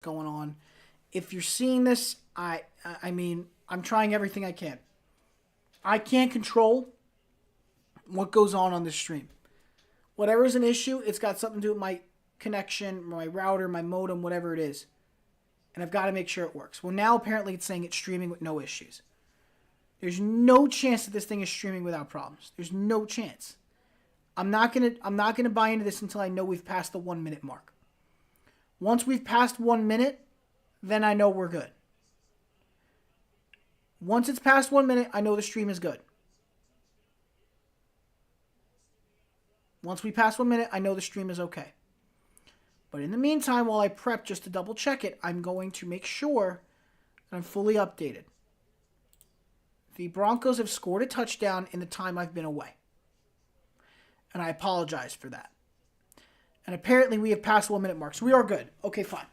going on. If you're seeing this, I mean, I'm trying everything I can. I can't control what goes on this stream. Whatever is an issue, it's got something to do with my connection, my router, my modem, whatever it is. And I've got to make sure it works. Well, now apparently it's saying it's streaming with no issues. There's no chance that this thing is streaming without problems. There's no chance. I'm not gonna buy into this until I know we've passed the 1 minute mark. Once we've passed 1 minute, then I know we're good. Once it's past 1 minute, I know the stream is good. Once we pass 1 minute, I know the stream is okay. But in the meantime, while I prep just to double check it, I'm going to make sure that I'm fully updated. The Broncos have scored a touchdown in the time I've been away. And I apologize for that. And apparently we have passed the 1 minute mark. So we are good. Okay, fine.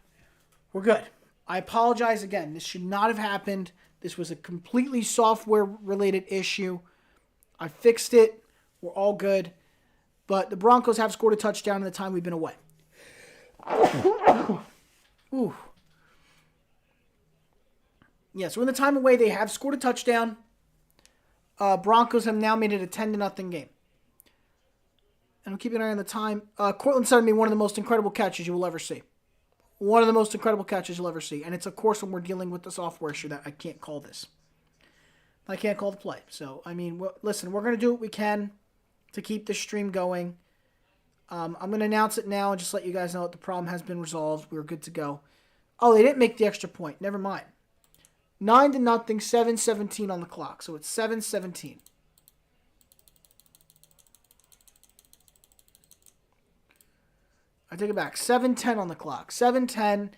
We're good. I apologize again. This should not have happened. This was a completely software-related issue. I fixed it. We're all good. But the Broncos have scored a touchdown in the time we've been away. Ooh. Yeah, so in the time away, they have scored a touchdown. Broncos have now made it a 10-0 game. And I'm keeping an eye on the time. Cortland said to me, one of the most incredible catches you will ever see. One of the most incredible catches you'll ever see. And it's, of course, when we're dealing with the software issue that I can't call this. I can't call the play. So, I mean, listen, we're going to do what we can to keep this stream going. I'm going to announce it now and just let you guys know that the problem has been resolved. We're good to go. Oh, they didn't make the extra point. Never mind. 9-0, 7:17 on the clock. So it's 7:17. I take it back. 7:10 on the clock. 7:10.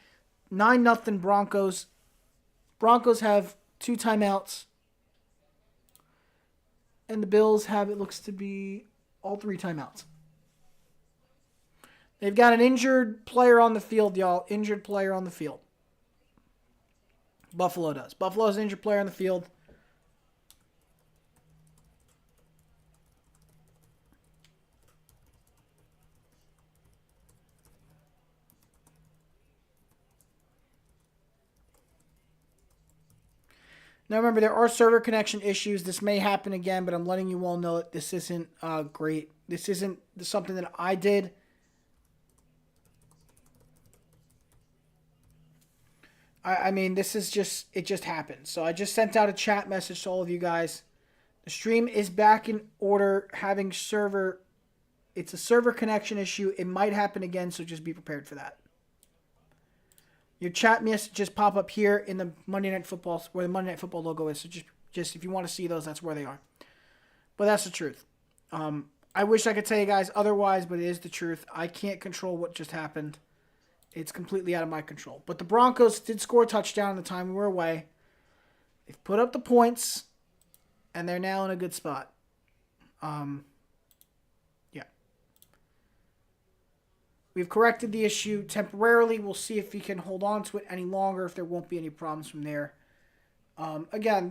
9-0 Broncos. Broncos have 2 timeouts. And the Bills have, it looks to be, all 3 timeouts. They've got an injured player on the field, y'all. Injured player on the field. Buffalo does. Buffalo has an injured player on the field. Now remember, there are server connection issues. This may happen again, but I'm letting you all know that this isn't great. This isn't something that I did. I mean, this is just, it just happened. So I just sent out a chat message to all of you guys. The stream is back in order, having server, it's a server connection issue. It might happen again, so just be prepared for that. Your chat messages pop up here in the Monday Night Football, where the Monday Night Football logo is. So just if you want to see those, that's where they are. But that's the truth. I wish I could tell you guys otherwise, but it is the truth. I can't control what just happened. It's completely out of my control. But the Broncos did score a touchdown in the time we were away. They've put up the points, and they're now in a good spot. Yeah. We've corrected the issue temporarily. We'll see if we can hold on to it any longer, if there won't be any problems from there. Again,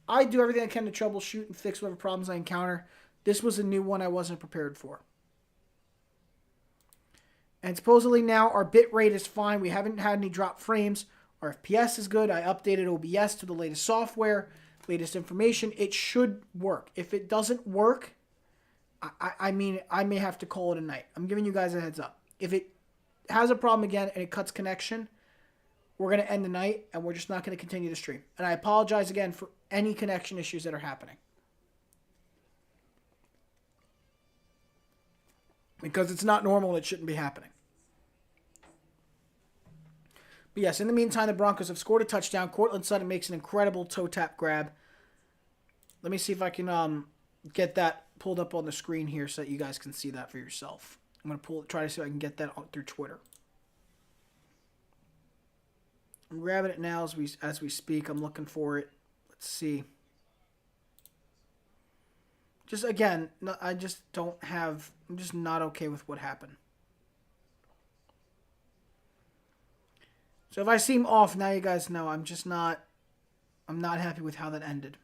I do everything I can to troubleshoot and fix whatever problems I encounter. This was a new one I wasn't prepared for. And supposedly now our bit rate is fine. We haven't had any drop frames. Our FPS is good. I updated OBS to the latest software, latest information. It should work. If it doesn't work, I mean, I may have to call it a night. I'm giving you guys a heads up. If it has a problem again and it cuts connection, we're going to end the night and we're just not going to continue the stream. And I apologize again for any connection issues that are happening. Because it's not normal and it shouldn't be happening. But yes, in the meantime, the Broncos have scored a touchdown. Cortland Sutton makes an incredible toe tap grab. Let me see if I can get that pulled up on the screen here so that you guys can see that for yourself. I'm going to try to see if I can get that through Twitter. I'm grabbing it now as we speak. I'm looking for it. Let's see. Just again, I'm just not okay with what happened. So if I seem off, now you guys know I'm not happy with how that ended.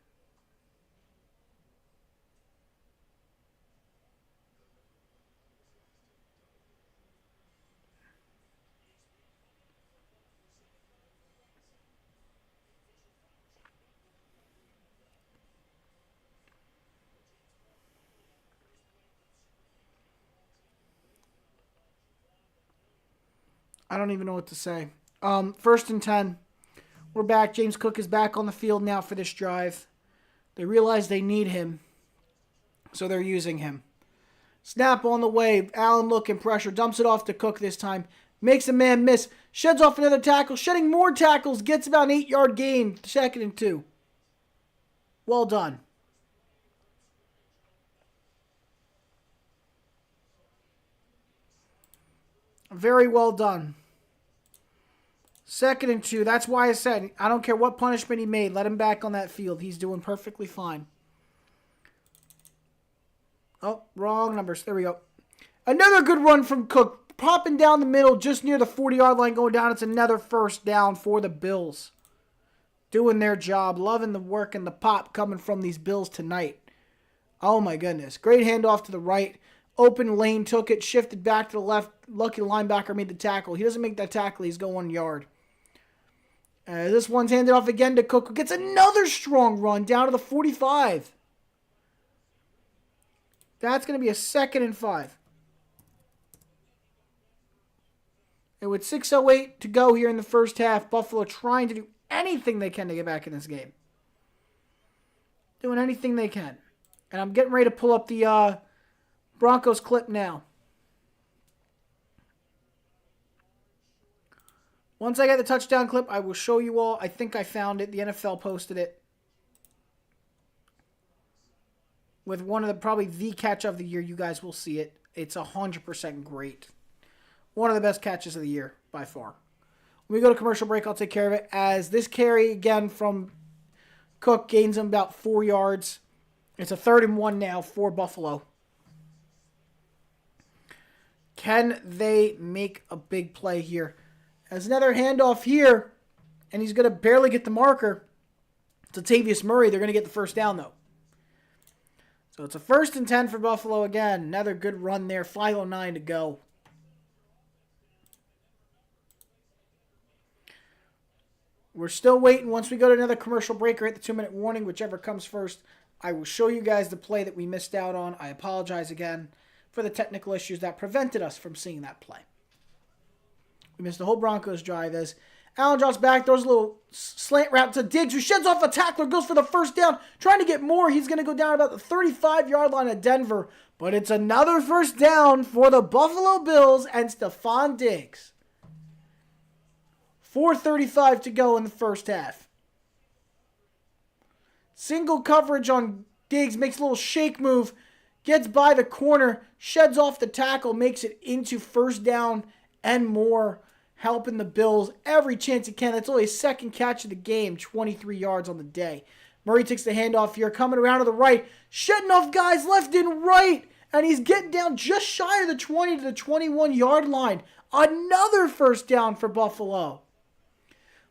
I don't even know what to say. First and 10. We're back. James Cook is back on the field now for this drive. They realize they need him, so they're using him. Snap on the way. Allen looking pressure. Dumps it off to Cook this time. Makes a man miss. Sheds off another tackle. Shedding more tackles. Gets about an 8-yard gain. 2nd and 2. Well done. Very well done. 2nd and 2. That's why I said, I don't care what punishment he made. Let him back on that field. He's doing perfectly fine. Oh, wrong numbers. There we go. Another good run from Cook. Popping down the middle just near the 40-yard line going down. It's another first down for the Bills. Doing their job. Loving the work and the pop coming from these Bills tonight. Oh, my goodness. Great handoff to the right. Open lane, took it, shifted back to the left. Lucky linebacker made the tackle. He doesn't make that tackle. He's going 1 yard. This one's handed off again to Cook, who gets another strong run down to the 45. That's going to be a 2nd and 5. And with 6:08 to go here in the first half, Buffalo trying to do anything they can to get back in this game. Doing anything they can. And I'm getting ready to pull up the Broncos clip now. Once I get the touchdown clip, I will show you all. I think I found it. The NFL posted it. With one of probably the catch of the year. You guys will see it. It's 100% great. One of the best catches of the year, by far. When we go to commercial break, I'll take care of it. As this carry, again, from Cook gains him about 4 yards. It's a 3rd and 1 now for Buffalo. Can they make a big play here? As another handoff here, and he's going to barely get the marker. It's Latavius Murray. They're going to get the first down, though. So it's a 1st and 10 for Buffalo again. Another good run there. 5:09 to go. We're still waiting. Once we go to another commercial break or hit the 2-minute warning, whichever comes first, I will show you guys the play that we missed out on. I apologize again for the technical issues that prevented us from seeing that play. We missed the whole Broncos drive as Allen drops back, throws a little slant route to Diggs, who sheds off a tackler, goes for the first down, trying to get more. He's going to go down about the 35-yard line of Denver, but it's another first down for the Buffalo Bills and Stephon Diggs. 4:35 to go in the first half. Single coverage on Diggs, makes a little shake move, gets by the corner, sheds off the tackle, makes it into first down and more, helping the Bills every chance he can. That's only his 2nd catch of the game, 23 yards on the day. Murray takes the handoff here, coming around to the right, shedding off guys left and right, and he's getting down just shy of the 20 to the 21-yard line. Another first down for Buffalo.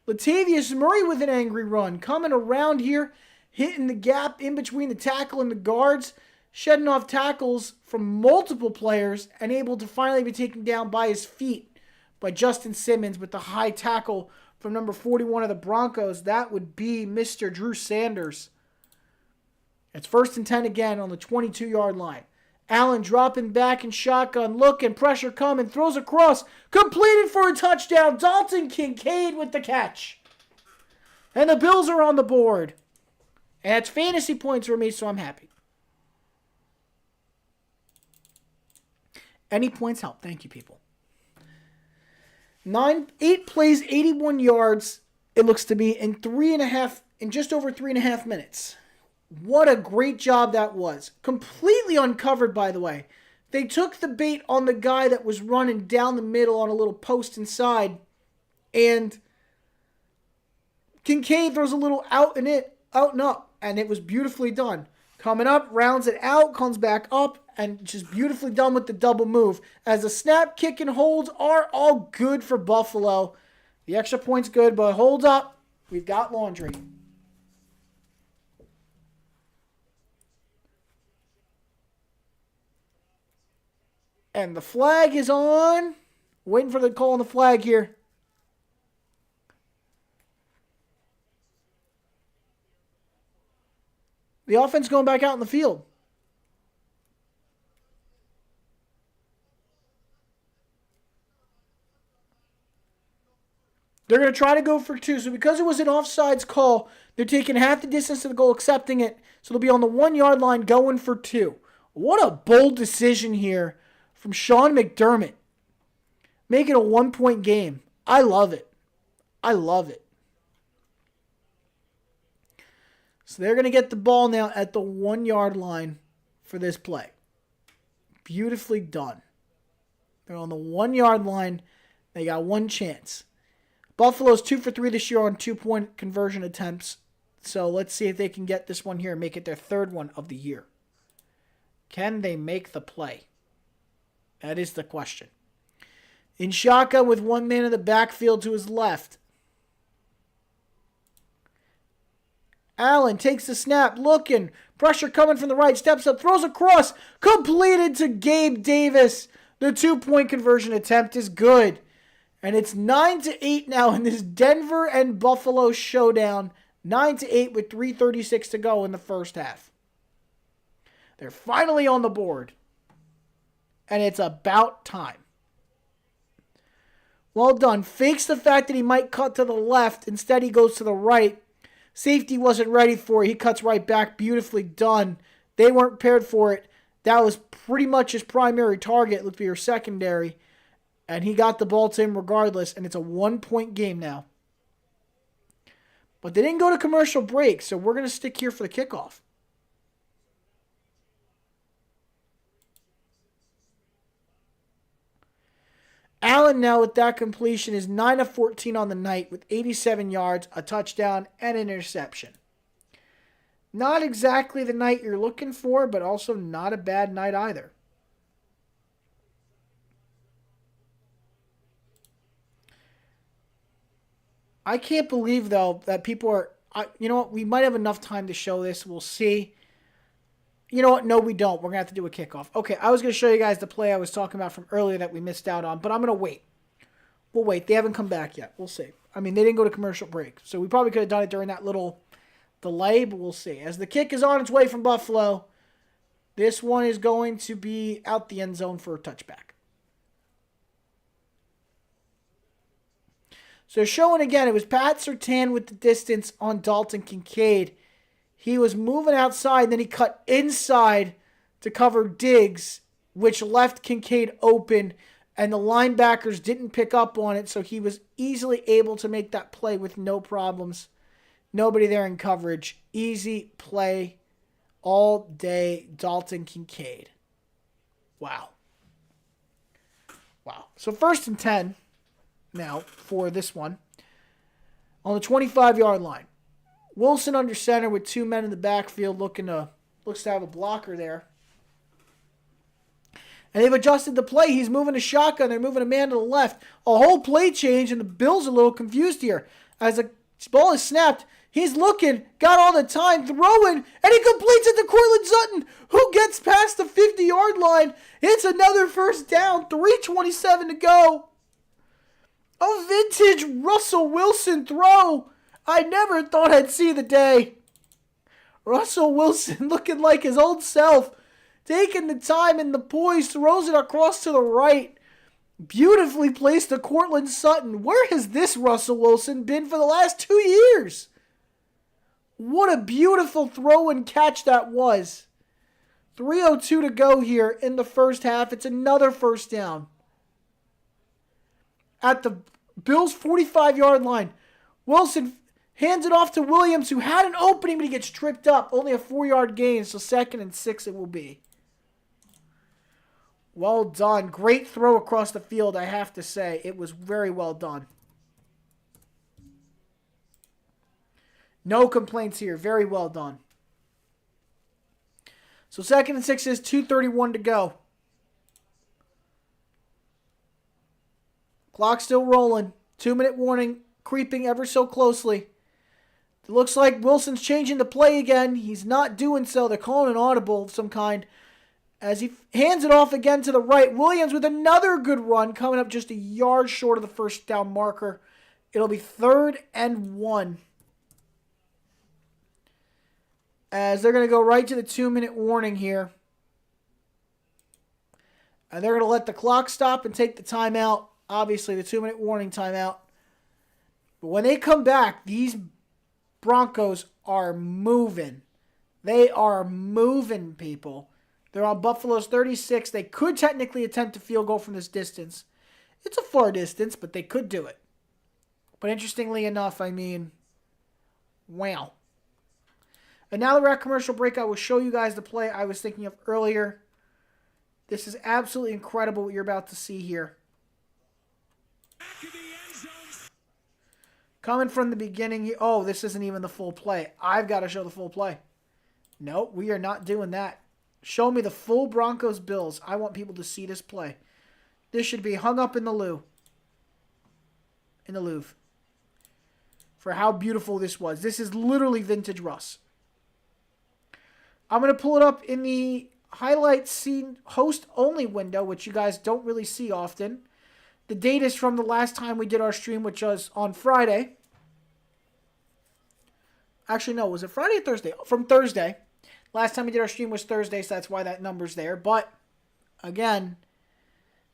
Latavius Murray with an angry run, coming around here, hitting the gap in between the tackle and the guards, shedding off tackles from multiple players, and able to finally be taken down by his feet by Justin Simmons with the high tackle from number 41 of the Broncos. That would be Mr. Drew Sanders. It's 1st and 10 again on the 22-yard line. Allen dropping back in shotgun, looking, pressure coming, throws across, completed for a touchdown. Dalton Kincaid with the catch. And the Bills are on the board. And it's fantasy points for me, so I'm happy. Any points help. Thank you, people. 8 plays, 81 yards, it looks to be, in just over 3.5 minutes. What a great job that was. Completely uncovered, by the way. They took the bait on the guy that was running down the middle on a little post inside, and Kincaid throws a little out and up, and it was beautifully done. Coming up, rounds it out, comes back up, and just beautifully done with the double move. As the snap, kick, and holds are all good for Buffalo. The extra point's good, but hold up. We've got laundry. And the flag is on. Waiting for the call on the flag here. The offense going back out in the field. They're going to try to go for 2. So because it was an offsides call, they're taking half the distance to the goal, accepting it. So they'll be on the 1-yard line going for 2. What a bold decision here from Sean McDermott. Make it a 1-point game. I love it. I love it. So they're going to get the ball now at the 1-yard line for this play. Beautifully done. They're on the 1-yard line. They got one chance. Buffalo's 2 for 3 this year on 2-point conversion attempts. So let's see if they can get this one here and make it their 3rd one of the year. Can they make the play? That is the question. In shotgun with one man in the backfield to his left. Allen takes the snap, looking. Pressure coming from the right. Steps up, throws across. Completed to Gabe Davis. The 2-point conversion attempt is good. And it's 9-8 now in this Denver and Buffalo showdown. 9-8 with 3:36 to go in the first half. They're finally on the board. And it's about time. Well done. Fakes the fact that he might cut to the left. Instead, he goes to the right. Safety wasn't ready for it. He cuts right back. Beautifully done. They weren't prepared for it. That was pretty much his primary target. Look for your secondary. And he got the ball to him regardless. And it's a 1-point game now. But they didn't go to commercial break. So we're going to stick here for the kickoff. Allen now with that completion is 9 of 14 on the night with 87 yards, a touchdown, and an interception. Not exactly the night you're looking for, but also not a bad night either. I can't believe, though, that people are... you know what? We might have enough time to show this. We'll see. You know what? No, we don't. We're going to have to do a kickoff. Okay, I was going to show you guys the play I was talking about from earlier that we missed out on, but I'm going to wait. We'll wait. They haven't come back yet. We'll see. I mean, they didn't go to commercial break, so we probably could have done it during that little delay, but we'll see. As the kick is on its way from Buffalo, this one is going to be out the end zone for a touchback. So showing again, it was Pat Surtain with the distance on Dalton Kincaid. He was moving outside, and then he cut inside to cover Diggs, which left Kincaid open, and the linebackers didn't pick up on it, so he was easily able to make that play with no problems. Nobody there in coverage. Easy play all day, Dalton Kincaid. Wow. Wow. So 1st and 10 now for this one on the 25-yard line. Wilson under center with 2 men in the backfield looks to have a blocker there. And they've adjusted the play. He's moving a shotgun. They're moving a man to the left. A whole play change, and the Bills are a little confused here. As the ball is snapped, he's looking, got all the time, throwing, and he completes it to Cortland Sutton, who gets past the 50-yard line. It's another first down, 3:27 to go. A vintage Russell Wilson throw. I never thought I'd see the day. Russell Wilson looking like his old self. Taking the time and the poise, throws it across to the right. Beautifully placed to Cortland Sutton. Where has this Russell Wilson been for the last 2 years? What a beautiful throw and catch that was. 3:02 to go here in the first half. It's another first down. At the Bills' 45-yard line, Wilson hands it off to Williams, who had an opening, but he gets tripped up. Only a 4-yard gain, so 2nd and 6 it will be. Well done. Great throw across the field, I have to say. It was very well done. No complaints here. Very well done. So 2nd and 6 is 2:31 to go. Clock still rolling. 2-minute warning creeping ever so closely. It looks like Wilson's changing the play again. He's not doing so. They're calling an audible of some kind. As he hands it off again to the right. Williams with another good run, coming up just a yard short of the first down marker. It'll be 3rd and 1. As they're going to go right to the 2-minute warning here. And they're going to let the clock stop and take the timeout. Obviously, the 2-minute warning timeout. But when they come back, these Broncos are moving. They are moving, people. They're on Buffalo's 36. They could technically attempt a field goal from this distance. It's a far distance, but they could do it. But interestingly enough, I mean, wow. And now that we're at commercial break, I will show you guys the play I was thinking of earlier. This is absolutely incredible what you're about to see here. Coming from the beginning, oh, this isn't even the full play. I've got to show the full play. No, we are not doing that. Show me the full Broncos-Bills. I want people to see this play. This should be hung up in the Louvre. For how beautiful this was. This is literally vintage Russ. I'm going to pull it up in the highlight scene host only window, which you guys don't really see often. The date is from the last time we did our stream, which was on Friday. Actually, no, was it Friday or Thursday? From Thursday. Last time we did our stream was Thursday, so that's why that number's there. But, again,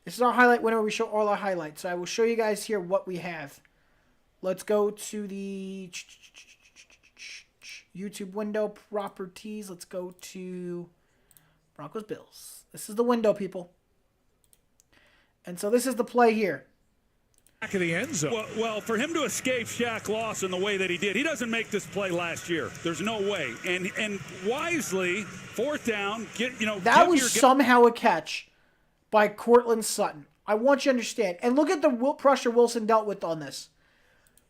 this is our highlight window where we show all our highlights. So I will show you guys here what we have. Let's go to the YouTube window properties. Let's go to Broncos-Bills. This is the window, people. And so this is the play here. Back of the end zone. Well, for him to escape Shaq Lawson the way that he did, he doesn't make this play last year. There's no way. And wisely, fourth down, that was somehow a catch by Courtland Sutton. I want you to understand. And look at the pressure Wilson dealt with on this.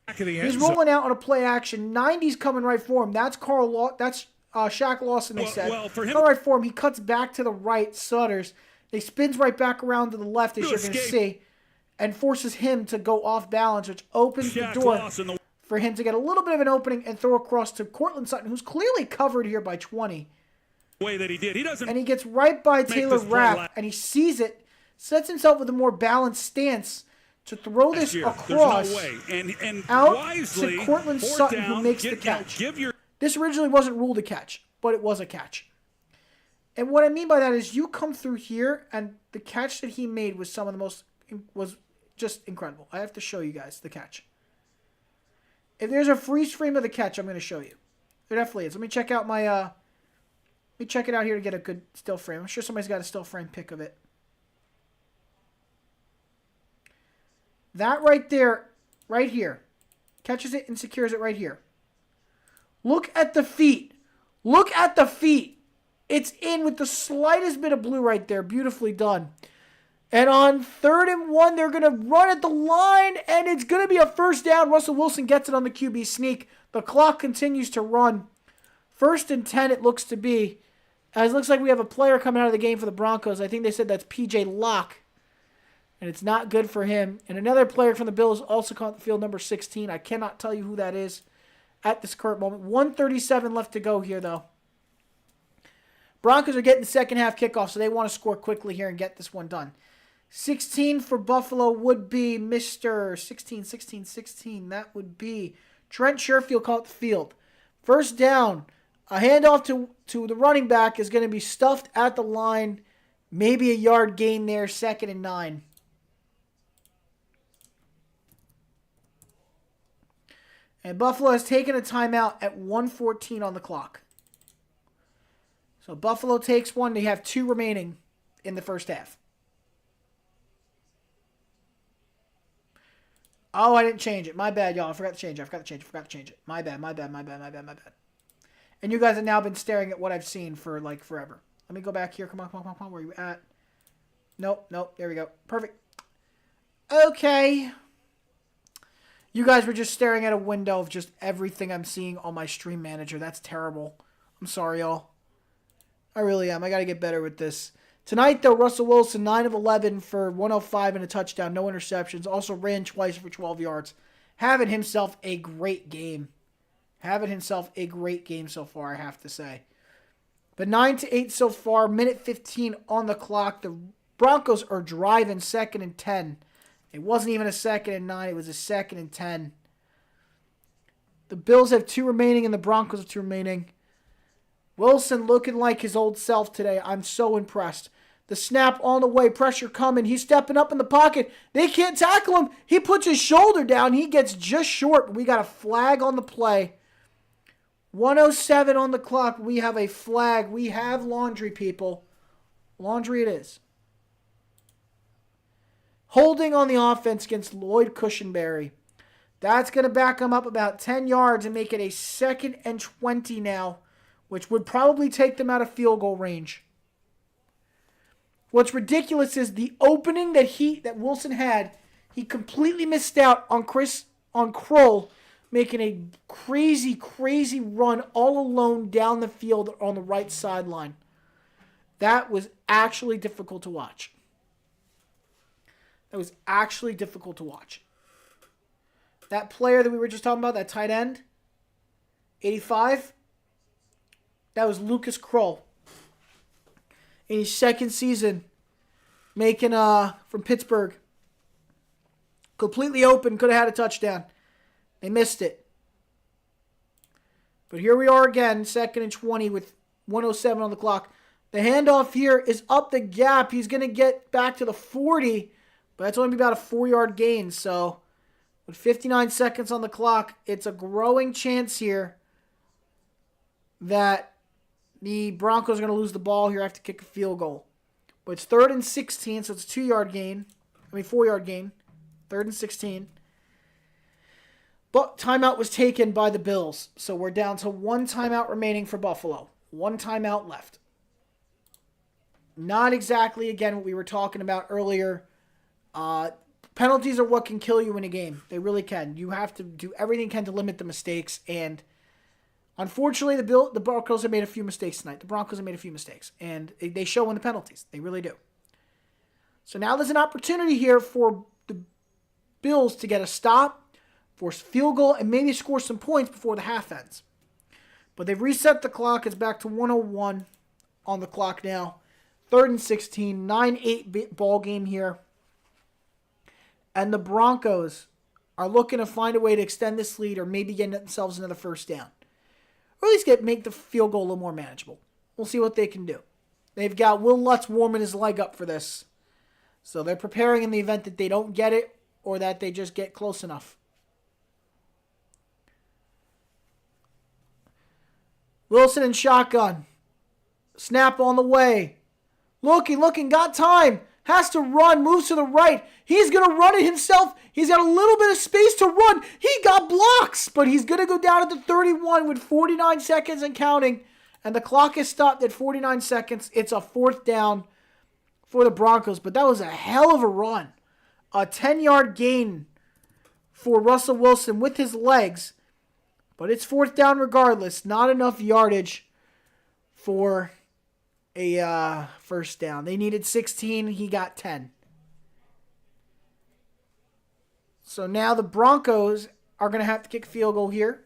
Back of the end He's rolling out on a play action. 90's coming right for him. That's Shaq Lawson, they said. Well, for him, coming right for him. He cuts back to the right, Sutters. He spins right back around to the left, as you're going to see, and forces him to go off balance, which opens the door for him to get a little bit of an opening and throw across to Courtland Sutton, who's clearly covered here by 20. Way that he did. He doesn't. And he gets right by Taylor Rapp, and he sees it, sets himself with a more balanced stance to throw this across no way. And out wisely, to Courtland Sutton, down, who makes the catch. Your... This originally wasn't ruled a catch, but it was a catch. And what I mean by that is you come through here, and the catch that he made was was just incredible. I have to show you guys the catch. If there's a freeze frame of the catch, I'm going to show you. There definitely is. Let me check out my, let me check it out here to get a good still frame. I'm sure somebody's got a still frame pic of it. That right there, right here, catches it and secures it right here. Look at the feet. Look at the feet. It's in with the slightest bit of blue right there. Beautifully done. And on 3rd and 1, they're going to run at the line, and it's going to be a first down. Russell Wilson gets it on the QB sneak. The clock continues to run. 1st and 10 it looks to be. As it looks like we have a player coming out of the game for the Broncos. I think they said that's P.J. Locke. And it's not good for him. And another player from the Bills also caught the field, number 16. I cannot tell you who that is at this current moment. 1:37 left to go here, though. Broncos are getting the second half kickoff, so they want to score quickly here and get this one done. 16 for Buffalo would be Mr. 16. That would be Trent Sherfield caught the field. First down. A handoff to the running back is going to be stuffed at the line. Maybe a yard gain there. 2nd and 9. And Buffalo has taken a timeout at 1:14 on the clock. So Buffalo takes one. They have 2 remaining in the first half. Oh, I didn't change it. My bad, y'all. I forgot to change it. My bad. And you guys have now been staring at what I've seen for like forever. Let me go back here. Come on. Where are you at? Nope. There we go. Perfect. Okay. You guys were just staring at a window of just everything I'm seeing on my stream manager. That's terrible. I'm sorry, y'all. I really am. I got to get better with this. Tonight, though, Russell Wilson, 9 of 11 for 105 and a touchdown. No interceptions. Also ran twice for 12 yards. Having himself a great game. So far, I have to say. But 9-8 so far. Minute 15 on the clock. The Broncos are driving 2nd and 10. It wasn't even a 2nd and 9. It was a 2nd and 10. The Bills have 2 remaining and the Broncos have 2 remaining. Wilson looking like his old self today. I'm so impressed. The snap on the way. Pressure coming. He's stepping up in the pocket. They can't tackle him. He puts his shoulder down. He gets just short. We got a flag on the play. 1:07 on the clock. We have a flag. We have laundry, people. Laundry it is. Holding on the offense against Lloyd Cushenberry. That's going to back him up about 10 yards and make it a 2nd and 20 now, which would probably take them out of field goal range. What's ridiculous is the opening that Wilson had, he completely missed out on Kroll making a crazy, crazy run all alone down the field on the right sideline. That was actually difficult to watch. That player that we were just talking about, that tight end, 85, that was Lucas Kroll. In his 2nd season, making from Pittsburgh. Completely open, could have had a touchdown. They missed it. But here we are again, 2nd and 20 with 1:07 on the clock. The handoff here is up the gap. He's going to get back to the 40, but that's only about a 4-yard gain. So with 59 seconds on the clock, it's a growing chance here that the Broncos are going to lose the ball here after kick a field goal. But it's 3rd and 16, so it's a 4-yard gain. 3rd and 16. But timeout was taken by the Bills. So we're down to 1 timeout remaining for Buffalo. 1 timeout left. Not exactly, again, what we were talking about earlier. Penalties are what can kill you in a game. They really can. You have to do everything you can to limit the mistakes. And unfortunately, the Broncos have made a few mistakes tonight. And they show in the penalties. They really do. So now there's an opportunity here for the Bills to get a stop, force a field goal, and maybe score some points before the half ends. But they've reset the clock. It's back to 1:01 on the clock now. 3rd and 16, 9-8 ball game here. And the Broncos are looking to find a way to extend this lead or maybe get themselves another 1st down. Or at least make the field goal a little more manageable. We'll see what they can do. They've got Will Lutz warming his leg up for this. So they're preparing in the event that they don't get it or that they just get close enough. Wilson in shotgun. Snap on the way. Looking, got time. Has to run, moves to the right. He's going to run it himself. He's got a little bit of space to run. He got blocks, but he's going to go down at the 31 with 49 seconds and counting. And the clock is stopped at 49 seconds. It's a 4th down for the Broncos, but that was a hell of a run. A 10-yard gain for Russell Wilson with his legs, but it's 4th down regardless. Not enough yardage for a 1st down. They needed 16. He got 10. So now the Broncos are going to have to kick a field goal here.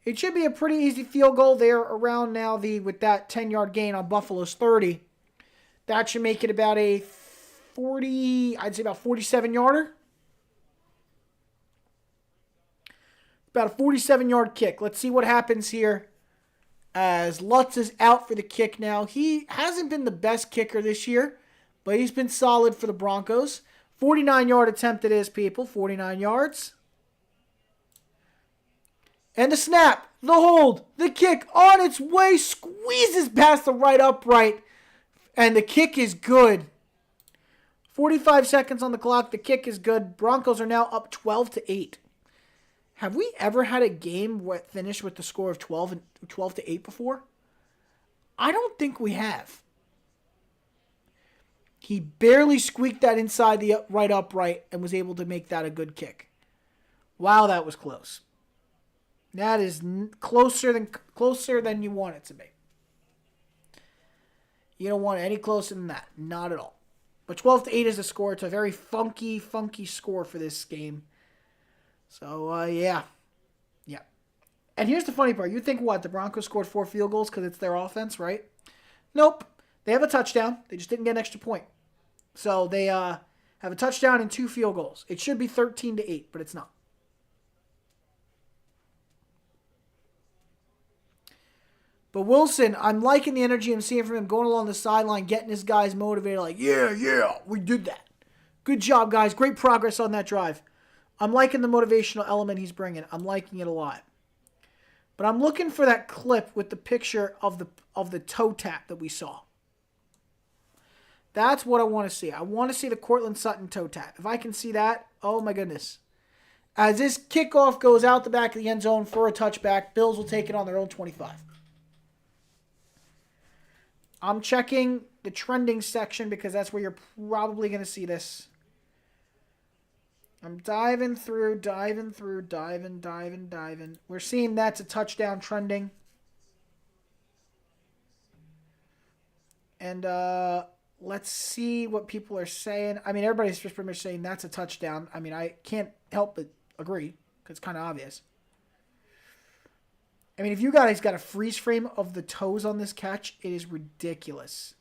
It should be a pretty easy field goal there around now with that 10-yard gain on Buffalo's 30. That should make it about a 47-yarder. About a 47-yard kick. Let's see what happens here as Lutz is out for the kick now. He hasn't been the best kicker this year, but he's been solid for the Broncos. 49-yard attempt it is, people. 49 yards. And the snap, the hold, the kick on its way, squeezes past the right upright, and the kick is good. 45 seconds on the clock, the kick is good. Broncos are now up 12-8. Have we ever had a game finish with the score of 12-8 before? I don't think we have. He barely squeaked that inside the right upright and was able to make that a good kick. Wow, that was close. That is closer than you want it to be. You don't want it any closer than that. Not at all. But 12-8 is a score. It's a very funky score for this game. So, yeah. And here's the funny part. You think what? The Broncos scored 4 field goals because it's their offense, right? Nope. They have a touchdown. They just didn't get an extra point. So, they have a touchdown and 2 field goals. It should be 13-8, but it's not. But Wilson, I'm liking the energy I'm seeing from him going along the sideline, getting his guys motivated. Like, yeah, we did that. Good job, guys. Great progress on that drive. I'm liking the motivational element he's bringing. I'm liking it a lot. But I'm looking for that clip with the picture of the toe tap that we saw. That's what I want to see. I want to see the Cortland Sutton toe tap. If I can see that, oh my goodness. As this kickoff goes out the back of the end zone for a touchback, Bills will take it on their own 25. I'm checking the trending section because that's where you're probably going to see this. I'm diving through. We're seeing that's a touchdown trending. And let's see what people are saying. I mean, everybody's just pretty much saying that's a touchdown. I mean, I can't help but agree because it's kind of obvious. I mean, if you guys got a freeze frame of the toes on this catch, it is ridiculous.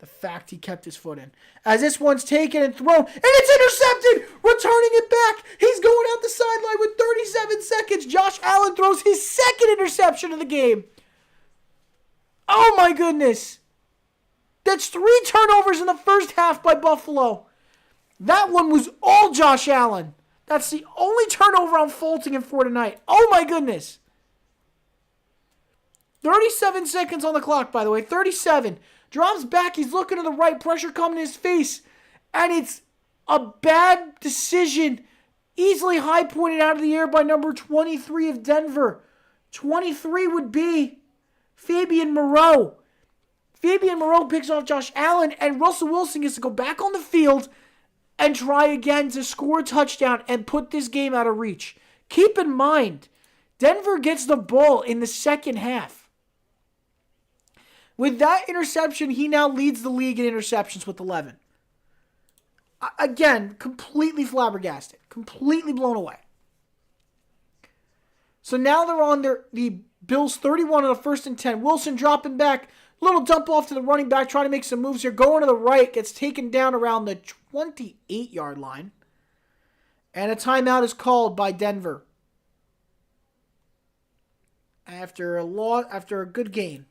The fact he kept his foot in. As this one's taken and thrown, and it's intercepted! Returning it back! He's going out the sideline with 37 seconds. Josh Allen throws his second interception of the game. Oh my goodness. That's 3 turnovers in the first half by Buffalo. That one was all Josh Allen. That's the only turnover I'm faulting him for tonight. Oh my goodness. 37 seconds on the clock, by the way. 37. Drops back. He's looking to the right. Pressure coming in his face. And it's a bad decision. Easily high pointed out of the air by number 23 of Denver. 23 would be Fabian Moreau. Fabian Moreau picks off Josh Allen. And Russell Wilson gets to go back on the field and try again to score a touchdown and put this game out of reach. Keep in mind, Denver gets the ball in the second half. With that interception, he now leads the league in interceptions with 11. Again, completely flabbergasted. Completely blown away. So now they're on the Bills 31 on a 1st and 10. Wilson dropping back. Little dump off to the running back, trying to make some moves here. Going to the right, gets taken down around the 28-yard line. And a timeout is called by Denver. After a good gain.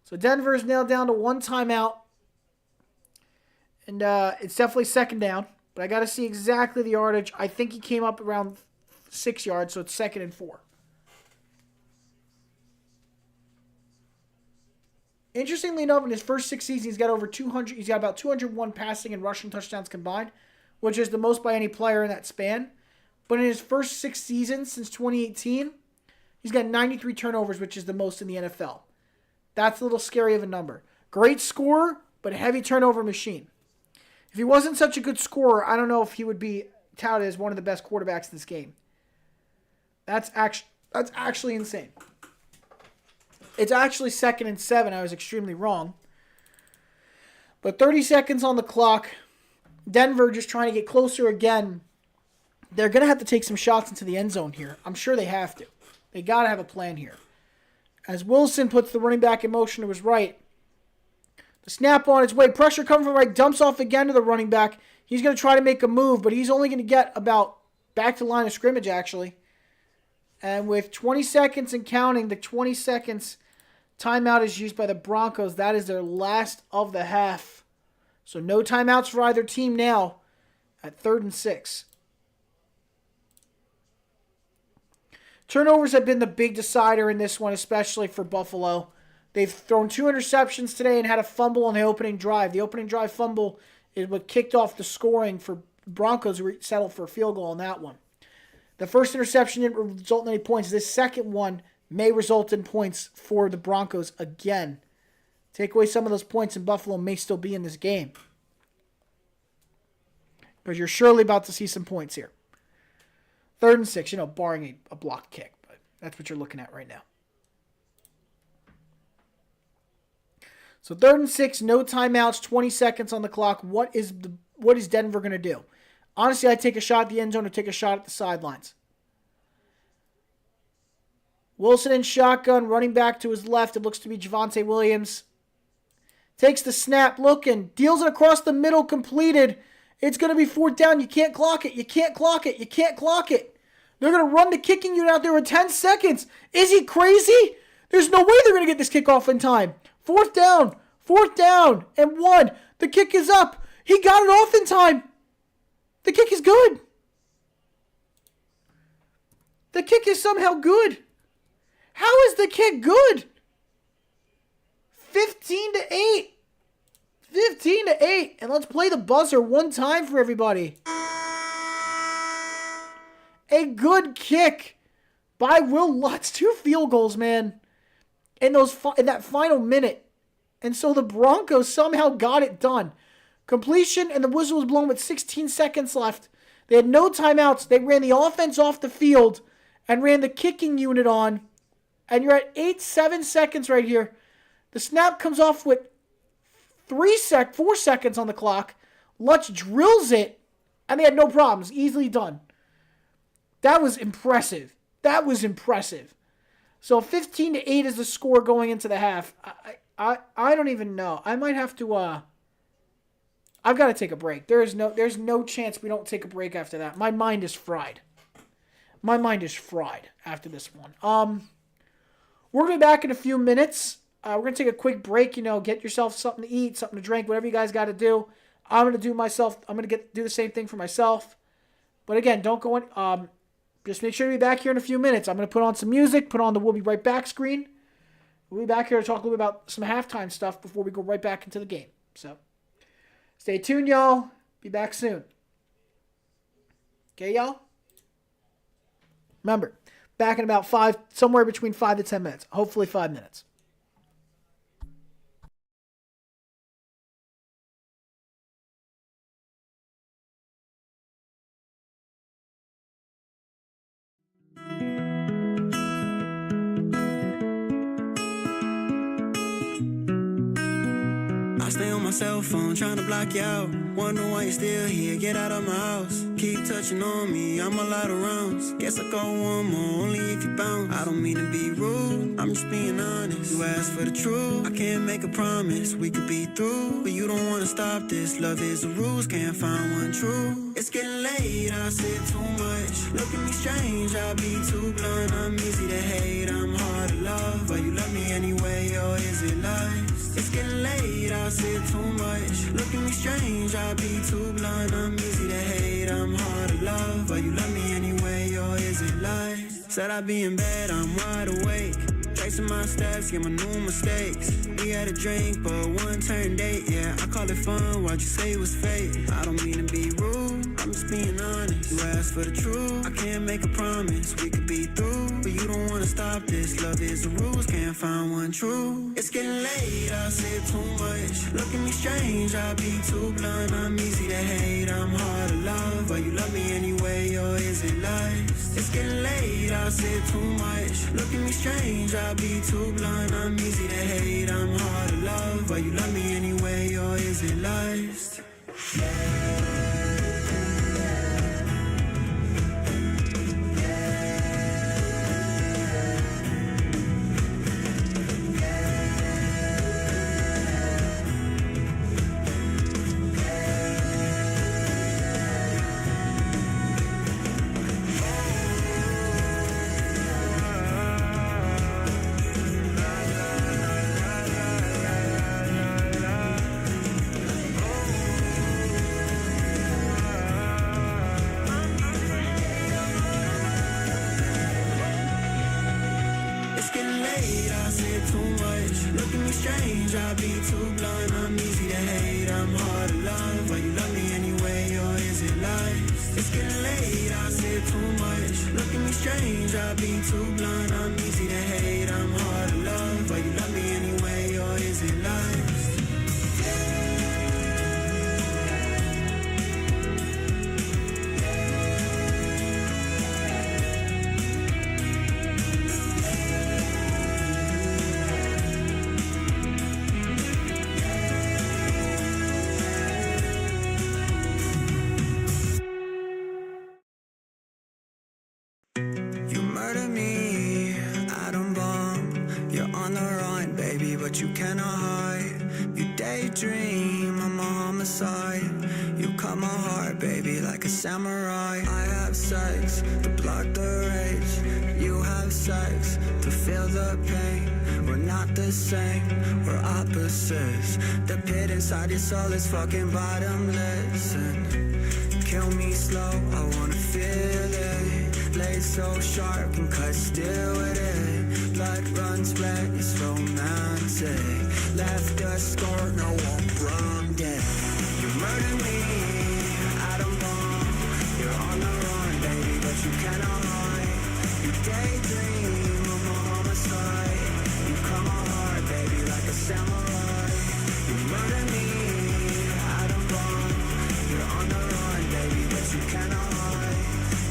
So Denver is now down to 1 timeout. And it's definitely second down. But I got to see exactly the yardage. I think he came up around 6 yards, so it's 2nd and 4. Interestingly enough, in his first 6 seasons, he's got over 200. He's got about 201 passing and rushing touchdowns combined, which is the most by any player in that span. But in his first 6 seasons since 2018, he's got 93 turnovers, which is the most in the NFL. That's a little scary of a number. Great scorer, but a heavy turnover machine. If he wasn't such a good scorer, I don't know if he would be touted as one of the best quarterbacks in this game. That's actually insane. It's actually 2nd and 7. I was extremely wrong. But 30 seconds on the clock. Denver just trying to get closer again. They're going to have to take some shots into the end zone here. I'm sure they have to. They got to have a plan here. As Wilson puts the running back in motion to his right. The snap on its way. Pressure coming from right. Dumps off again to the running back. He's going to try to make a move, but he's only going to get about back to the line of scrimmage, actually. And with 20 seconds and counting, the 20 seconds timeout is used by the Broncos. That is their last of the half. So no timeouts for either team now at 3rd and 6. Turnovers have been the big decider in this one, especially for Buffalo. They've thrown 2 interceptions today and had a fumble on the opening drive. The opening drive fumble is what kicked off the scoring for Broncos, who settled for a field goal on that one. The first interception didn't result in any points. This second one may result in points for the Broncos again. Take away some of those points and Buffalo may still be in this game. Because you're surely about to see some points here. 3rd and 6, barring a blocked kick. But that's what you're looking at right now. So 3rd and 6, no timeouts, 20 seconds on the clock. What is Denver going to do? Honestly, I'd take a shot at the end zone or take a shot at the sidelines. Wilson in shotgun, running back to his left. It looks to be Javonte Williams. Takes the snap, looking, deals it across the middle, completed. It's going to be 4th down. You can't clock it. You can't clock it. You can't clock it. They're going to run the kicking unit out there with 10 seconds. Is he crazy? There's no way they're going to get this kickoff in time. Fourth down and 1. The kick is up. He got it off in time. The kick is good. The kick is somehow good. How is the kick good? 15-8. 15-8. And let's play the buzzer one time for everybody. A good kick by Will Lutz. 2 field goals, man, in that final minute. And so the Broncos somehow got it done. Completion, and the whistle was blown with 16 seconds left. They had no timeouts. They ran the offense off the field and ran the kicking unit on. And you're at 7 seconds right here. The snap comes off with 4 seconds on the clock. Lutz drills it, and they had no problems. Easily done. That was impressive. That was impressive. So 15-8 is the score going into the half. I don't even know. I might have to I've got to take a break. There's no chance we don't take a break after that. My mind is fried. My mind is fried after this one. We're going to be back in a few minutes. We're going to take a quick break, get yourself something to eat, something to drink, whatever you guys got to do. I'm going to do the same thing for myself. But again, don't go in. Just make sure to be back here in a few minutes. I'm going to put on some music, put on the We'll Be Right Back screen. We'll be back here to talk a little bit about some halftime stuff before we go right back into the game. So, stay tuned, y'all. Be back soon. Okay, y'all? Remember, back in about somewhere between 5 to 10 minutes. Hopefully 5 minutes. I stay on my cell phone trying to block you out. Wonder why you're still here, get out of my house. Keep touching on me, I'm a lot of rounds. Guess I go one more, only if you bounce. I don't mean to be rude, I'm just being honest. You asked for the truth, I can't make a promise. We could be through, but you don't wanna stop this. Love is the rules, can't find one true. It's getting late, I said too much. Look at me strange, I be too blunt. I'm easy to hate, I'm hard to love. But you love me anyway, or is it lies? It's getting late, I said too much. Look at me strange, I be too blunt. I'm easy to hate, I'm hard to love. But you love me anyway, or is it lies? Said I be in bed, I'm wide awake. Tracing my steps, get my new mistakes. We had a drink, but one turned 8, yeah. I call it fun, why'd you say it was fake? I don't mean to be rude, I'm just being honest. You asked for the truth, I can't make a promise. We could be through, but you don't wanna stop this. Love is the rules, can't find one true. It's getting late, I said too much. Look at me strange, I be too blunt. I'm easy to hate, I'm hard to love. But you love me anyway, or is it lies? It's getting late, I said too much. Look at me strange, I be too blunt. I'm easy to hate, I'm hard to love. But you love me anyway, or is it lies? Strange, I be too blunt. I'm easy to hate, I'm hard to love. But you love me anyway, or is it lies? It's getting late, I said too much. Look at me strange, I be too blunt. I'm easy to hate, I'm hard to love. But you love me anyway, or is it lies? But you cannot hide. You daydream, I'm a homicide. You cut my heart, baby, like a samurai. I have sex to block the rage. You have have sex to feel the pain. We're not the same, we're opposites. The pit inside your soul is fucking bottomless. And kill me slow, I wanna feel it. Blade so sharp, can cut steel with it. Blood runs red, it's romantic. Left a score, no one wrong dead. You murder me, atom bomb. You're on the run, baby, but you cannot hide. You daydream of a homicide. You come hard, baby, like a samurai. You murder me, atom bomb. You're on the run, baby, but you cannot hide.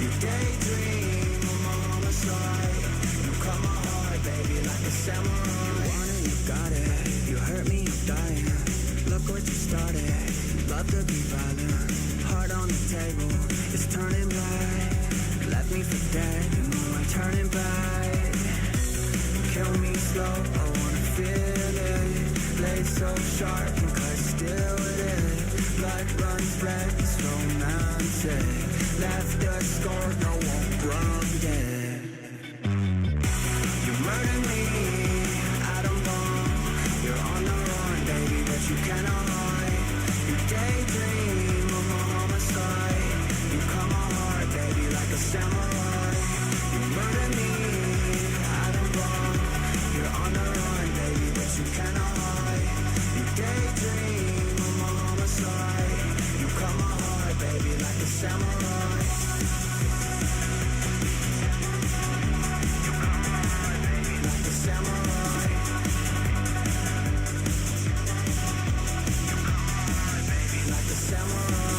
You daydream of a homicide. You come hard, baby, like a samurai. You want it, you got it. You hurt me, you dying. Look what you started. Love to be violent. Heart on the table, it's turning black. Left me for dead, you know I'm turning back. Kill me slow, I wanna feel it. Blade so sharp, can cut steel with it. Blood runs red, it's romantic. Left a score, no one wrong dead. You murder me, atom bomb. You're on the run, baby, but you cannot hide. You daydream of a homicide. You come hard, baby, like a samurai. You murder me, atom bomb. You're on the run, baby, but you cannot hide. You daydream of a homicide. You come hard, baby, like a samurai. You come hard, baby, like a samurai. You come hard, baby, like a samurai.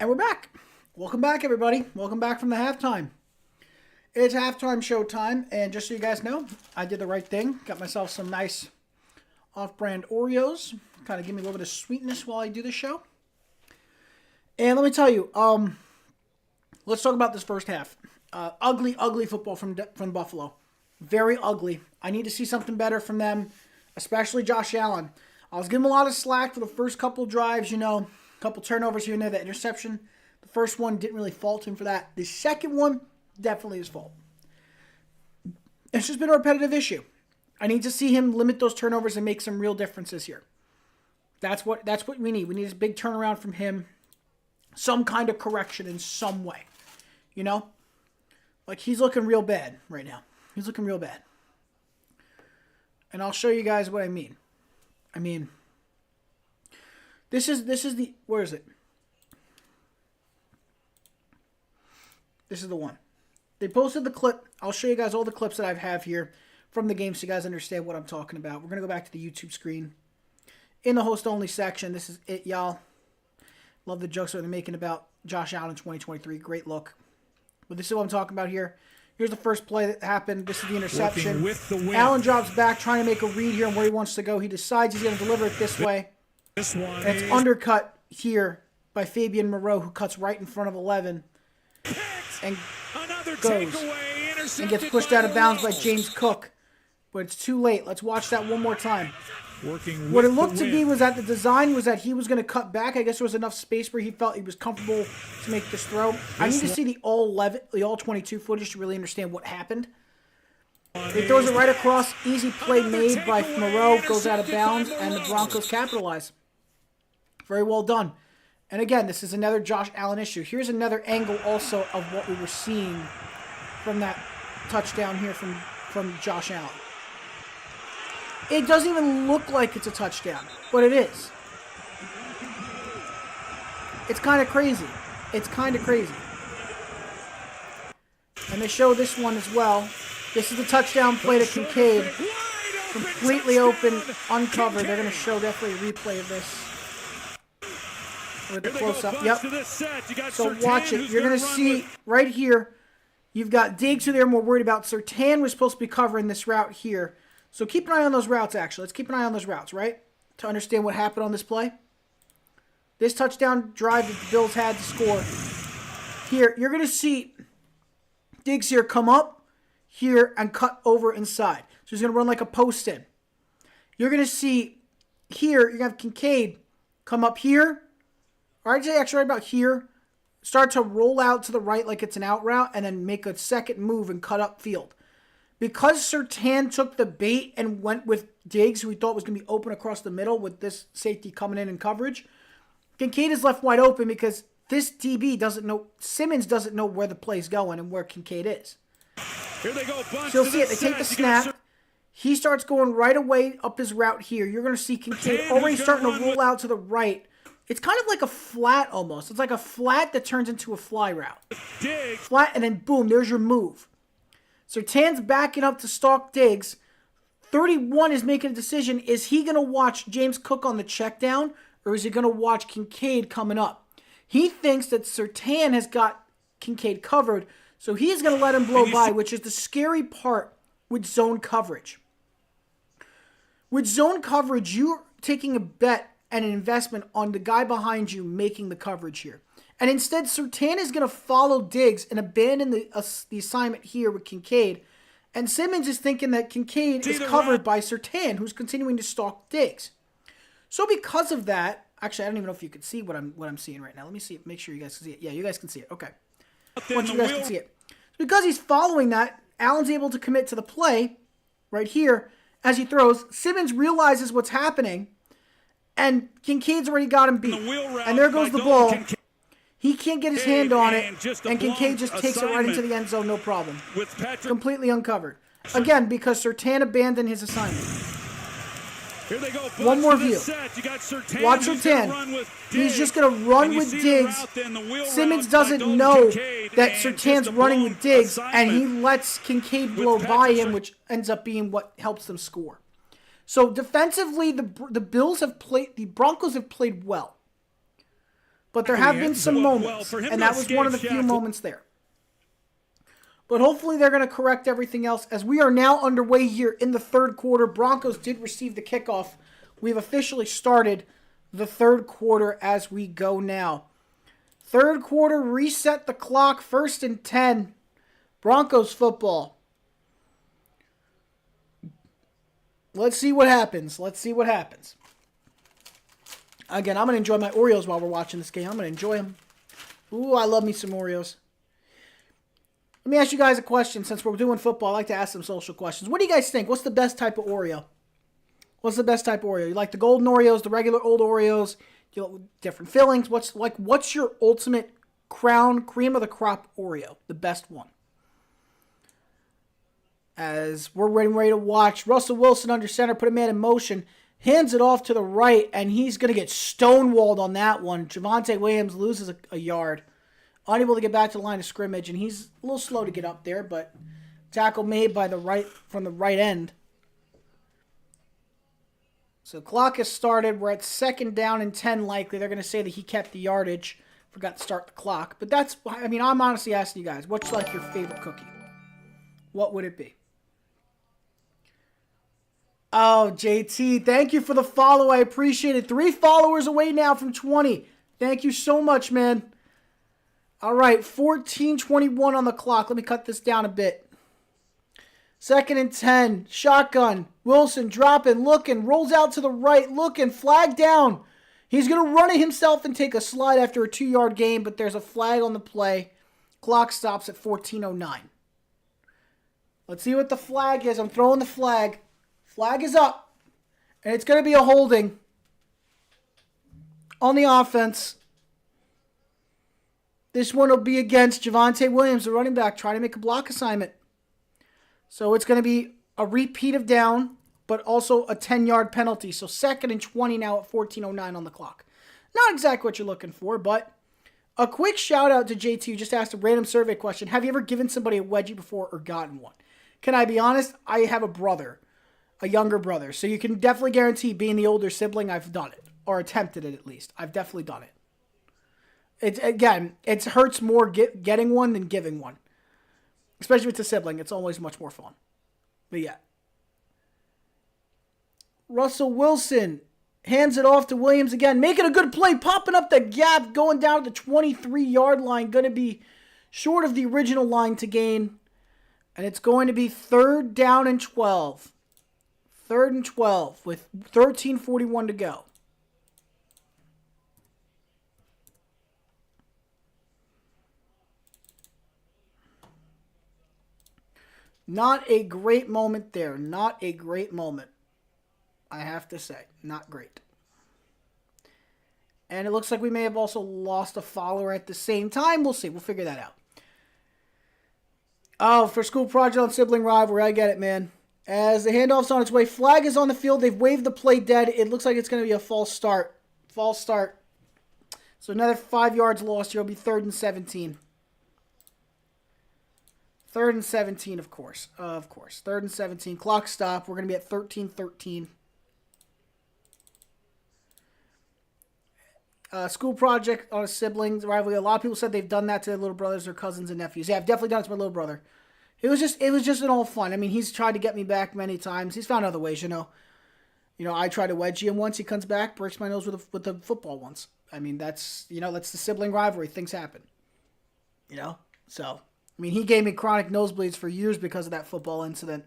And we're back. Welcome back, everybody. Welcome back from the halftime. It's halftime show time, and just so you guys know, I did the right thing. Got myself some nice off-brand Oreos. Kind of give me a little bit of sweetness while I do the show. And let me tell you, let's talk about this first half. Ugly football from Buffalo. Very ugly. I need to see something better from them, especially Josh Allen. I was giving him a lot of slack for the first couple drives, a couple turnovers here and there, that interception. The first one didn't really fault him for that. The second one, definitely his fault. It's just been a repetitive issue. I need to see him limit those turnovers and make some real differences here. That's what we need. We need a big turnaround from him. Some kind of correction in some way. Like, he's looking real bad right now. He's looking real bad. And I'll show you guys what I mean. This is the, where is it? This is the one. They posted the clip. I'll show you guys all the clips that I have here from the game so you guys understand what I'm talking about. We're going to go back to the YouTube screen. In the host-only section, this is it, y'all. Love the jokes that they're making about Josh Allen in 2023. Great look. But this is what I'm talking about here. Here's the first play that happened. This is the interception. Allen drops back, trying to make a read here on where he wants to go. He decides he's going to deliver it this way. This one and it's undercut here by Fabian Moreau, who cuts right in front of 11 and goes and gets pushed out of bounds by James Cook. But it's too late. Let's watch that one more time. What it looked to be was that the design was that he was going to cut back. I guess there was enough space where he felt he was comfortable to make this throw. I need to see the all 22 footage to really understand what happened. He throws it right across. Easy play made by Moreau. Goes out of bounds, and the Broncos capitalize. Very well done. And again, this is another Josh Allen issue. Here's another angle also of what we were seeing from that touchdown here from Josh Allen. It doesn't even look like it's a touchdown, but it is. It's kind of crazy. And they show this one as well. This is the touchdown play to Kincaid. Completely open, uncovered. They're going to show definitely a replay of this. With the close-up. Yep. So watch it. You're going to see right here, you've got Diggs, who they're more worried about. Surtain was supposed to be covering this route here. So keep an eye on those routes, actually. Let's keep an eye on those routes, right? To understand what happened on this play. This touchdown drive that the Bills had to score. Here, you're going to see Diggs here come up here and cut over inside. So he's going to run like a post in. You're going to see here, you're going to have Kincaid come up here. Or I'd say actually right about here. Start to roll out to the right like it's an out route and then make a second move and cut up field. Because Surtain took the bait and went with Diggs, who we thought was going to be open across the middle with this safety coming in coverage, Kincaid is left wide open because this DB doesn't know, Simmons doesn't know where the play's going and where Kincaid is. Here they go. So you'll see it. They take the snap. He starts going right away up his route here. You're going to see Kincaid already starting to roll out to the right. It's kind of like a flat almost. It's like a flat that turns into a fly route. Flat, and then boom, there's your move. Surtain's backing up to stalk Diggs. 31 is making a decision. Is he going to watch James Cook on the check down, or is he going to watch Kincaid coming up? He thinks that Surtain has got Kincaid covered, so he's going to let him blow by, which is the scary part with zone coverage. With zone coverage, you're taking a bet and an investment on the guy behind you making the coverage here. And instead, Surtain is going to follow Diggs and abandon the assignment here with Kincaid. And Simmons is thinking that Kincaid is covered by Surtain, who's continuing to stalk Diggs. So because of that, actually, I don't even know if you can see what I'm seeing right now. Let me see it. Make sure you guys can see it. Yeah, you guys can see it. Okay. Once you guys can see it. Because he's following that, Allen's able to commit to the play right here as he throws. Simmons realizes what's happening, and Kincaid's already got him beat. And there goes the ball. He can't get his hand on it, and Kincaid just takes it right into the end zone, no problem. Completely uncovered. Again, because Surtain abandoned his assignment. One more view. Watch Surtain. He's just going to run with Diggs. Simmons doesn't know that Surtain's running with Diggs, and he lets Kincaid blow by him, which ends up being what helps them score. So defensively, the Broncos have played well. But there have been some moments, and that was one of the few moments there. But hopefully they're going to correct everything else as we are now underway here in the third quarter. Broncos did receive the kickoff. We've officially started the third quarter as we go now. Third quarter, reset the clock, 1st and 10. Broncos football. Let's see what happens. Again, I'm going to enjoy my Oreos while we're watching this game. I'm going to enjoy them. Ooh, I love me some Oreos. Let me ask you guys a question. Since we're doing football, I like to ask some social questions. What do you guys think? What's the best type of Oreo? You like the golden Oreos, the regular old Oreos, different fillings? What's your ultimate crown cream of the crop Oreo? The best one. As we're ready to watch, Russell Wilson under center, put a man in motion, hands it off to the right, and he's going to get stonewalled on that one. Javonte Williams loses a yard. Unable to get back to the line of scrimmage, and he's a little slow to get up there, but tackle made from the right end. So clock has started. We're at 2nd down and 10 likely. They're going to say that he kept the yardage. Forgot to start the clock. But I'm honestly asking you guys, what's like your favorite cookie? What would it be? Oh, JT, thank you for the follow. I appreciate it. 3 followers away now from 20. Thank you so much, man. All right, 14:21 on the clock. Let me cut this down a bit. 2nd and 10. Shotgun. Wilson dropping, looking, rolls out to the right, looking, flag down. He's going to run it himself and take a slide after a 2-yard gain, but there's a flag on the play. Clock stops at 14:09. Let's see what the flag is. I'm throwing the flag. Flag is up. And it's going to be a holding on the offense. This one will be against Javonte Williams, the running back, trying to make a block assignment. So it's going to be a repeat of down, but also a 10-yard penalty. So 2nd and 20 now at 14:09 on the clock. Not exactly what you're looking for, but a quick shout out to JT who just asked a random survey question. Have you ever given somebody a wedgie before or gotten one? Can I be honest? I have a younger brother. So you can definitely guarantee, being the older sibling, I've done it. Or attempted it at least. I've definitely done it. It hurts more getting one than giving one. Especially if it's a sibling. It's always much more fun. But yeah. Russell Wilson hands it off to Williams again. Making a good play. Popping up the gap. Going down to the 23-yard line. Going to be short of the original line to gain. And it's going to be 3rd down and 12. 3rd and 12 with 13:41 to go. Not a great moment there. Not a great moment. I have to say. Not great. And it looks like we may have also lost a follower at the same time. We'll see. We'll figure that out. Oh, for school project on sibling rivalry. I get it, man. As the handoff's on its way. Flag is on the field. They've waved the play dead. It looks like it's going to be a false start. False start. So another 5 yards lost here. It'll be 3rd and 17. 3rd and 17, of course. 3rd and 17. Clock stop. We're going to be at 13-13. School project on a siblings rivalry. A lot of people said they've done that to their little brothers or cousins and nephews. Yeah, I've definitely done it to my little brother. It was just in all fun. I mean, he's tried to get me back many times. He's found other ways, I tried to wedgie him once. He comes back, breaks my nose with the football once. I mean, that's the sibling rivalry. Things happen. So, I mean, he gave me chronic nosebleeds for years because of that football incident.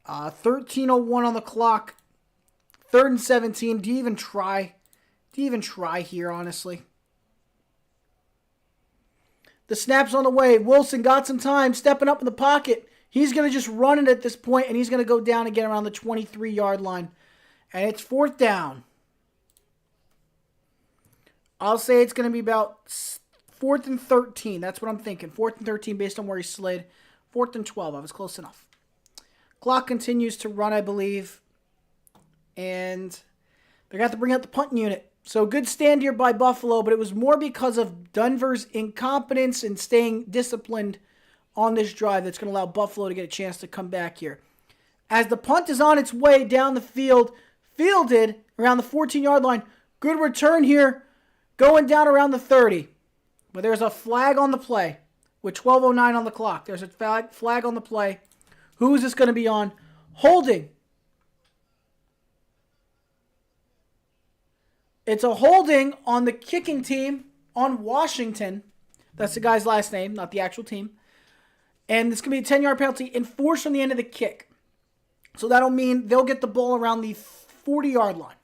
13:01 on the clock. 3rd and 17. Do you even try? Do you even try here, honestly? The snap's on the way. Wilson got some time, stepping up in the pocket. He's going to just run it at this point, and he's going to go down again around the 23-yard line. And it's 4th down. I'll say it's going to be about 4th and 13. That's what I'm thinking. 4th and 13 based on where he slid. 4th and 12. I was close enough. Clock continues to run, I believe. And they're going to have to bring out the punting unit. So good stand here by Buffalo, but it was more because of Denver's incompetence and staying disciplined on this drive that's going to allow Buffalo to get a chance to come back here. As the punt is on its way down the field, fielded around the 14-yard line. Good return here, going down around the 30. But there's a flag on the play. with 12:09 on the clock. There's a flag on the play. Who is this going to be on? Holding. It's a holding on the kicking team on Washington. That's the guy's last name, not the actual team. And it's going to be a 10-yard penalty enforced from the end of the kick. So that'll mean they'll get the ball around the 40-yard line.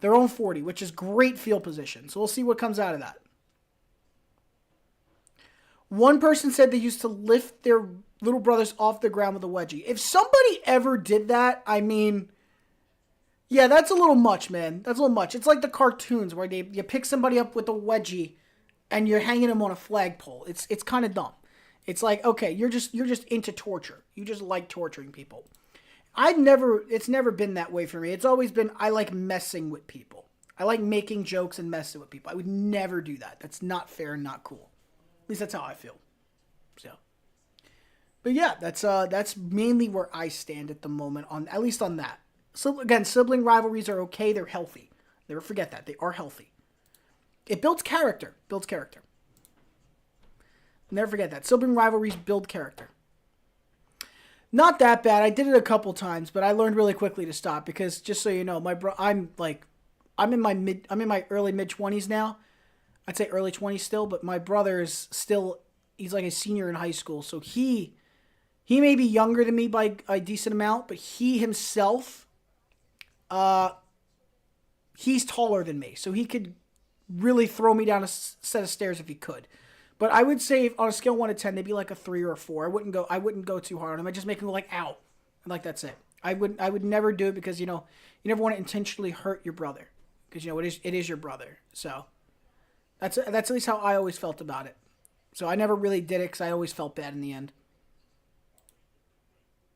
Their own 40, which is great field position. So we'll see what comes out of that. One person said they used to lift their little brothers off the ground with a wedgie. If somebody ever did that, I mean, yeah, that's a little much, man. That's a little much. It's like the cartoons where you pick somebody up with a wedgie and you're hanging them on a flagpole. It's kind of dumb. It's like, okay, you're just into torture. You just like torturing people. It's never been that way for me. It's always been, I like messing with people. I like making jokes and messing with people. I would never do that. That's not fair and not cool. At least that's how I feel. So, but yeah, that's mainly where I stand at the moment at least on that. So again, sibling rivalries are okay. They're healthy. Never forget that. They are healthy. It builds character. Never forget that. Sibling rivalries build character. Not that bad. I did it a couple times, but I learned really quickly to stop because, just so you know, I'm in my early mid-20s now. I'd say early 20s still, but my brother is still, he's like a senior in high school. So he may be younger than me by a decent amount, but he himself, he's taller than me. So he could really throw me down a set of stairs if he could. But I would say on a scale of 1 to 10, they'd be like a 3 or a 4. I wouldn't go too hard on him. I just make him go like, ow. And like, that's it. I would never do it because, you never want to intentionally hurt your brother. Because, it is your brother. So that's at least how I always felt about it. So I never really did it because I always felt bad in the end.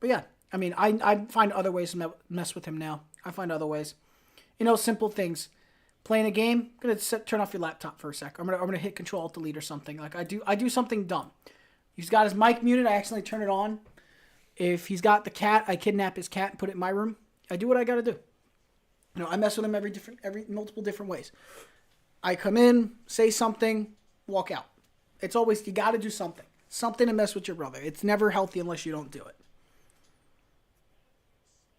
But yeah, I mean, I find other ways to mess with him now. I find other ways. Simple things. Playing a game, I'm gonna turn off your laptop for a sec. I'm gonna hit Control Alt Delete or something. Like I do something dumb. He's got his mic muted. I accidentally turn it on. If he's got the cat, I kidnap his cat and put it in my room. I do what I gotta do. I mess with him every multiple different ways. I come in, say something, walk out. It's always, you gotta do something to mess with your brother. It's never healthy unless you don't do it.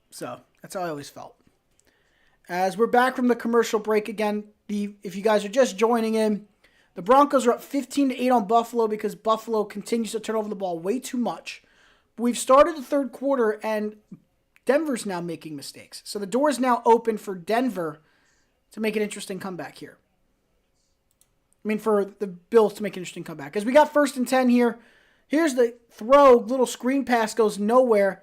So that's how I always felt. As we're back from the commercial break again, if you guys are just joining in, the Broncos are up 15-8 on Buffalo because Buffalo continues to turn over the ball way too much. We've started the third quarter, and Denver's now making mistakes. So the door is now open for Denver to make an interesting comeback here. For the Bills to make an interesting comeback. As we got 1st and 10 here. Here's the throw. Little screen pass goes nowhere.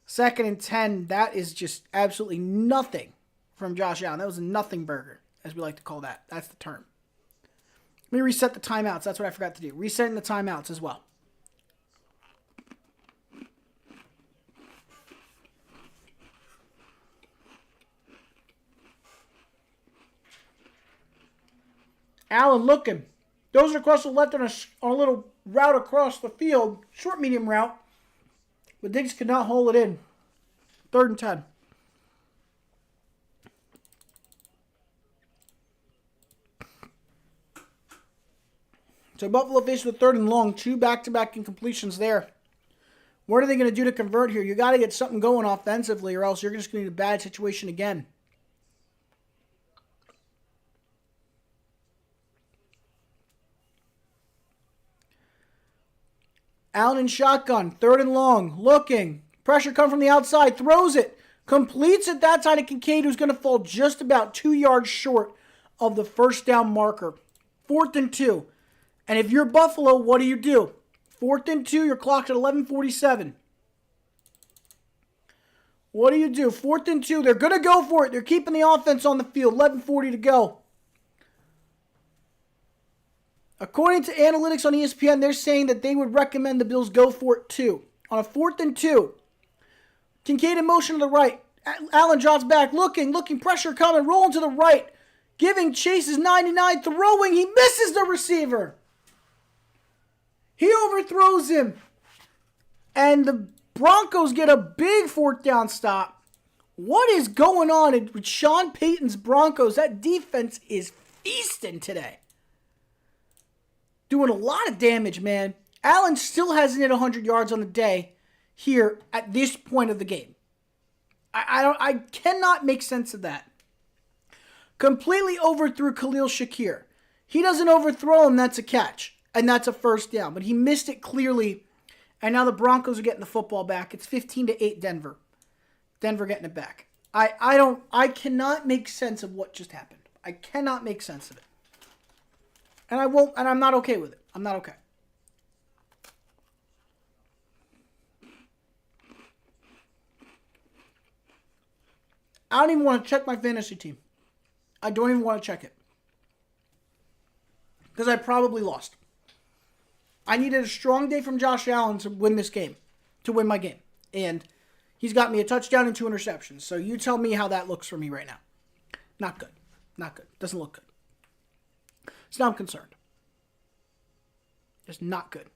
2nd and 10. That is just absolutely nothing from Josh Allen. That was a nothing burger, as we like to call that. That's the term. Let me reset the timeouts. That's what I forgot to do. Resetting the timeouts as well. Allen looking. Those are across the left on a little route across the field. Short, medium route. But Diggs could not hold it in. 3rd and 10. So Buffalo faced with 3rd and long. 2 back-to-back incompletions there. What are they going to do to convert here? You got to get something going offensively or else you're just going to need a bad situation again. Allen in shotgun. 3rd and long. Looking. Pressure come from the outside. Throws it. Completes it that time to Kincaid, who's going to fall just about 2 yards short of the first down marker. 4th and 2. And if you're Buffalo, what do? 4th and 2, your clock's at 11:47. What do? 4th and 2, they're going to go for it. They're keeping the offense on the field. 11:40 to go. According to analytics on ESPN, they're saying that they would recommend the Bills go for it too. On a 4th and 2, Kincaid in motion to the right. Allen drops back, looking, pressure coming, rolling to the right. Giving Chase's 99, throwing, he misses the receiver. He overthrows him. And the Broncos get a big 4th down stop. What is going on with Sean Payton's Broncos? That defense is feasting today. Doing a lot of damage, man. Allen still hasn't hit 100 yards on the day here at this point of the game. I cannot make sense of that. Completely overthrew Khalil Shakir. He doesn't overthrow him, that's a catch. And that's a first down. But he missed it clearly. And now the Broncos are getting the football back. It's 15-8 Denver. Denver getting it back. I cannot make sense of what just happened. I cannot make sense of it. And I'm not okay with it. I'm not okay. I don't even want to check my fantasy team. I don't even want to check it. Because I probably lost. I needed a strong day from Josh Allen to win this game. To win my game. And he's got me a touchdown and 2 interceptions. So you tell me how that looks for me right now. Not good. Not good. Doesn't look good. So now I'm concerned. Just not good.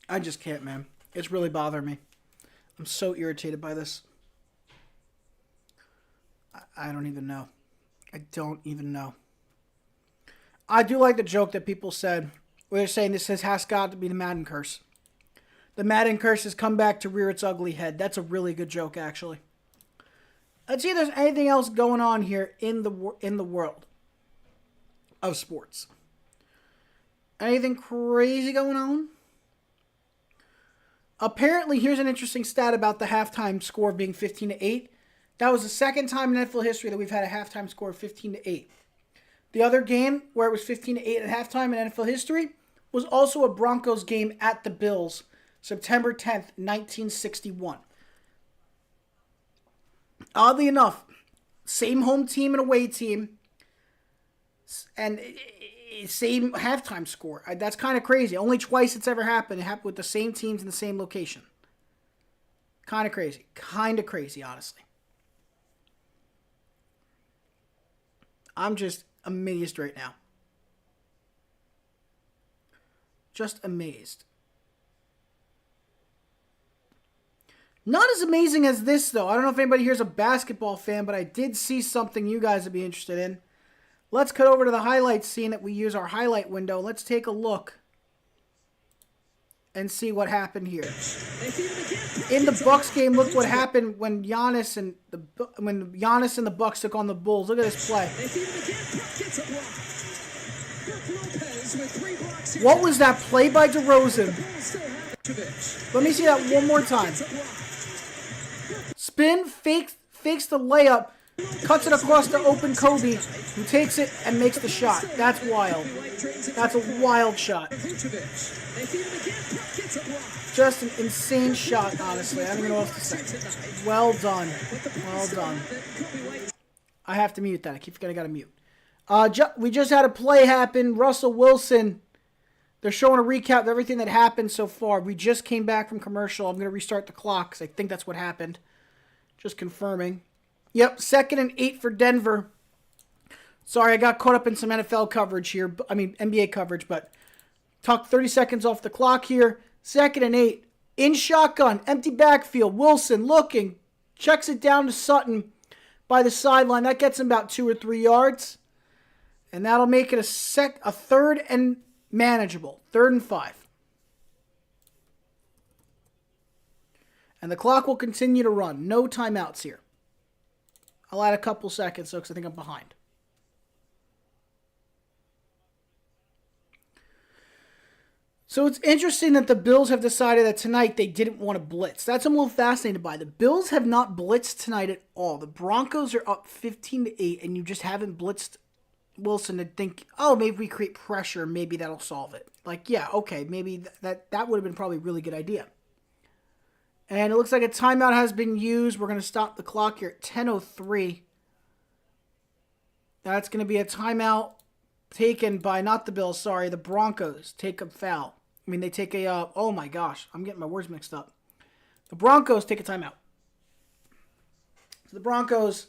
I just can't, man. It's really bothering me. I'm so irritated by this. I don't even know. I don't even know. I do like the joke that people said, where they're saying this has got to be the Madden curse. The Madden curse has come back to rear its ugly head. That's a really good joke, actually. Let's see if there's anything else going on here in the world of sports. Anything crazy going on? Apparently, here's an interesting stat about the halftime score being 15-8. That was the second time in NFL history that we've had a halftime score of 15-8. The other game where it was 15-8 at halftime in NFL history was also a Broncos game at the Bills, September 10th, 1961. Oddly enough, same home team and away team, and same halftime score. That's kind of crazy. Only twice it's ever happened. It happened with the same teams in the same location. Kind of crazy. Kind of crazy, honestly. I'm just amazed right now. Just amazed. Not as amazing as this, though. I don't know if anybody here is a basketball fan, but I did see something you guys would be interested in. Let's cut over to the highlights scene that we use our highlight window. Let's take a look and see what happened here. In the Bucks game, look what happened when Giannis and the Bucks took on the Bulls. Look at this play. What was that play by DeRozan? Let me see that one more time. Spin, fakes the layup, cuts it across to open Kobe, who takes it and makes the shot. That's wild. That's a wild shot. Just an insane shot, honestly. I don't even know what else to say. Well done. Well done. I have to mute that. I keep forgetting I gotta mute. We just had a play happen. Russell Wilson. They're showing a recap of everything that happened so far. We just came back from commercial. I'm going to restart the clock because I think that's what happened. Just confirming. Yep, 2nd and 8 for Denver. Sorry, I got caught up in some NFL coverage here. NBA coverage, but took 30 seconds off the clock here. 2nd and 8. In shotgun, empty backfield. Wilson looking. Checks it down to Sutton by the sideline. That gets him about 2 or 3 yards. And that'll make it a 3rd and manageable. 3rd and 5. And the clock will continue to run. No timeouts here. I'll add a couple seconds though, because I think I'm behind. So it's interesting that the Bills have decided that tonight they didn't want to blitz. That's what I'm a little fascinated by. The Bills have not blitzed tonight at all. The Broncos are up 15-8, and you just haven't blitzed Wilson to think, oh, maybe we create pressure, maybe that'll solve it. Like, yeah, okay, maybe that would have been probably a really good idea. And it looks like a timeout has been used. We're going to stop the clock here at 10:03. That's going to be a timeout taken by, not the Bills, sorry, the Broncos take a foul. They take a, oh my gosh, I'm getting my words mixed up. The Broncos take a timeout. So the Broncos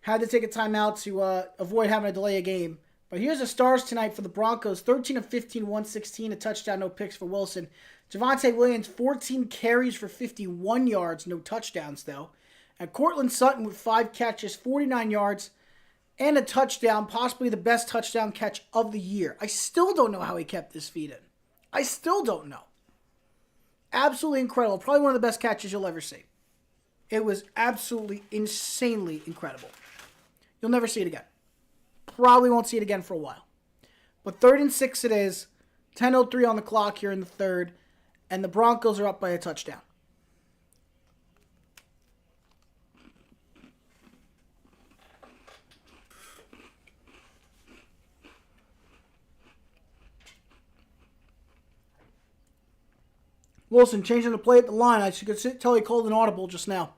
had to take a timeout to avoid having to delay a game But here's the stars tonight for the Broncos. 13 of 15, 116, a touchdown, no picks for Wilson. Javonte Williams, 14 carries for 51 yards, no touchdowns though. And Cortland Sutton with 5 catches, 49 yards, and a touchdown, possibly the best touchdown catch of the year. I still don't know how he kept his feet in. I still don't know. Absolutely incredible. Probably one of the best catches you'll ever see. It was absolutely insanely incredible. You'll never see it again. Probably won't see it again for a while. But 3rd and 6 it is. 10:03 on the clock here in the third. And the Broncos are up by a touchdown. Wilson changing the play at the line. I could tell he called an audible just now.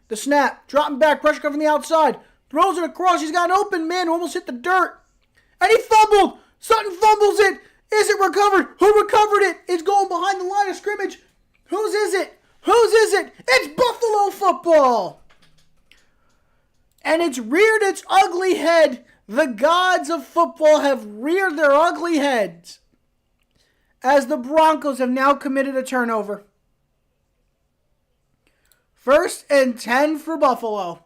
The snap. Dropping back. Pressure coming from the outside. Throws it across. He's got an open man who almost hit the dirt. And he fumbled. Sutton fumbles it. Is it recovered? Who recovered it? It's going behind the line of scrimmage. Whose is it? Whose is it? It's Buffalo football. And it's reared its ugly head. The gods of football have reared their ugly heads as the Broncos have now committed a turnover. 1st and 10 for Buffalo.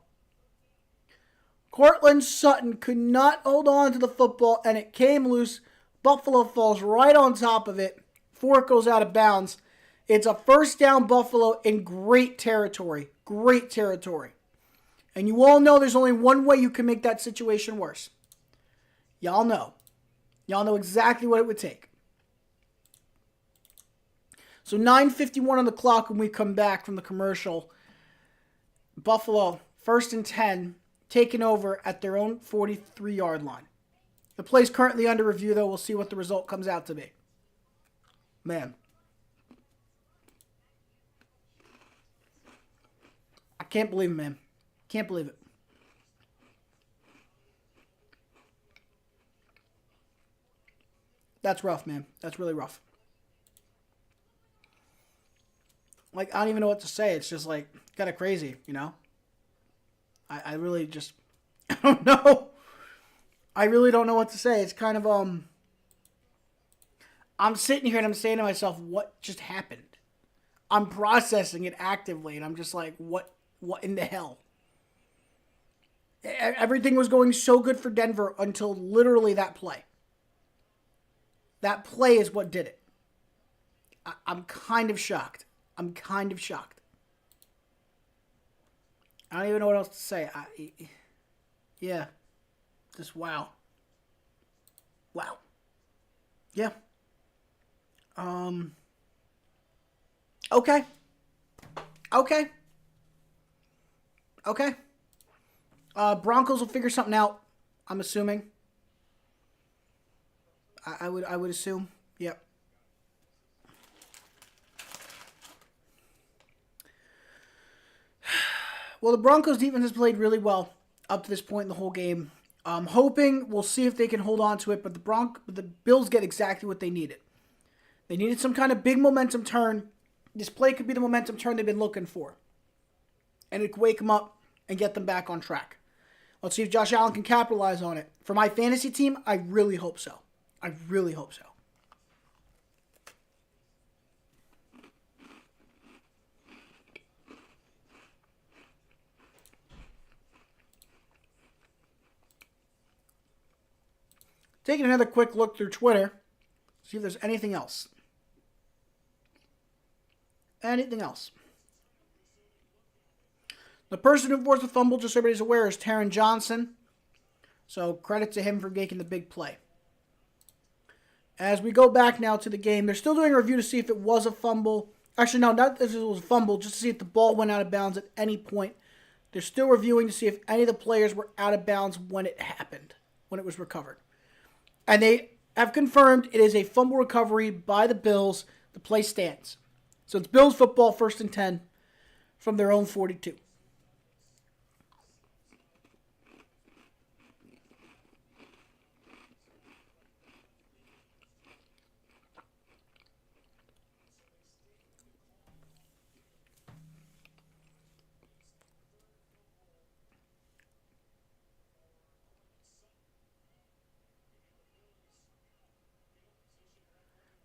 Cortland Sutton could not hold on to the football, and it came loose. Buffalo falls right on top of it. Before it goes out of bounds. It's a 1st down Buffalo in great territory. Great territory. And you all know there's only one way you can make that situation worse. Y'all know. Y'all know exactly what it would take. So 9:51 on the clock when we come back from the commercial. Buffalo, 1st and 10, taking over at their own 43-yard line. The play's currently under review, though. We'll see what the result comes out to be. Man. I can't believe it, man. Can't believe it. That's rough, man. That's really rough. Like, I don't even know what to say. It's just, like, kind of crazy, you know? I really just, I don't know. I really don't know what to say. It's kind of, I'm sitting here and I'm saying to myself, what just happened? I'm processing it actively, and I'm just like, what in the hell? Everything was going so good for Denver until literally that play. That play is what did it. I'm kind of shocked. I'm kind of shocked. I don't even know what else to say. Yeah. Just wow. Wow. Yeah. Okay. Okay. Okay. Broncos will figure something out, I'm assuming. I would assume. Yep. Well, the Broncos defense has played really well up to this point in the whole game. I'm hoping we'll see if they can hold on to it, but the Bills get exactly what they needed. They needed some kind of big momentum turn. This play could be the momentum turn they've been looking for. And it could wake them up and get them back on track. Let's see if Josh Allen can capitalize on it. For my fantasy team, I really hope so. I really hope so. Taking another quick look through Twitter. See if there's anything else. Anything else. The person who forced the fumble, just so everybody's aware, is Taron Johnson. So credit to him for making the big play. As we go back now to the game, they're still doing a review to see if it was a fumble. Actually, no, not if it was a fumble, just to see if the ball went out of bounds at any point. They're still reviewing to see if any of the players were out of bounds when it happened, when it was recovered. And they have confirmed it is a fumble recovery by the Bills. The play stands. So it's Bills football, 1st and 10 from their own 42.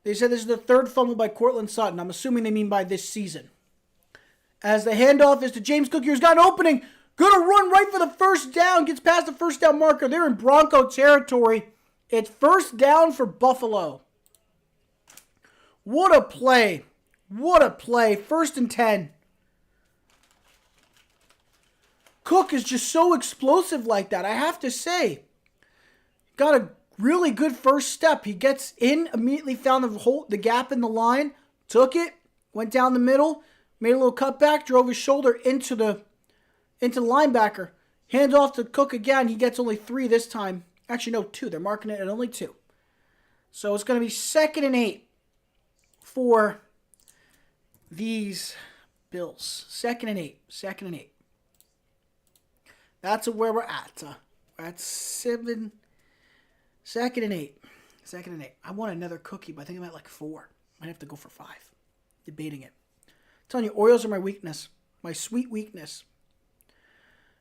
They said this is the third fumble by Cortland Sutton. I'm assuming they mean by this season. As the handoff is to James Cook, who's got an opening. Gonna run right for the first down. Gets past the first down marker. They're in Bronco territory. It's first down for Buffalo. What a play. What a play. 1st and 10. Cook is just so explosive like that, I have to say. Got a really good first step. He gets in, immediately found the gap in the line, took it, went down the middle, made a little cutback, drove his shoulder into the linebacker. Hands off to Cook again. He gets only 3 this time. Actually, no, 2. They're marking it at only 2. So it's going to be 2nd and 8 for these Bills. 2nd and 8. 2nd and 8. That's where we're at. We're at 7. 2nd and 8. 2nd and 8. I want another cookie, but I think I'm at like 4. Might have to go for 5. Debating it. I'm telling you, Oreos are my weakness. My sweet weakness.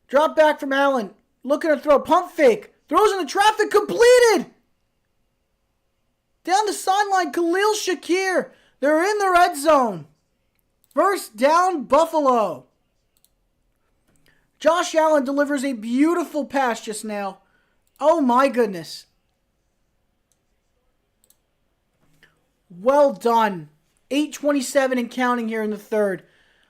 Drop back from Allen. Looking to throw. Pump fake. Throws in the traffic. Completed. Down the sideline. Khalil Shakir. They're in the red zone. First down, Buffalo. Josh Allen delivers a beautiful pass just now. Oh my goodness. Well done. 8:27 and counting here in the third.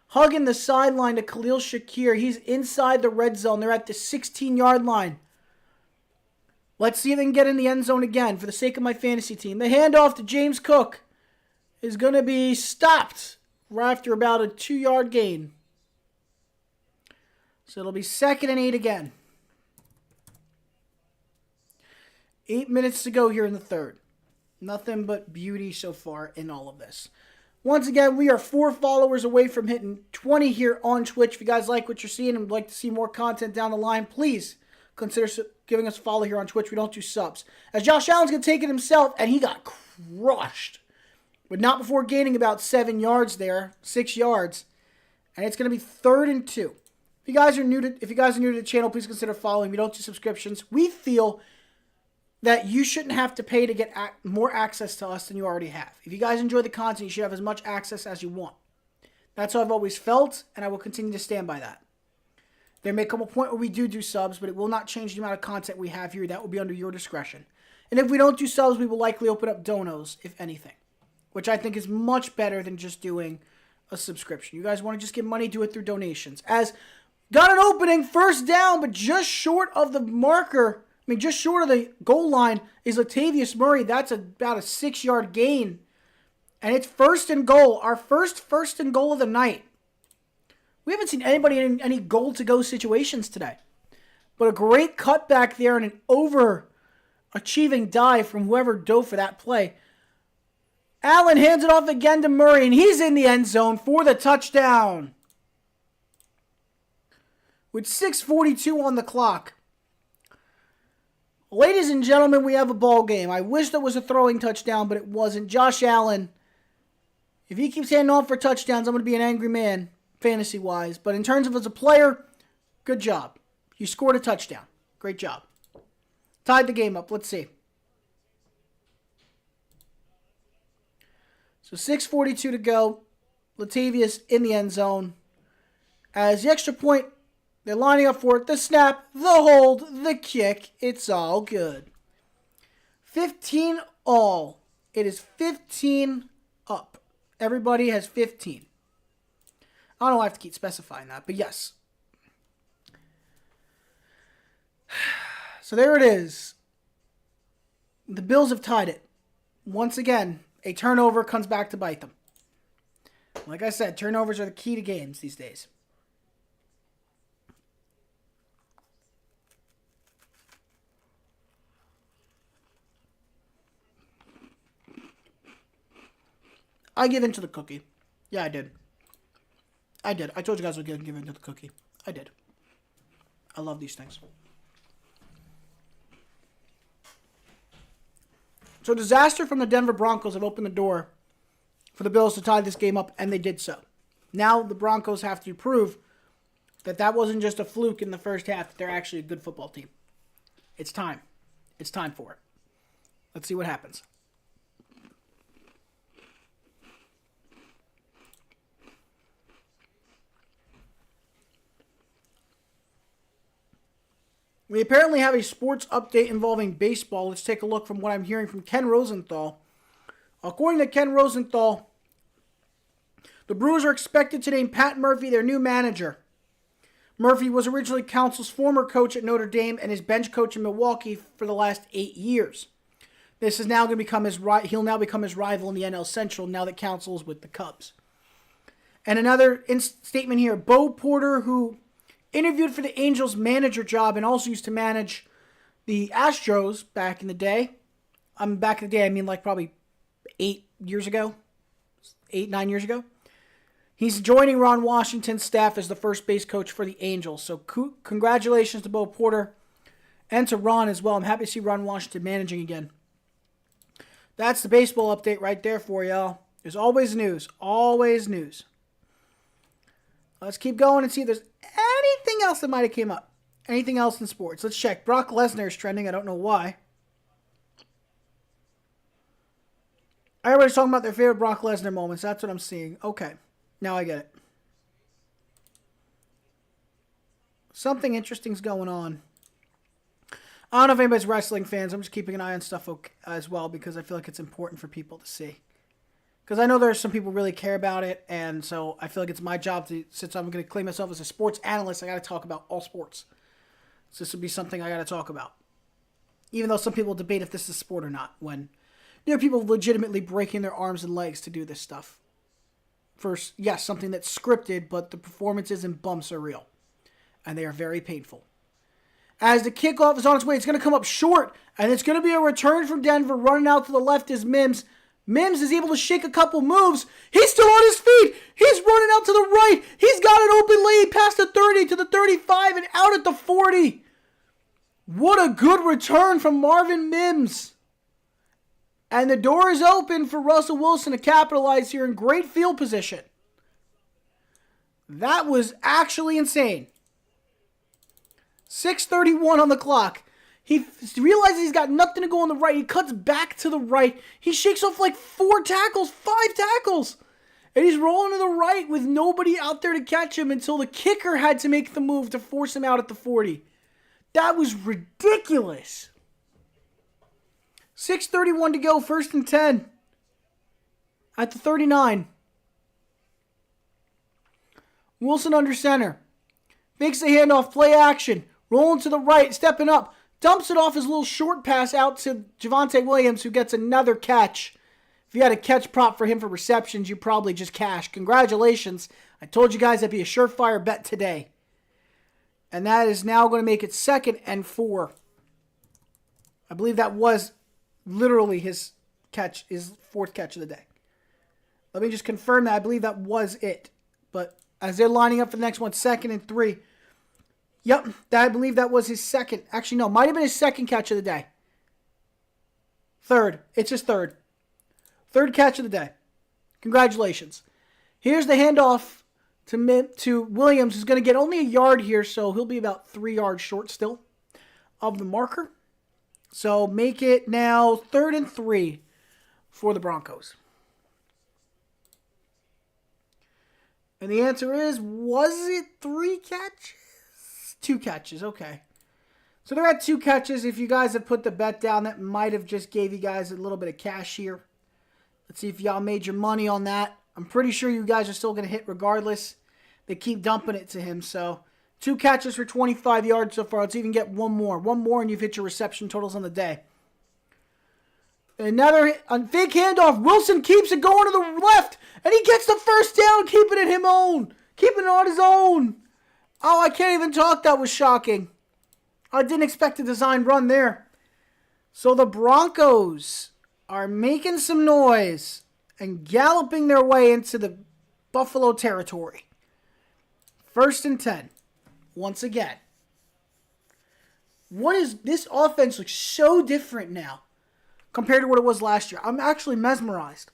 Hugging the sideline to Khalil Shakir. He's inside the red zone. They're at the 16-yard line. Let's see if they can get in the end zone again for the sake of my fantasy team. The handoff to James Cook is going to be stopped right after about a 2-yard gain. So it'll be 2nd and 8 again. 8 minutes to go here in the third. Nothing but beauty so far in all of this. Once again, we are 4 followers away from hitting 20 here on Twitch. If you guys like what you're seeing and would like to see more content down the line, please consider giving us a follow here on Twitch. We don't do subs. As Josh Allen's going to take it himself, and he got crushed. But not before gaining about 7 yards there. 6 yards. And it's going to be 3rd and 2. If you guys are new to the channel, please consider following. We don't do subscriptions. We feel that you shouldn't have to pay to get more access to us than you already have. If you guys enjoy the content, you should have as much access as you want. That's how I've always felt, and I will continue to stand by that. There may come a point where we do subs, but it will not change the amount of content we have here. That will be under your discretion. And if we don't do subs, we will likely open up donos, if anything, which I think is much better than just doing a subscription. You guys want to just give money, do it through donations. As got an opening, first down, but just short of the marker. Just short of the goal line is Latavius Murray. That's about a 6-yard gain. And it's 1st and goal. Our first and goal of the night. We haven't seen anybody in any goal-to-go situations today. But a great cutback there and an overachieving dive from whoever dove for that play. Allen hands it off again to Murray, and he's in the end zone for the touchdown. With 6:42 on the clock. Ladies and gentlemen, we have a ball game. I wish that was a throwing touchdown, but it wasn't. Josh Allen, if he keeps handing off for touchdowns, I'm going to be an angry man, fantasy-wise. But in terms of as a player, good job. You scored a touchdown. Great job. Tied the game up. Let's see. So 6:42 to go. Latavius in the end zone. As the extra point, they're lining up for it. The snap, the hold, the kick. It's all good. 15 all. It is 15 up. Everybody has 15. I don't know, I have to keep specifying that, but yes. So there it is. The Bills have tied it. Once again, a turnover comes back to bite them. Like I said, turnovers are the key to games these days. I give in to the cookie. Yeah, I did. I told you guys I would give in to the cookie. I did. I love these things. So disaster from the Denver Broncos have opened the door for the Bills to tie this game up, and they did so. Now the Broncos have to prove that that wasn't just a fluke in the first half, that they're actually a good football team. It's time. It's time for it. Let's see what happens. We apparently have a sports update involving baseball. Let's take a look from what I'm hearing from Ken Rosenthal. According to Ken Rosenthal, the Brewers are expected to name Pat Murphy their new manager. Murphy was originally Council's former coach at Notre Dame and his bench coach in Milwaukee for the last 8 years. This is now going to become he'll now become his rival in the NL Central now that Council is with the Cubs. And another statement here, Bo Porter, who interviewed for the Angels manager job and also used to manage the Astros back in the day. Back in the day, I mean like probably 9 years ago. He's joining Ron Washington's staff as the first base coach for the Angels. So congratulations to Bo Porter and to Ron as well. I'm happy to see Ron Washington managing again. That's the baseball update right there for y'all. There's always news. Always news. Let's keep going and see if there's anything else that might have came up. Anything else in sports? Let's check. Brock Lesnar is trending. I don't know why. Everybody's talking about their favorite Brock Lesnar moments. That's what I'm seeing. Okay. Now I get it. Something interesting's going on. I don't know if anybody's wrestling fans. I'm just keeping an eye on stuff as well because I feel like it's important for people to see. Because I know there's some people who really care about it, and so I feel like it's my job to, since I'm going to claim myself as a sports analyst, I got to talk about all sports. So this would be something I got to talk about. Even though some people debate if this is sport or not, when there are people legitimately breaking their arms and legs to do this stuff. First, yes, something that's scripted, but the performances and bumps are real. And they are very painful. As the kickoff is on its way, it's going to come up short, and it's going to be a return from Denver. Running out to the left is Mims. Mims is able to shake a couple moves. He's still on his feet. He's running out to the right. He's got an open lane past the 30 to the 35 and out at the 40. What a good return from Marvin Mims. And the door is open for Russell Wilson to capitalize here in great field position. That was actually insane. 6:31 on the clock. He realizes he's got nothing to go on the right. He cuts back to the right. He shakes off like 5 tackles. And he's rolling to the right with nobody out there to catch him until the kicker had to make the move to force him out at the 40. That was ridiculous. 6:31 to go, 1st and 10. At the 39. Wilson under center. Makes the handoff, play action. Rolling to the right, stepping up. Dumps it off his little short pass out to Javonte Williams, who gets another catch. If you had a catch prop for him for receptions, you probably just cashed. Congratulations. I told you guys that'd be a surefire bet today. And that is now going to make it 2nd and 4. I believe that was literally his 4th catch of the day. Let me just confirm that. I believe that was it. But as they're lining up for the next one, 2nd and 3. Yep, I believe that was his 2nd. Actually, no, might have been his 2nd catch of the day. 3rd. It's his 3rd. 3rd catch of the day. Congratulations. Here's the handoff to Williams, who's going to get only a yard here, so he'll be about 3 yards short still of the marker. So make it now 3rd and 3 for the Broncos. And the answer is, was it 3 catches? 2 catches, okay. So they're at 2 catches. If you guys have put the bet down, that might have just gave you guys a little bit of cash here. Let's see if y'all made your money on that. I'm pretty sure you guys are still going to hit regardless. They keep dumping it to him. So 2 catches for 25 yards so far. Let's even get one more. One more and you've hit your reception totals on the day. Another fake handoff. Wilson keeps it going to the left. And he gets the 1st down, keeping it Keeping it on his own. Oh, I can't even talk. That was shocking. I didn't expect a design run there. So the Broncos are making some noise and galloping their way into the Buffalo territory. 1st and 10. Once again. This offense looks so different now compared to what it was last year. I'm actually mesmerized.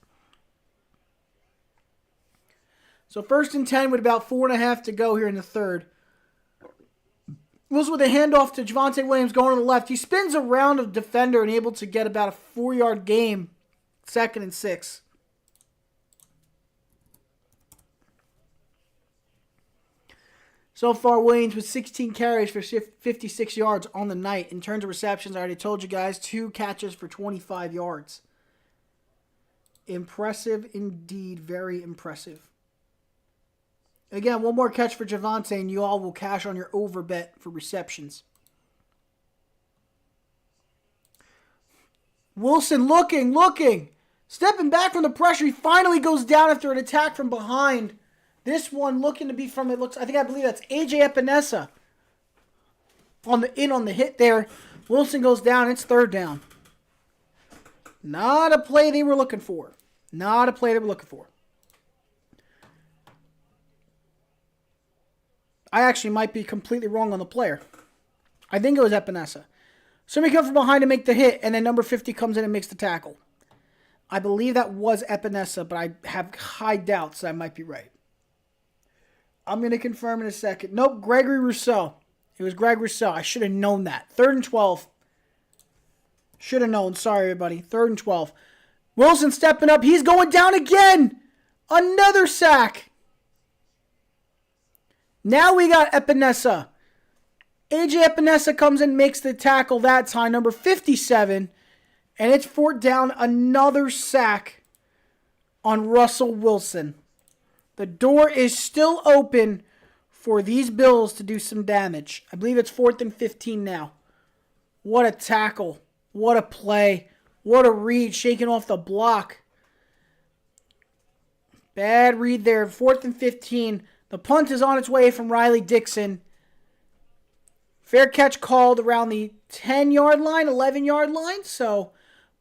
So 1st and 10 with about 4.5 to go here in the 3rd. Was with a handoff to Javonte Williams going to the left. He spins around a defender and able to get about a 4-yard gain. 2nd and 6. So far, Williams with 16 carries for 56 yards on the night. In terms of receptions, I already told you guys, 2 catches for 25 yards. Impressive indeed. Very impressive. Again, one more catch for Javonte, and you all will cash on your over bet for receptions. Wilson looking. Stepping back from the pressure. He finally goes down after an attack from behind. This one looking to be from, I believe that's AJ Epinesa. On the hit there. Wilson goes down. It's third down. Not a play they were looking for. I actually might be completely wrong on the player. I think it was Epinesa. Somebody comes from behind to make the hit, and then number 50 comes in and makes the tackle. I believe that was Epinesa, but I have high doubts that I might be right. I'm going to confirm in a second. Nope, Gregory Rousseau. It was Greg Rousseau. I should have known that. 3rd and 12. Should have known. Sorry, everybody. 3rd and 12. Wilson stepping up. He's going down again. Another sack. Now we got Epinesa. AJ Epinesa comes in, makes the tackle that time, number 57. And it's 4th down, another sack on Russell Wilson. The door is still open for these Bills to do some damage. I believe it's 4th and 15 now. What a tackle. What a play. What a read, shaking off the block. Bad read there, 4th and 15. The punt is on its way from Riley Dixon. Fair catch called around the 10-yard line, 11-yard line. So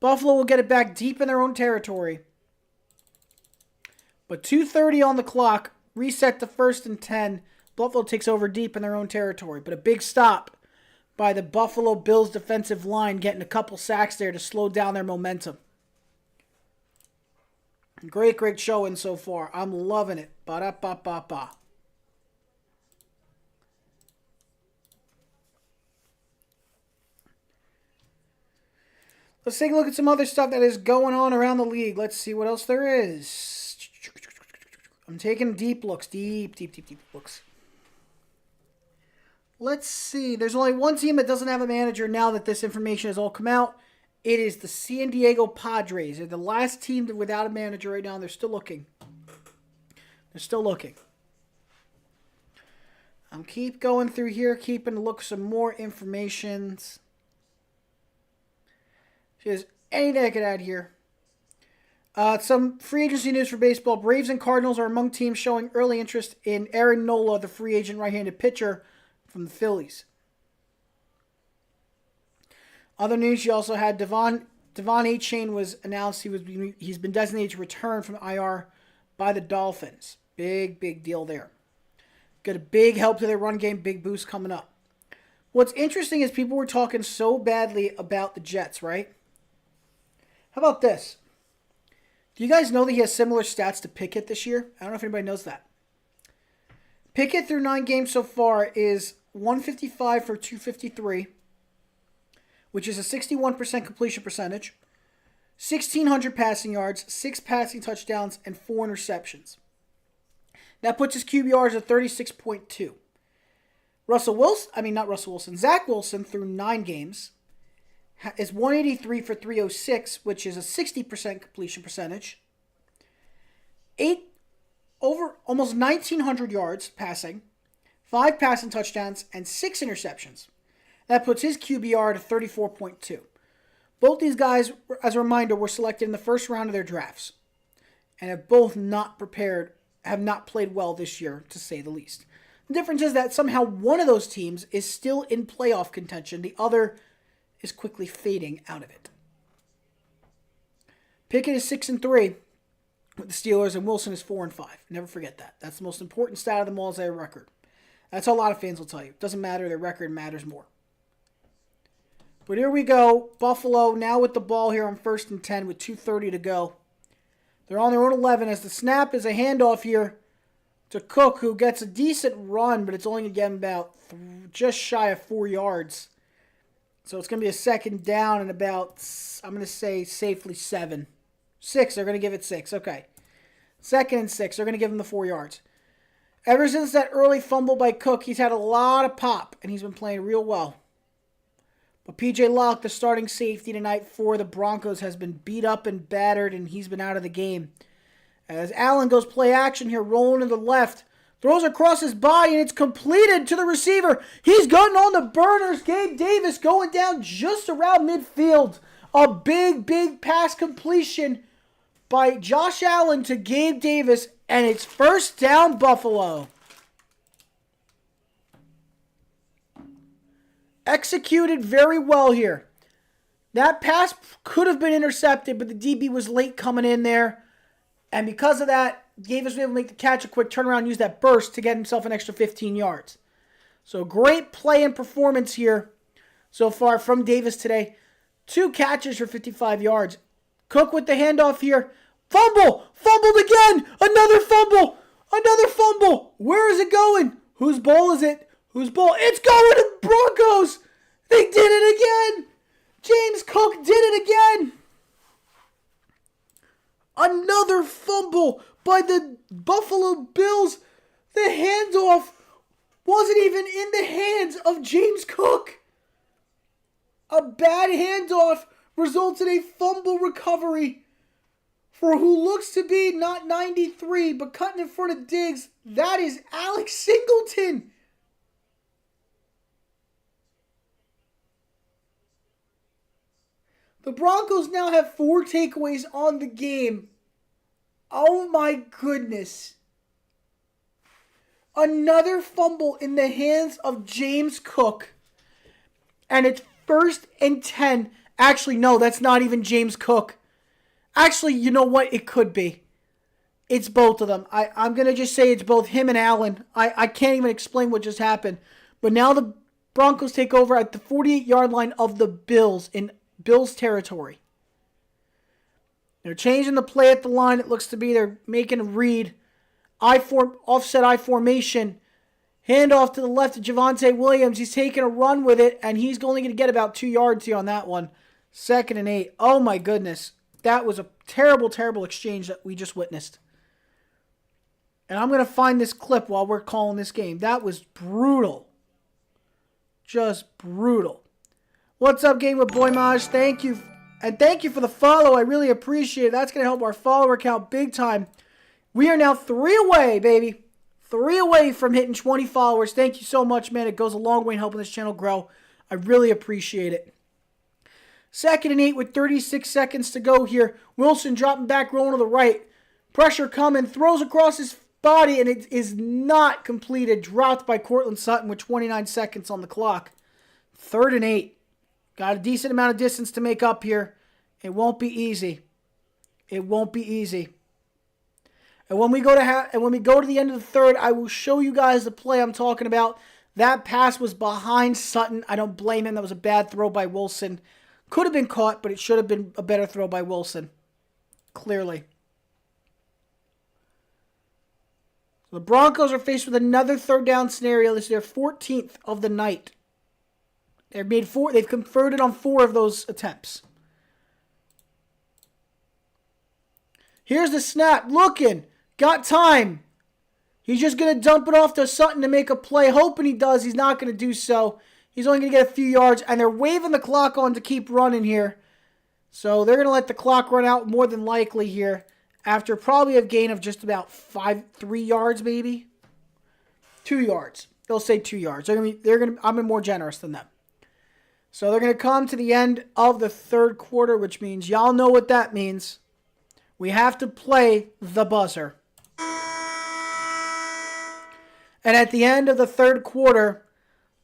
Buffalo will get it back deep in their own territory. But 2:30 on the clock. Reset to 1st and 10. Buffalo takes over deep in their own territory. But a big stop by the Buffalo Bills defensive line, getting a couple sacks there to slow down their momentum. Great showing so far. I'm loving it. Ba-da-ba-ba-ba. Let's take a look at some other stuff that is going on around the league. Let's see what else there is. I'm taking deep looks. Deep looks. Let's see. There's only one team that doesn't have a manager now that this information has all come out. It is the San Diego Padres. They're the last team without a manager right now, and they're still looking. I'm keep going through here, keeping a look some more information. There's anything I could add here. Some free agency news for baseball. Braves and Cardinals are among teams showing early interest in Aaron Nola, the free agent right-handed pitcher from the Phillies. Other news, you also had Devon A. Chain was announced. He's been designated to return from IR by the Dolphins. Big deal there. Got a big help to their run game, big boost coming up. What's interesting is people were talking so badly about the Jets, right? How about this? Do you guys know that he has similar stats to Pickett this year? I don't know if anybody knows that. Pickett through 9 games so far is 155 for 253, which is a 61% completion percentage, 1,600 passing yards, 6 passing touchdowns, and 4 interceptions. That puts his QBRs at 36.2. Zach Wilson through 9 games is 183 for 306, which is a 60% completion percentage. Almost 1,900 yards passing, 5 passing touchdowns, and 6 interceptions. That puts his QBR to 34.2. Both these guys, as a reminder, were selected in the first round of their drafts and have both not played well this year, to say the least. The difference is that somehow one of those teams is still in playoff contention. The other is quickly fading out of it. Pickett is 6-3 with the Steelers, and Wilson is 4-5. Never forget that. That's the most important stat of them all, is their record. That's how a lot of fans will tell you. It doesn't matter. Their record matters more. But here we go. Buffalo now with the ball here on 1st and 10 with 2:30 to go. They're on their own 11 as the snap is a handoff here to Cook, who gets a decent run, but it's only going to get him about just shy of 4 yards. So it's going to be a 2nd down and about, I'm going to say safely 7. 6, they're going to give it 6. Okay. 2nd and 6, they're going to give him the 4 yards. Ever since that early fumble by Cook, he's had a lot of pop, and he's been playing real well. But P.J. Locke, the starting safety tonight for the Broncos, has been beat up and battered, and he's been out of the game. As Allen goes play action here, rolling to the left, throws across his body, and it's completed to the receiver. He's gotten on the burners. Gabe Davis going down just around midfield. A big pass completion by Josh Allen to Gabe Davis, and it's first down Buffalo. Executed very well here. That pass could have been intercepted, but the DB was late coming in there. And because of that, Davis was able to make the catch, a quick turnaround, use that burst to get himself an extra 15 yards. So great play and performance here so far from Davis today. 2 catches for 55 yards. Cook with the handoff here. Fumble! Fumbled again! Another fumble! Another fumble! Where is it going? Whose ball is it? Whose ball? It's going to Broncos! They did it again! James Cook did it again! Another fumble by the Buffalo Bills. The handoff wasn't even in the hands of James Cook. A bad handoff results in a fumble recovery for who looks to be not 93, but cutting in front of Diggs. That is Alex Singleton. The Broncos now have 4 takeaways on the game. Oh my goodness. Another fumble in the hands of James Cook. And it's 1st and 10. Actually, no, that's not even James Cook. Actually, you know what? It could be. It's both of them. I'm going to just say it's both him and Allen. I can't even explain what just happened. But now the Broncos take over at the 48-yard line of the Bills in Bills territory. They're changing the play at the line. It looks to be they're making a read. Offset I formation. Handoff to the left to Javonte Williams. He's taking a run with it, and he's only going to get about 2 yards here on that one. 2nd and 8. Oh, my goodness. That was a terrible exchange that we just witnessed. And I'm going to find this clip while we're calling this game. That was brutal. Just brutal. What's up, Game with Boy Maj? Thank you. And thank you for the follow. I really appreciate it. That's going to help our follower count big time. We are now 3 away, baby. 3 away from hitting 20 followers. Thank you so much, man. It goes a long way in helping this channel grow. I really appreciate it. 2nd and 8 with 36 seconds to go here. Wilson dropping back, rolling to the right. Pressure coming. Throws across his body, and it is not completed. Dropped by Cortland Sutton with 29 seconds on the clock. 3rd and 8. Got a decent amount of distance to make up here. It won't be easy. It won't be easy. And when we go to the end of the third, I will show you guys the play I'm talking about. That pass was behind Sutton. I don't blame him. That was a bad throw by Wilson. Could have been caught, but it should have been a better throw by Wilson. Clearly. So the Broncos are faced with another 3rd down scenario. This is their 14th of the night. They've converted on 4 of those attempts. Here's the snap. Looking. Got time. He's just going to dump it off to Sutton to make a play. Hoping he does. He's not going to do so. He's only going to get a few yards. And they're waving the clock on to keep running here. So they're going to let the clock run out more than likely here. After probably a gain of just about 3 yards maybe. 2 yards. They'll say 2 yards. I'm more generous than them. So they're going to come to the end of the 3rd quarter, which means y'all know what that means. We have to play the buzzer. And at the end of the 3rd quarter,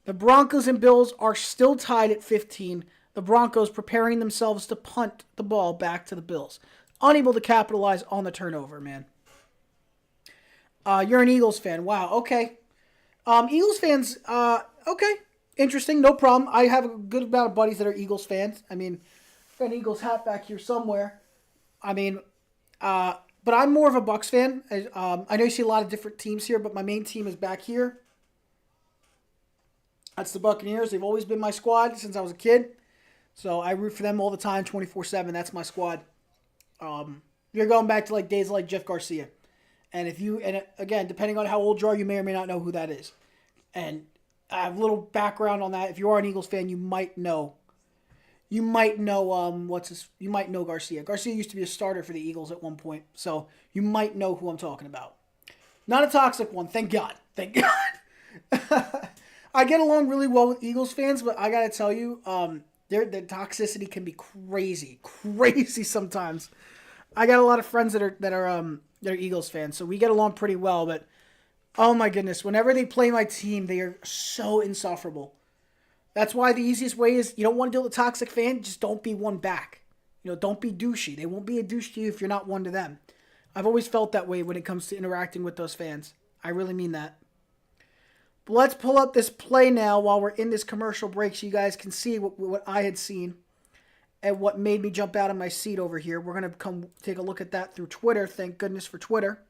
the Broncos and Bills are still tied at 15. The Broncos preparing themselves to punt the ball back to the Bills. Unable to capitalize on the turnover, man. You're an Eagles fan. Wow, okay. Eagles fans, okay. Interesting, no problem. I have a good amount of buddies that are Eagles fans. I mean, I've got an Eagles hat back here somewhere. I mean, but I'm more of a Bucs fan. I know you see a lot of different teams here, but my main team is back here. That's the Buccaneers. They've always been my squad since I was a kid. So I root for them all the time, 24/7. That's my squad. You're going back to like days like Jeff Garcia. And again, depending on how old you are, you may or may not know who that is. And I have a little background on that. If you are an Eagles fan, you might know. You might know You might know Garcia. Garcia used to be a starter for the Eagles at one point, so you might know who I'm talking about. Not a toxic one, thank God. Thank God. I get along really well with Eagles fans, but I gotta tell you, their toxicity can be crazy sometimes. I got a lot of friends that are Eagles fans, so we get along pretty well. But oh my goodness, whenever they play my team, they are so insufferable. That's why the easiest way is you don't want to deal with a toxic fan, just don't be one back. Don't be douchey. They won't be a douche to you if you're not one to them. I've always felt that way when it comes to interacting with those fans. I really mean that. But let's pull up this play now while we're in this commercial break so you guys can see what I had seen and what made me jump out of my seat over here. We're going to come take a look at that through Twitter. Thank goodness for Twitter.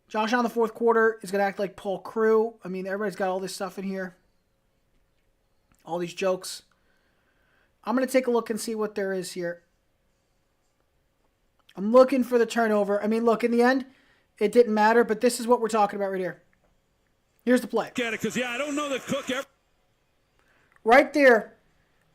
Josh Allen in the fourth quarter is going to act like Paul Crew. I mean, everybody's got all this stuff in here. All these jokes. I'm going to take a look and see what there is here. I'm looking for the turnover. I mean, look, in the end, it didn't matter, but this is what we're talking about right here. Here's the play. Get it, because, I don't know that Cook ever... Right there.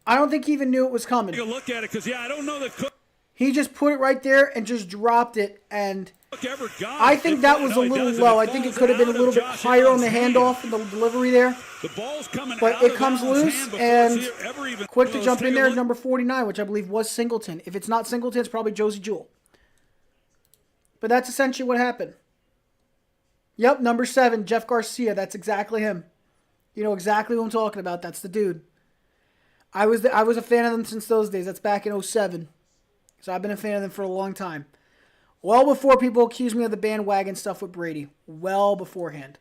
I don't think he even knew it was coming. Take a look at it, because, I don't know that Cook... He just put it right there and just dropped it, and ever got I think that was a little low. I think it could have been a little bit higher on the handoff and the delivery there. The ball's coming but out it of comes Allen's loose, hand and quick to jump in there is number 49, which I believe was Singleton. If it's not Singleton, it's probably Josie Jewell. But that's essentially what happened. Yep, number 7, Jeff Garcia. That's exactly him. You know exactly what I'm talking about. That's the dude. I was a fan of them since those days. That's back in 07. So I've been a fan of them for a long time. Well before people accuse me of the bandwagon stuff with Brady. Well beforehand.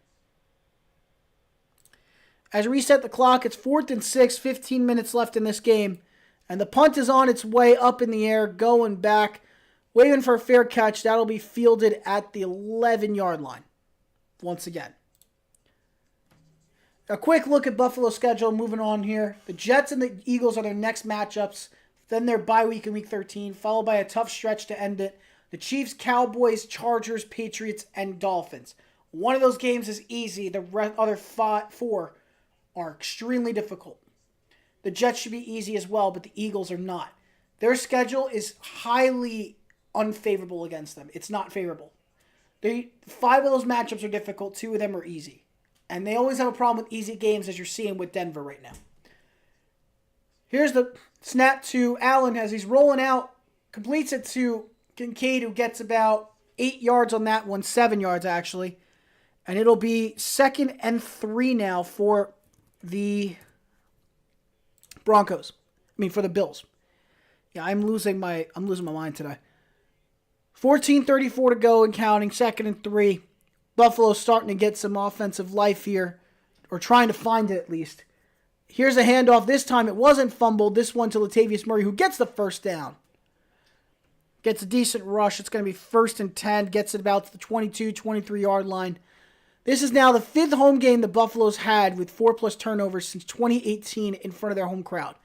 As we reset the clock, it's 4th and 6, 15 minutes left in this game. And the punt is on its way up in the air, going back, waiting for a fair catch. That'll be fielded at the 11-yard line. Once again. A quick look at Buffalo's schedule, moving on here. The Jets and the Eagles are their next matchups. Then their bye week in week 13, followed by a tough stretch to end it. The Chiefs, Cowboys, Chargers, Patriots, and Dolphins. One of those games is easy. The other 4 are extremely difficult. The Jets should be easy as well, but the Eagles are not. Their schedule is highly unfavorable against them. It's not favorable. 5 of those matchups are difficult. 2 of them are easy. And they always have a problem with easy games, as you're seeing with Denver right now. Here's the snap to Allen as he's rolling out. Completes it to Kincaid, who gets about 8 yards on that one. 7 yards, actually. And it'll be 2nd and 3 now for the Broncos. For the Bills. Yeah, I'm losing my mind today. 14:34 to go and counting. 2nd and 3. Buffalo's starting to get some offensive life here. Or trying to find it at least. Here's a handoff. This time it wasn't fumbled. This one to Latavius Murray, who gets the first down. Gets a decent rush. It's going to be 1st and 10. Gets it about to the 22, 23-yard line. This is now the 5th home game the Buffalo's had with 4+ turnovers since 2018 in front of their home crowd.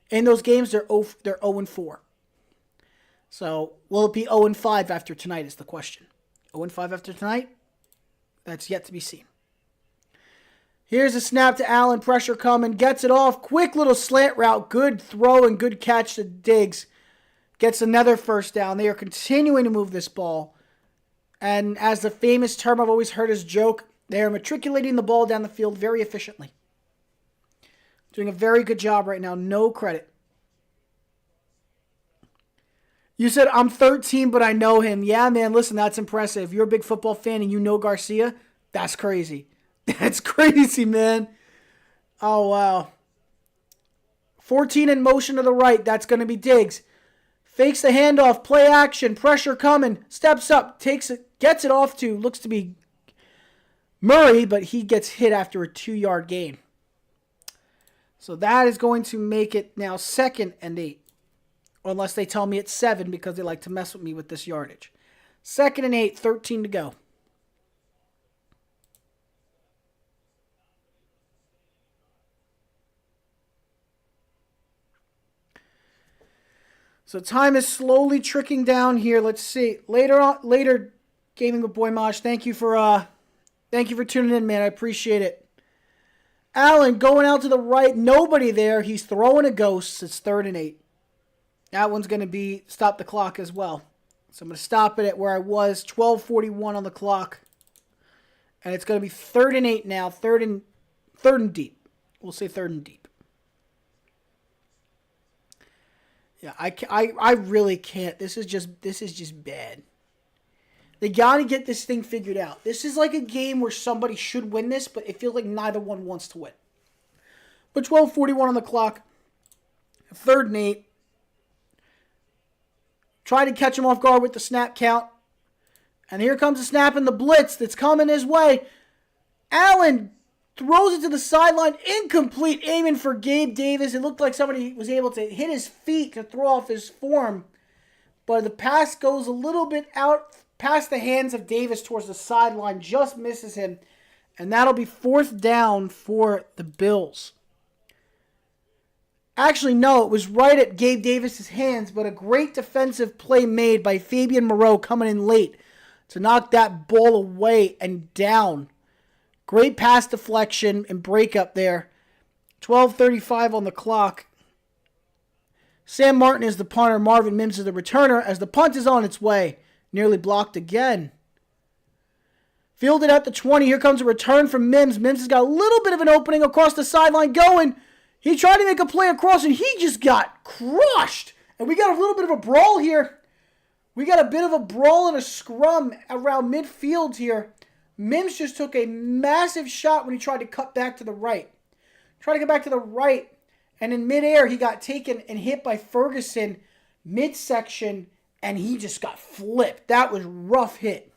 In those games, they're 0-4. So, will it be 0-5 after tonight is the question. 0-5 after tonight? That's yet to be seen. Here's a snap to Allen. Pressure coming. Gets it off. Quick little slant route. Good throw and good catch to Diggs. Gets another first down. They are continuing to move this ball. And as the famous term I've always heard is joke, they are matriculating the ball down the field very efficiently. Doing a very good job right now. No credit. You said, I'm 13, but I know him. Yeah, man, listen, that's impressive. If you're a big football fan and you know Garcia, that's crazy. That's crazy, man. Oh, wow. 14 in motion to the right. That's going to be Diggs. Fakes the handoff. Play action. Pressure coming. Steps up. Takes it. Gets it off to. Looks to be Murray, but he gets hit after a 2-yard gain. So that is going to make it now 2nd and 8. Unless they tell me it's 7 because they like to mess with me with this yardage. 2nd and 8, 13 to go. So time is slowly trickling down here. Let's see. Later Gaming with Boy Mosh. Thank you for tuning in, man. I appreciate it. Allen going out to the right. Nobody there. He's throwing a ghost. It's 3rd and 8. That one's going to be stop the clock as well. So I'm going to stop it at where I was. 12:41 on the clock. And it's going to be 3rd and 8 now. Third and deep. We'll say 3rd and deep. Yeah, I really can't. This is just bad. They got to get this thing figured out. This is like a game where somebody should win this, but it feels like neither one wants to win. But 12:41 on the clock. 3rd and 8. Try to catch him off guard with the snap count. And here comes the snap and the blitz that's coming his way. Allen throws it to the sideline. Incomplete, aiming for Gabe Davis. It looked like somebody was able to hit his feet to throw off his form. But the pass goes a little bit out past the hands of Davis towards the sideline. Just misses him. And that'll be 4th down for the Bills. Actually, no, it was right at Gabe Davis' hands, but a great defensive play made by Fabian Moreau coming in late to knock that ball away and down. Great pass deflection and breakup there. 12:35 on the clock. Sam Martin is the punter. Marvin Mims is the returner as the punt is on its way. Nearly blocked again. Fielded at the 20. Here comes a return from Mims. Mims has got a little bit of an opening across the sideline going. He tried to make a play across and he just got crushed. And we got a little bit of a brawl here. We got a bit of a brawl and a scrum around midfield here. Mims just took a massive shot when he tried to cut back to the right. Tried to get back to the right. And in midair, he got taken and hit by Ferguson midsection. And he just got flipped. That was a rough hit.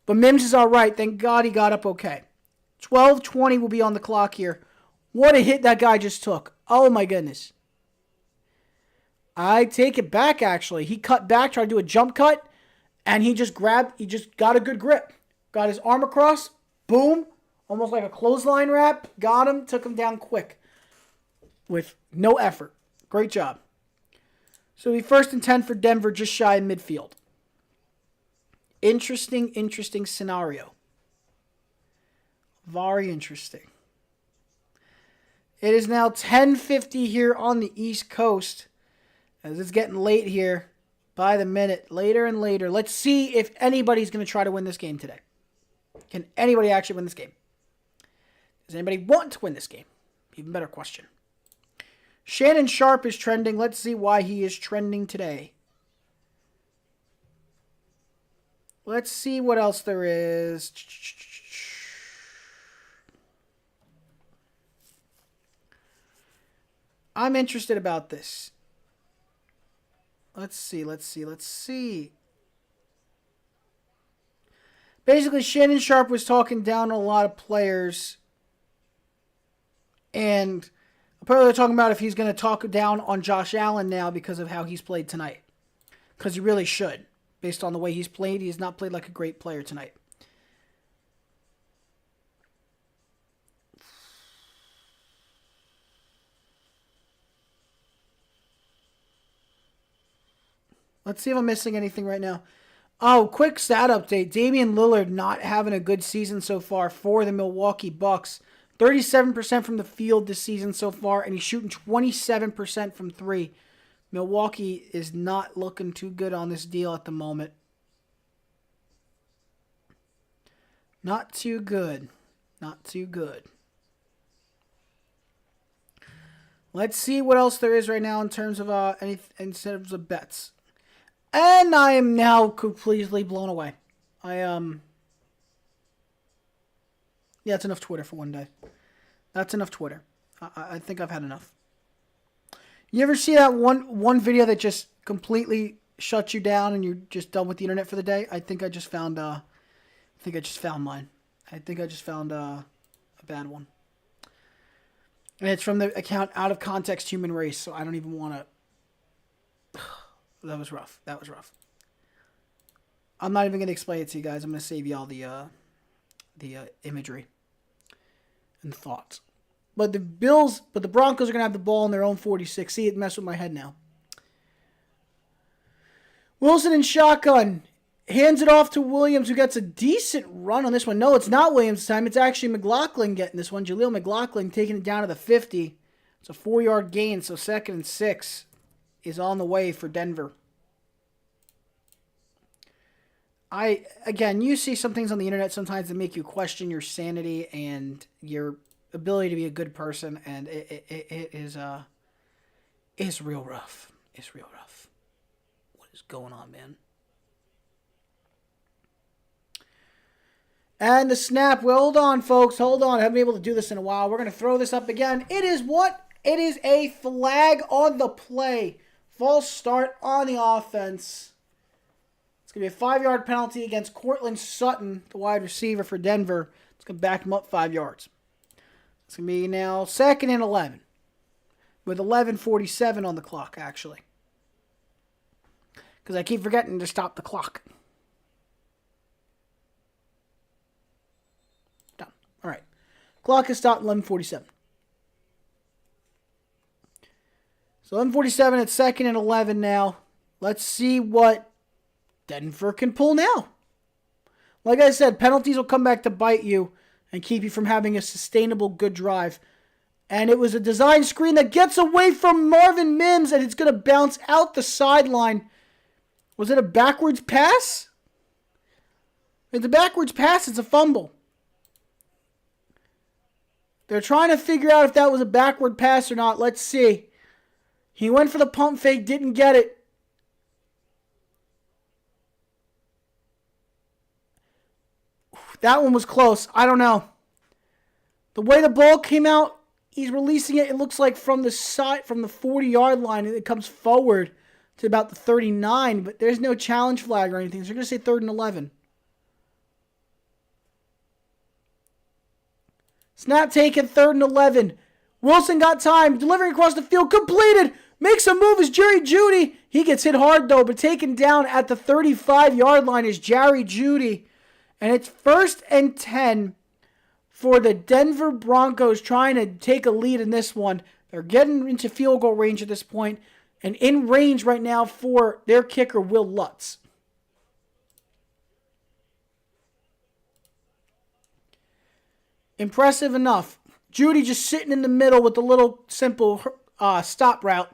But Mims is all right. Thank God he got up okay. 12:20 will be on the clock here. What a hit that guy just took. Oh, my goodness. I take it back, actually. He cut back, tried to do a jump cut, and he just got a good grip. Got his arm across, boom, almost like a clothesline wrap. Got him, took him down quick with no effort. Great job. So it'll be 1st and 10 for Denver, just shy of midfield. Interesting scenario. Very interesting. It is now 10:50 here on the East Coast. As it's getting late here by the minute. Later and later. Let's see if anybody's going to try to win this game today. Can anybody actually win this game? Does anybody want to win this game? Even better question. Shannon Sharp is trending. Let's see why he is trending today. Let's see what else there is. I'm interested about this. Let's see. Basically, Shannon Sharp was talking down a lot of players. And apparently they're talking about if he's going to talk down on Josh Allen now because of how he's played tonight. Because he really should. Based on the way he's played, he has not played like a great player tonight. Let's see if I'm missing anything right now. Oh, quick stat update. Damian Lillard not having a good season so far for the Milwaukee Bucks. 37% from the field this season so far, and he's shooting 27% from 3. Milwaukee is not looking too good on this deal at the moment. Not too good. Let's see what else there is right now in terms of bets. And I am now completely blown away. Yeah, that's enough Twitter for one day. That's enough Twitter. I think I've had enough. You ever see that one video that just completely shuts you down and you're just done with the internet for the day? I think I just found mine. I think I just found a bad one. And it's from the account Out of Context Human Race, so I don't even want to. That was rough. I'm not even going to explain it to you guys. I'm going to save y'all the imagery and thoughts. But the Broncos are going to have the ball in their own 46. See, it messed with my head now. Wilson in shotgun. Hands it off to Williams, who gets a decent run on this one. No, it's not Williams' time. It's actually McLaughlin getting this one. Jaleel McLaughlin taking it down to the 50. It's a 4-yard gain, so 2nd and 6 is on the way for Denver. Again, you see some things on the internet sometimes that make you question your sanity and your ability to be a good person, and it's real rough. It's real rough. What is going on, man? And the snap. Well, hold on, folks. Hold on. I haven't been able to do this in a while. We're going to throw this up again. It is what? It is a flag on the play. False start on the offense. It's going to be a 5-yard penalty against Cortland Sutton, the wide receiver for Denver. It's going to back him up 5 yards. It's going to be now 2nd and 11 with 11:47 on the clock, actually. Because I keep forgetting to stop the clock. Done. All right. Clock is stopped at 11:47. So 11:47 at 2nd and 11 now. Let's see what Denver can pull now. Like I said, penalties will come back to bite you and keep you from having a sustainable good drive. And it was a design screen that gets away from Marvin Mims, and it's going to bounce out the sideline. Was it a backwards pass? It's a backwards pass. It's a fumble. They're trying to figure out if that was a backward pass or not. Let's see. He went for the pump fake, didn't get it. That one was close. I don't know. The way the ball came out, he's releasing it. It looks like from the side, from the 40-yard line, and it comes forward to about the 39. But there's no challenge flag or anything. So they're going to say 3rd and 11. Snap taken, 3rd and 11. Wilson got time, delivering across the field, completed. Makes a move is Jerry Jeudy. He gets hit hard though, but taken down at the 35-yard line is Jerry Jeudy. And it's 1st and 10 for the Denver Broncos, trying to take a lead in this one. They're getting into field goal range at this point, and in range right now for their kicker, Will Lutz. Impressive enough. Jeudy just sitting in the middle with a little simple stop route,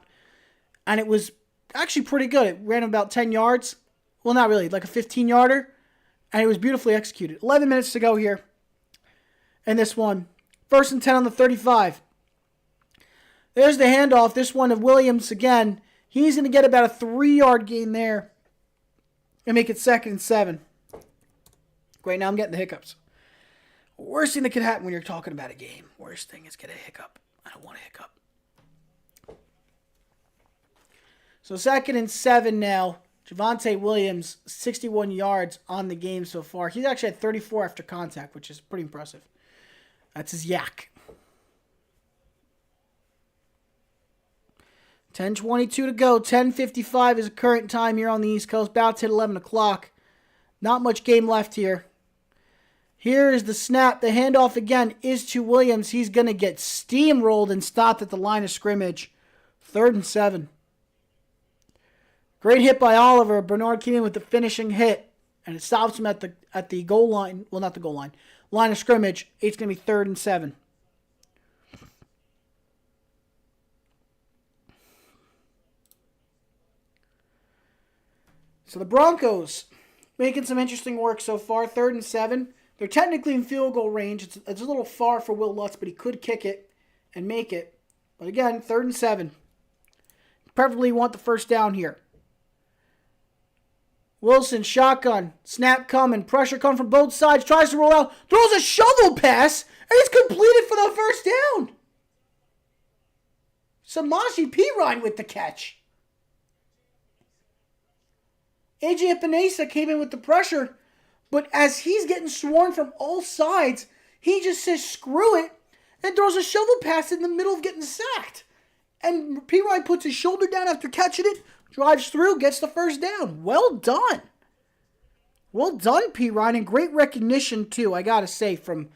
and it was actually pretty good. It ran about 10 yards. Well, not really, like a 15-yarder. And it was beautifully executed. 11 minutes to go here in this one. 1st and 10 on the 35. There's the handoff. This one of Williams again. He's going to get about a 3-yard gain there and make it 2nd and 7. Great, now I'm getting the hiccups. Worst thing that could happen when you're talking about a game. Worst thing is get a hiccup. I don't want a hiccup. So 2nd and 7 now. Javonte Williams, 61 yards on the game so far. He's actually at 34 after contact, which is pretty impressive. That's his yak. 10:22 to go. 10:55 is the current time here on the East Coast. About to hit 11 o'clock. Not much game left here. Here is the snap. The handoff again is to Williams. He's going to get steamrolled and stopped at the line of scrimmage. 3rd and 7. Great hit by Oliver. Bernard came in with the finishing hit, and it stops him at the goal line. Well, not the goal line. Line of scrimmage. It's going to be 3rd and 7. So the Broncos making some interesting work so far. 3rd and 7. They're technically in field goal range. It's a little far for Will Lutz, but he could kick it and make it. But again, 3rd and 7. Preferably want the first down here. Wilson, shotgun, snap coming, pressure coming from both sides, tries to roll out, throws a shovel pass, and it's completed for the first down. Samaje Perine with the catch. AJ Epinesa came in with the pressure, but as he's getting swarmed from all sides, he just says screw it and throws a shovel pass in the middle of getting sacked. And Perine puts his shoulder down after catching it, drives through, gets the first down. Well done. Well done, Perine, and great recognition, too, I got to say, from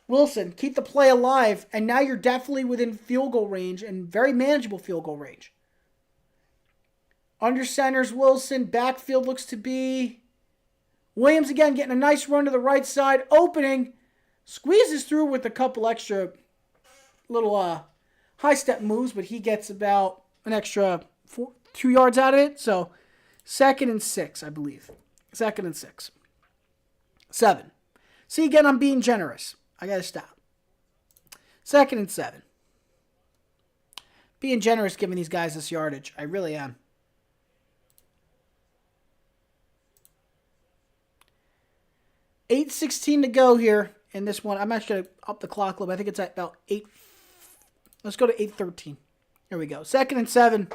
Wilson. Keep the play alive, and now you're definitely within field goal range, and very manageable field goal range. Under centers, Wilson. Backfield looks to be Williams again getting a nice run to the right side. Opening. Squeezes through with a couple extra little high step moves, but he gets about an extra 2 yards out of it. So 2nd and 6, I believe. 2nd and 6. 7. See, again, I'm being generous. I got to stop. 2nd and 7. Being generous giving these guys this yardage. I really am. $8:16 to go here in this one. I'm actually going to up the clock a little bit. I think it's at about 8. Let's go to 8:13. Here we go. 2nd and 7.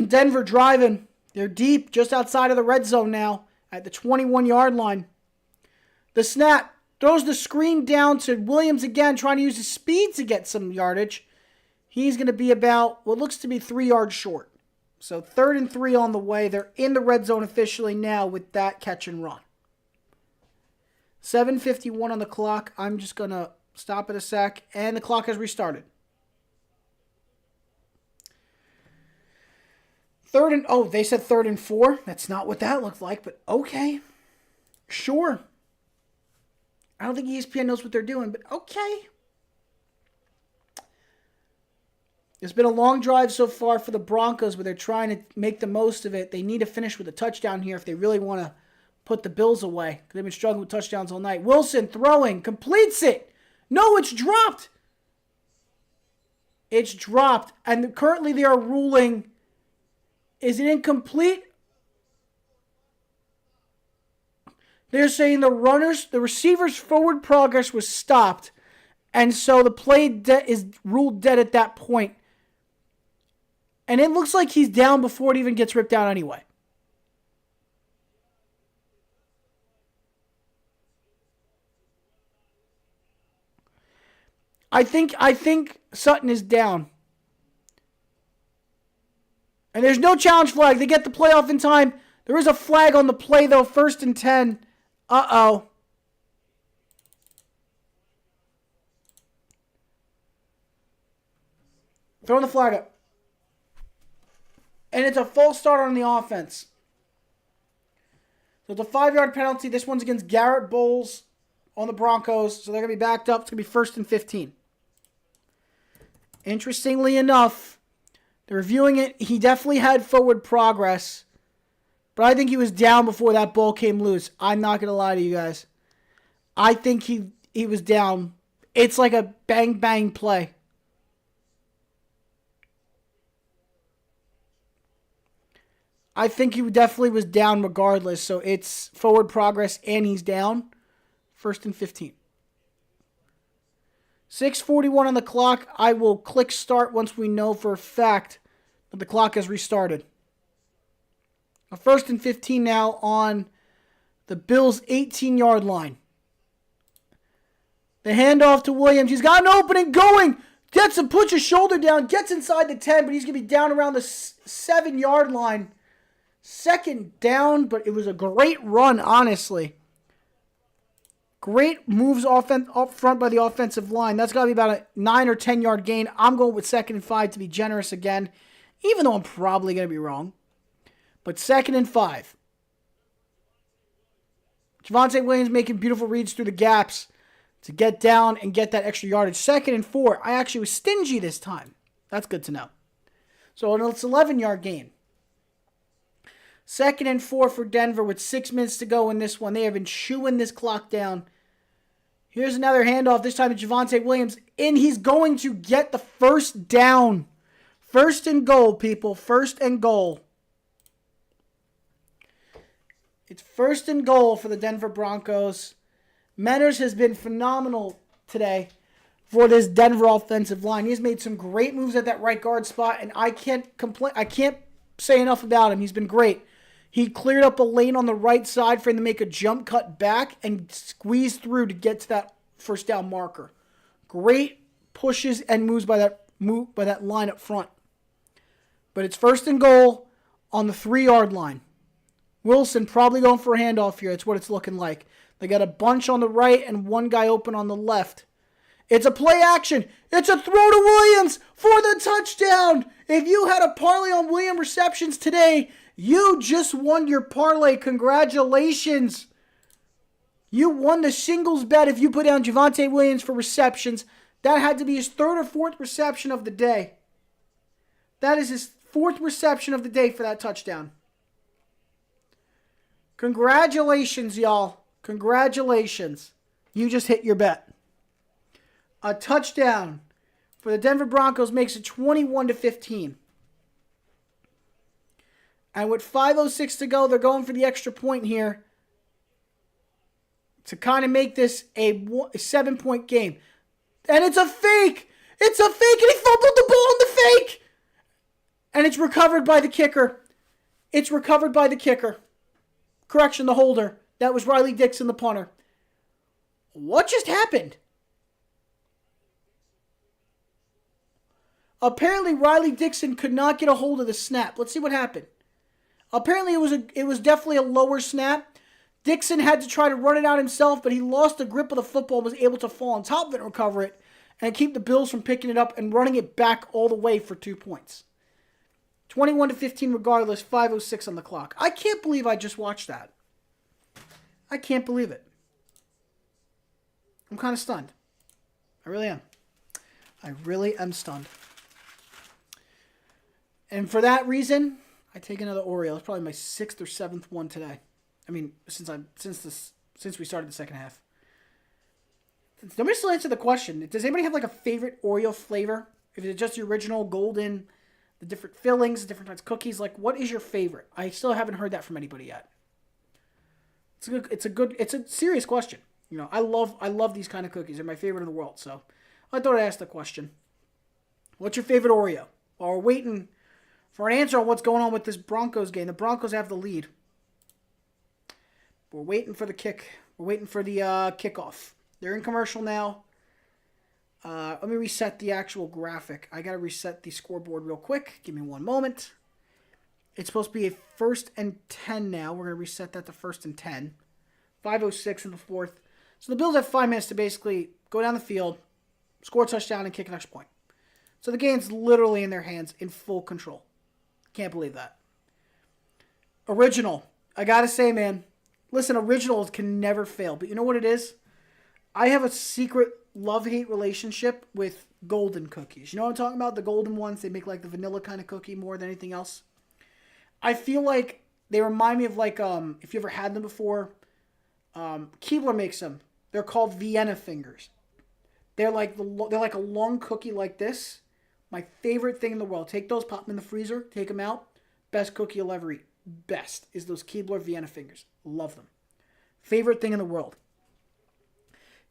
Denver driving. They're deep, just outside of the red zone now at the 21-yard line. The snap throws the screen down to Williams again, trying to use his speed to get some yardage. He's going to be about what looks to be 3 yards short. So 3rd and 3 on the way. They're in the red zone officially now with that catch and run. 7:51 on the clock. I'm just going to stop at a sec, and the clock has restarted. 3rd and, they said 3rd and 4. That's not what that looked like, but okay. Sure. I don't think ESPN knows what they're doing, but okay. It's been a long drive so far for the Broncos, but they're trying to make the most of it. They need to finish with a touchdown here if they really want to put the Bills away. They've been struggling with touchdowns all night. Wilson throwing, completes it. No, it's dropped. It's dropped. And currently they are ruling, is it incomplete? They're saying the receiver's forward progress was stopped. And so the play is ruled dead at that point. And it looks like he's down before it even gets ripped out anyway. I think Sutton is down. And there's no challenge flag. They get the playoff in time. There is a flag on the play, though. 1st and 10. Uh-oh. Throwing the flag up. And it's a false start on the offense. So it's a 5-yard penalty. This one's against Garrett Bowles on the Broncos. So they're going to be backed up. It's going to be 1st and 15. Interestingly enough, they're reviewing it. He definitely had forward progress. But I think he was down before that ball came loose. I'm not going to lie to you guys. I think he was down. It's like a bang-bang play. I think he definitely was down regardless. So it's forward progress and he's down. 1st and 15. 6:41 on the clock. I will click start once we know for a fact that the clock has restarted. A 1st and 15 now on the Bills' 18-yard line. The handoff to Williams. He's got an opening going. Gets him, puts his shoulder down, gets inside the 10, but he's going to be down around the 7-yard line. 2nd down, but it was a great run, honestly. Great moves up front by the offensive line. That's got to be about a 9 or 10-yard gain. I'm going with 2nd and 5 to be generous again, even though I'm probably going to be wrong. But 2nd and 5. Javonte Williams making beautiful reads through the gaps to get down and get that extra yardage. 2nd and 4. I actually was stingy this time. That's good to know. So it's an 11-yard gain. 2nd and 4 for Denver with 6 minutes to go in this one. They have been chewing this clock down. Here's another handoff, this time to Javonte Williams. And he's going to get the 1st down. 1st and goal, people. 1st and goal. It's 1st and goal for the Denver Broncos. Manners has been phenomenal today for this Denver offensive line. He's made some great moves at that right guard spot, and I can't complain. I can't say enough about him. He's been great. He cleared up a lane on the right side for him to make a jump cut back and squeeze through to get to that 1st down marker. Great pushes and moves by that line up front. But it's 1st and goal on the 3-yard line. Wilson probably going for a handoff here. That's what it's looking like. They got a bunch on the right and one guy open on the left. It's a play action. It's a throw to Williams for the touchdown. If you had a parlay on Williams receptions today, You just won your parlay. Congratulations. You won the singles bet if you put down Javonte Williams for receptions. That had to be his third or fourth reception of the day. That is his fourth reception of the day for that touchdown. Congratulations, y'all. Congratulations. You just hit your bet. A touchdown for the Denver Broncos makes it 21-15. And with 5:06 to go, they're going for the extra point here to kind of make this a 7-point game. And it's a fake! It's a fake, and he fumbled the ball on the fake! And it's recovered by the kicker. It's recovered by the kicker. Correction, the holder. That was Riley Dixon, the punter. What just happened? Apparently, Riley Dixon could not get a hold of the snap. Let's see what happened. Apparently, it was definitely a lower snap. Dixon had to try to run it out himself, but he lost the grip of the football and was able to fall on top of it and recover it and keep the Bills from picking it up and running it back all the way for 2 points. 21-15 regardless, 5:06 on the clock. I can't believe I just watched that. I can't believe it. I'm kind of stunned. I really am. I really am stunned. And for that reason, I take another Oreo. It's probably my 6th or 7th one today. I mean, since we started the second half. Nobody still answered the question. Does anybody have like a favorite Oreo flavor? If it's just the original golden, the different fillings, the different types of cookies, like what is your favorite? I still haven't heard that from anybody yet. It's a serious question. You know, I love these kind of cookies. They're my favorite in the world. So I thought I'd ask the question. What's your favorite Oreo? While we're waiting for an answer on what's going on with this Broncos game. The Broncos have the lead. We're waiting for the kick. We're waiting for the kickoff. They're in commercial now. Let me reset the actual graphic. I got to reset the scoreboard real quick. Give me one moment. It's supposed to be a 1st and 10 now. We're going to reset that to 1st and 10. 5:06 in the fourth. So the Bills have 5 minutes to basically go down the field, score a touchdown, and kick an extra point. So the game's literally in their hands, in full control. Can't believe that. Original. I got to say, man. Listen, originals can never fail. But you know what it is? I have a secret love-hate relationship with golden cookies. You know what I'm talking about? The golden ones. They make like the vanilla kind of cookie more than anything else. I feel like they remind me of like, if you ever had them before, Keebler makes them. They're called Vienna fingers. They're like a long cookie like this. My favorite thing in the world. Take those, pop them in the freezer, take them out. Best cookie you'll ever eat. Best is those Keebler Vienna fingers. Love them. Favorite thing in the world.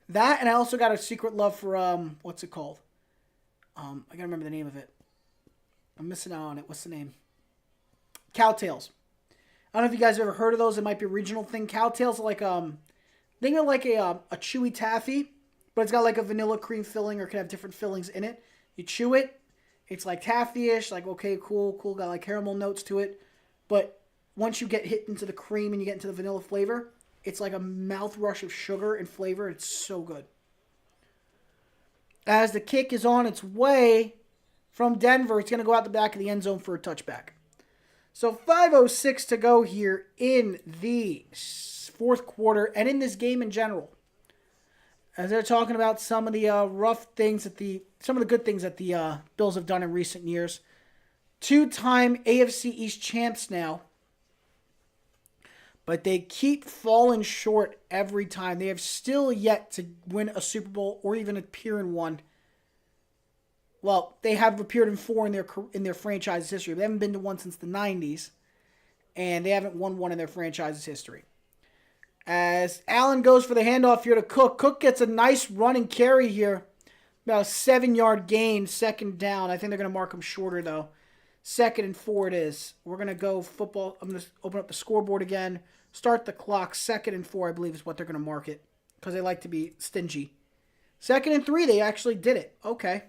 That, and I also got a secret love for, what's it called? I gotta remember the name of it. I'm missing out on it. What's the name? Cowtails. I don't know if you guys have ever heard of those. It might be a regional thing. Cowtails are like, think of like a chewy taffy, but it's got like a vanilla cream filling or can have different fillings in it. You chew it. It's like taffy-ish, like, okay, cool, got like caramel notes to it. But once you get hit into the cream and you get into the vanilla flavor, it's like a mouth rush of sugar and flavor. It's so good. As the kick is on its way from Denver, it's going to go out the back of the end zone for a touchback. So 5:06 to go here in the fourth quarter and in this game in general. As they're talking about some of the rough things some of the good things that the Bills have done in recent years. 2-time AFC East champs now. But they keep falling short every time. They have still yet to win a Super Bowl or even appear in one. Well, they have appeared in 4 in their franchise's history. They haven't been to one since the 90s. And they haven't won one in their franchise's history. As Allen goes for the handoff here to Cook. Cook gets a nice run and carry here. About a 7-yard gain, 2nd down. I think they're going to mark him shorter, though. 2nd and 4 it is. We're going to go football. I'm going to open up the scoreboard again. Start the clock. 2nd and 4, I believe, is what they're going to mark it. Because they like to be stingy. 2nd and 3, they actually did it. Okay.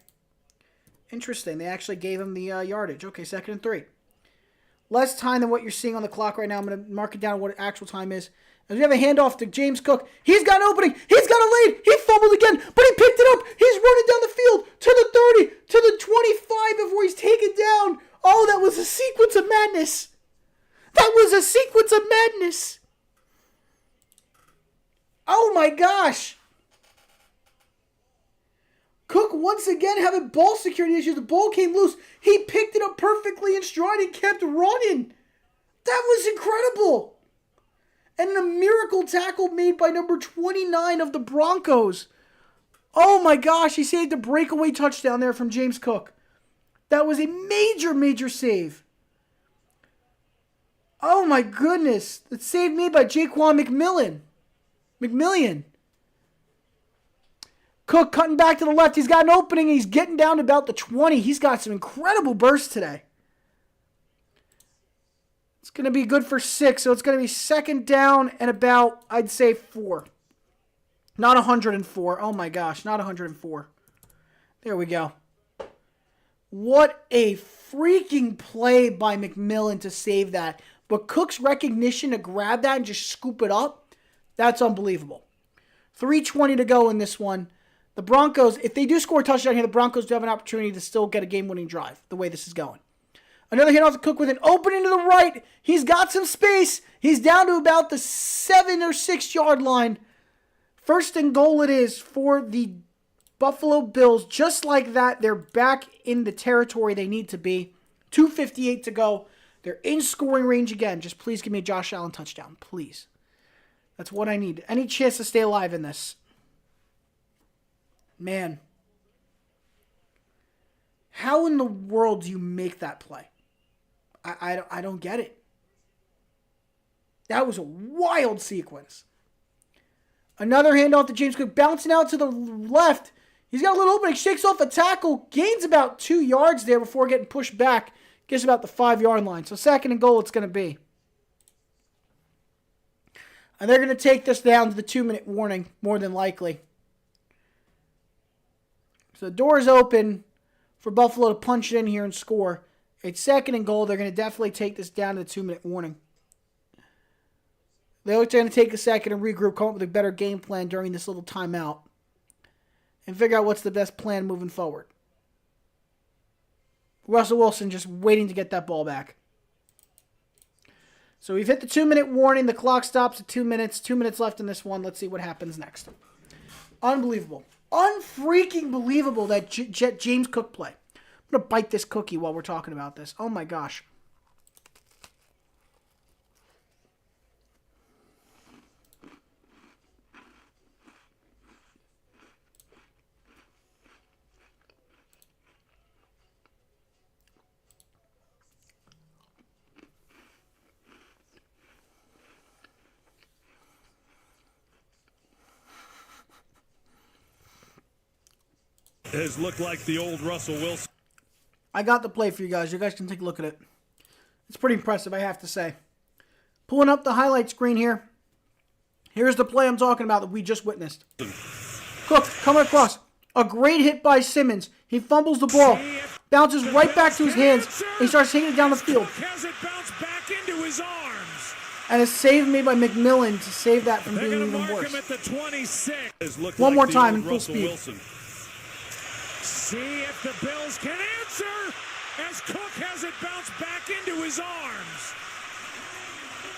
Interesting. They actually gave him the yardage. Okay, 2nd and 3. Less time than what you're seeing on the clock right now. I'm going to mark it down what actual time is. As we have a handoff to James Cook. He's got an opening. He's got a lead. He fumbled again, but he picked it up. He's running down the field to the 30, to the 25 before he's taken down. Oh, that was a sequence of madness. goodness. Oh my gosh. Cook once again having ball security issues. The ball came loose. He picked it up perfectly in stride and kept running. That was incredible. And a miracle tackle made by number 29 of the Broncos. Oh my gosh, he saved a breakaway touchdown there from James Cook. That was a major, major save. Oh my goodness. The save made by Jaquan McMillian. Cook cutting back to the left. He's got an opening. He's getting down to about the 20. He's got some incredible bursts today. It's going to be good for 6, so it's going to be second down and about, I'd say, 4. Not 104. Oh my gosh, not 104. There we go. What a freaking play by McMillian to save that. But Cook's recognition to grab that and just scoop it up, that's unbelievable. 3:20 to go in this one. The Broncos, if they do score a touchdown here, the Broncos do have an opportunity to still get a game-winning drive, the way this is going. Another handoff to Cook with an opening to the right. He's got some space. He's down to about the 7 or 6 yard line. First and goal it is for the Buffalo Bills. Just like that, they're back in the territory they need to be. 2:58 to go. They're in scoring range again. Just please give me a Josh Allen touchdown, please. That's what I need. Any chance to stay alive in this? Man. How in the world do you make that play? I don't get it. That was a wild sequence. Another handoff to James Cook, bouncing out to the left. He's got a little opening, shakes off a tackle, gains about 2 yards there before getting pushed back. Gets about the 5 yard line. So second and goal it's going to be. And they're going to take this down to the 2-minute warning, more than likely. So the door is open for Buffalo to punch it in here and score. It's second and goal. They're going to definitely take this down to the 2-minute warning. They're going to take a second and regroup, come up with a better game plan during this little timeout, and figure out what's the best plan moving forward. Russell Wilson just waiting to get that ball back. So we've hit the 2-minute warning. The clock stops at 2 minutes. 2 minutes left in this one. Let's see what happens next. Unbelievable. Unfreaking believable that James Cook play. I'm going to bite this cookie while we're talking about this. Oh my gosh. Has looked like the old Russell Wilson. I got the play for you guys. You guys can take a look at it. It's pretty impressive, I have to say. Pulling up the highlight screen here. Here's the play I'm talking about that we just witnessed. Cook coming across. A great hit by Simmons. He fumbles the ball. Bounces right back to his hands. He starts taking it down the field. Has it bounced back into his arms. And a save made by McMillian to save that from being even worse. Him at the 26. One more time in full speed. Wilson. See if the Bills can answer as Cook has it bounced back into his arms.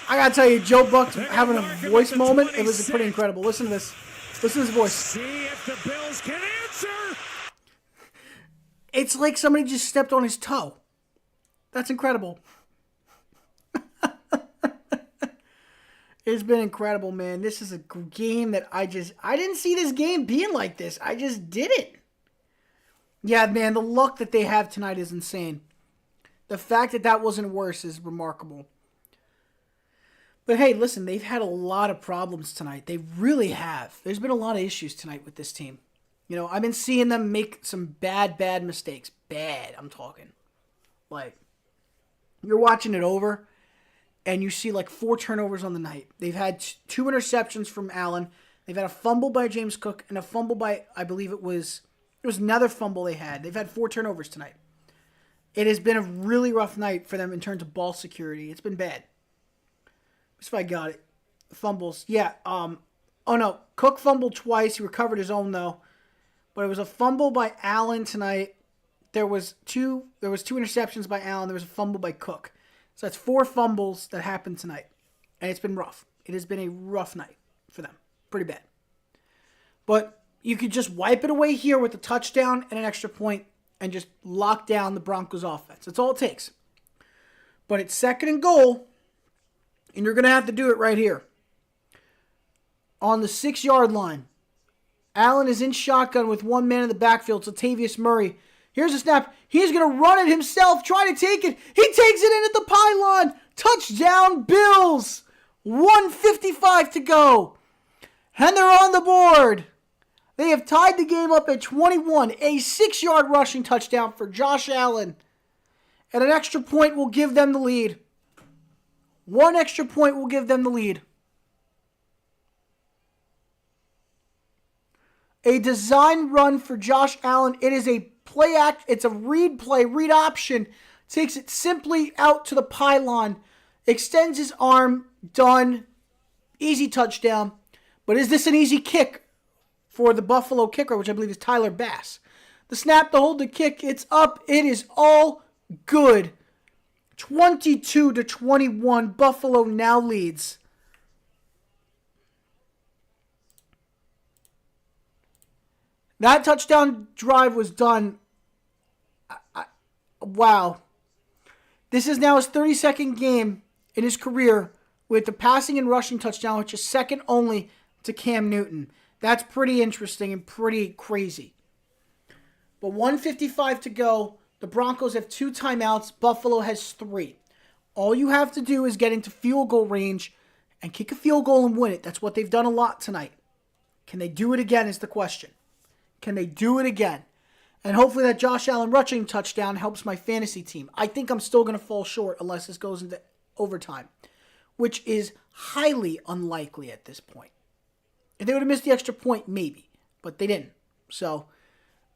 I gotta tell you, Joe Buck's having a voice moment. It was pretty incredible. Listen to this. Listen to his voice. See if the Bills can answer. It's like somebody just stepped on his toe. That's incredible. It's been incredible, man. This is a game that I didn't see this game being like this. I just didn't. Yeah, man, the luck that they have tonight is insane. The fact that that wasn't worse is remarkable. But hey, listen, they've had a lot of problems tonight. They really have. There's been a lot of issues tonight with this team. You know, I've been seeing them make some bad mistakes. Bad, I'm talking. Like, you're watching it over, and you see like 4 turnovers on the night. They've had 2 interceptions from Allen. They've had a fumble by James Cook and a fumble by, I believe it was another fumble they had. They've had 4 turnovers tonight. It has been a really rough night for them in terms of ball security. It's been bad. If I got it. Fumbles. Yeah. Oh no. Cook fumbled twice. He recovered his own though. But it was a fumble by Allen tonight. There was two interceptions by Allen. There was a fumble by Cook. So that's 4 fumbles that happened tonight. And it's been rough. It has been a rough night for them. Pretty bad. But you could just wipe it away here with a touchdown and an extra point and just lock down the Broncos offense. That's all it takes. But it's 2nd and goal, and you're going to have to do it right here. On the 6-yard line, Allen is in shotgun with one man in the backfield, Latavius Murray. Here's a snap. He's going to run it himself, try to take it. He takes it in at the pylon. Touchdown, Bills. 1:55 to go. And they're on the board. They have tied the game up at 21. A 6-yard rushing touchdown for Josh Allen. And an extra point will give them the lead. One extra point will give them the lead. A design run for Josh Allen. It is a play act. It's a read play, read option. Takes it simply out to the pylon. Extends his arm. Done. Easy touchdown. But is this an easy kick for the Buffalo kicker, which I believe is Tyler Bass? The snap, the hold, the kick. It's up. It is all good. 22-21. Buffalo now leads. That touchdown drive was done. Wow. This is now his 32nd game in his career with the passing and rushing touchdown, which is second only to Cam Newton. That's pretty interesting and pretty crazy. But 1:55 to go. The Broncos have 2 timeouts. Buffalo has 3. All you have to do is get into field goal range and kick a field goal and win it. That's what they've done a lot tonight. Can they do it again is the question. Can they do it again? And hopefully that Josh Allen rushing touchdown helps my fantasy team. I think I'm still going to fall short unless this goes into overtime, which is highly unlikely at this point. If they would have missed the extra point, maybe. But they didn't. So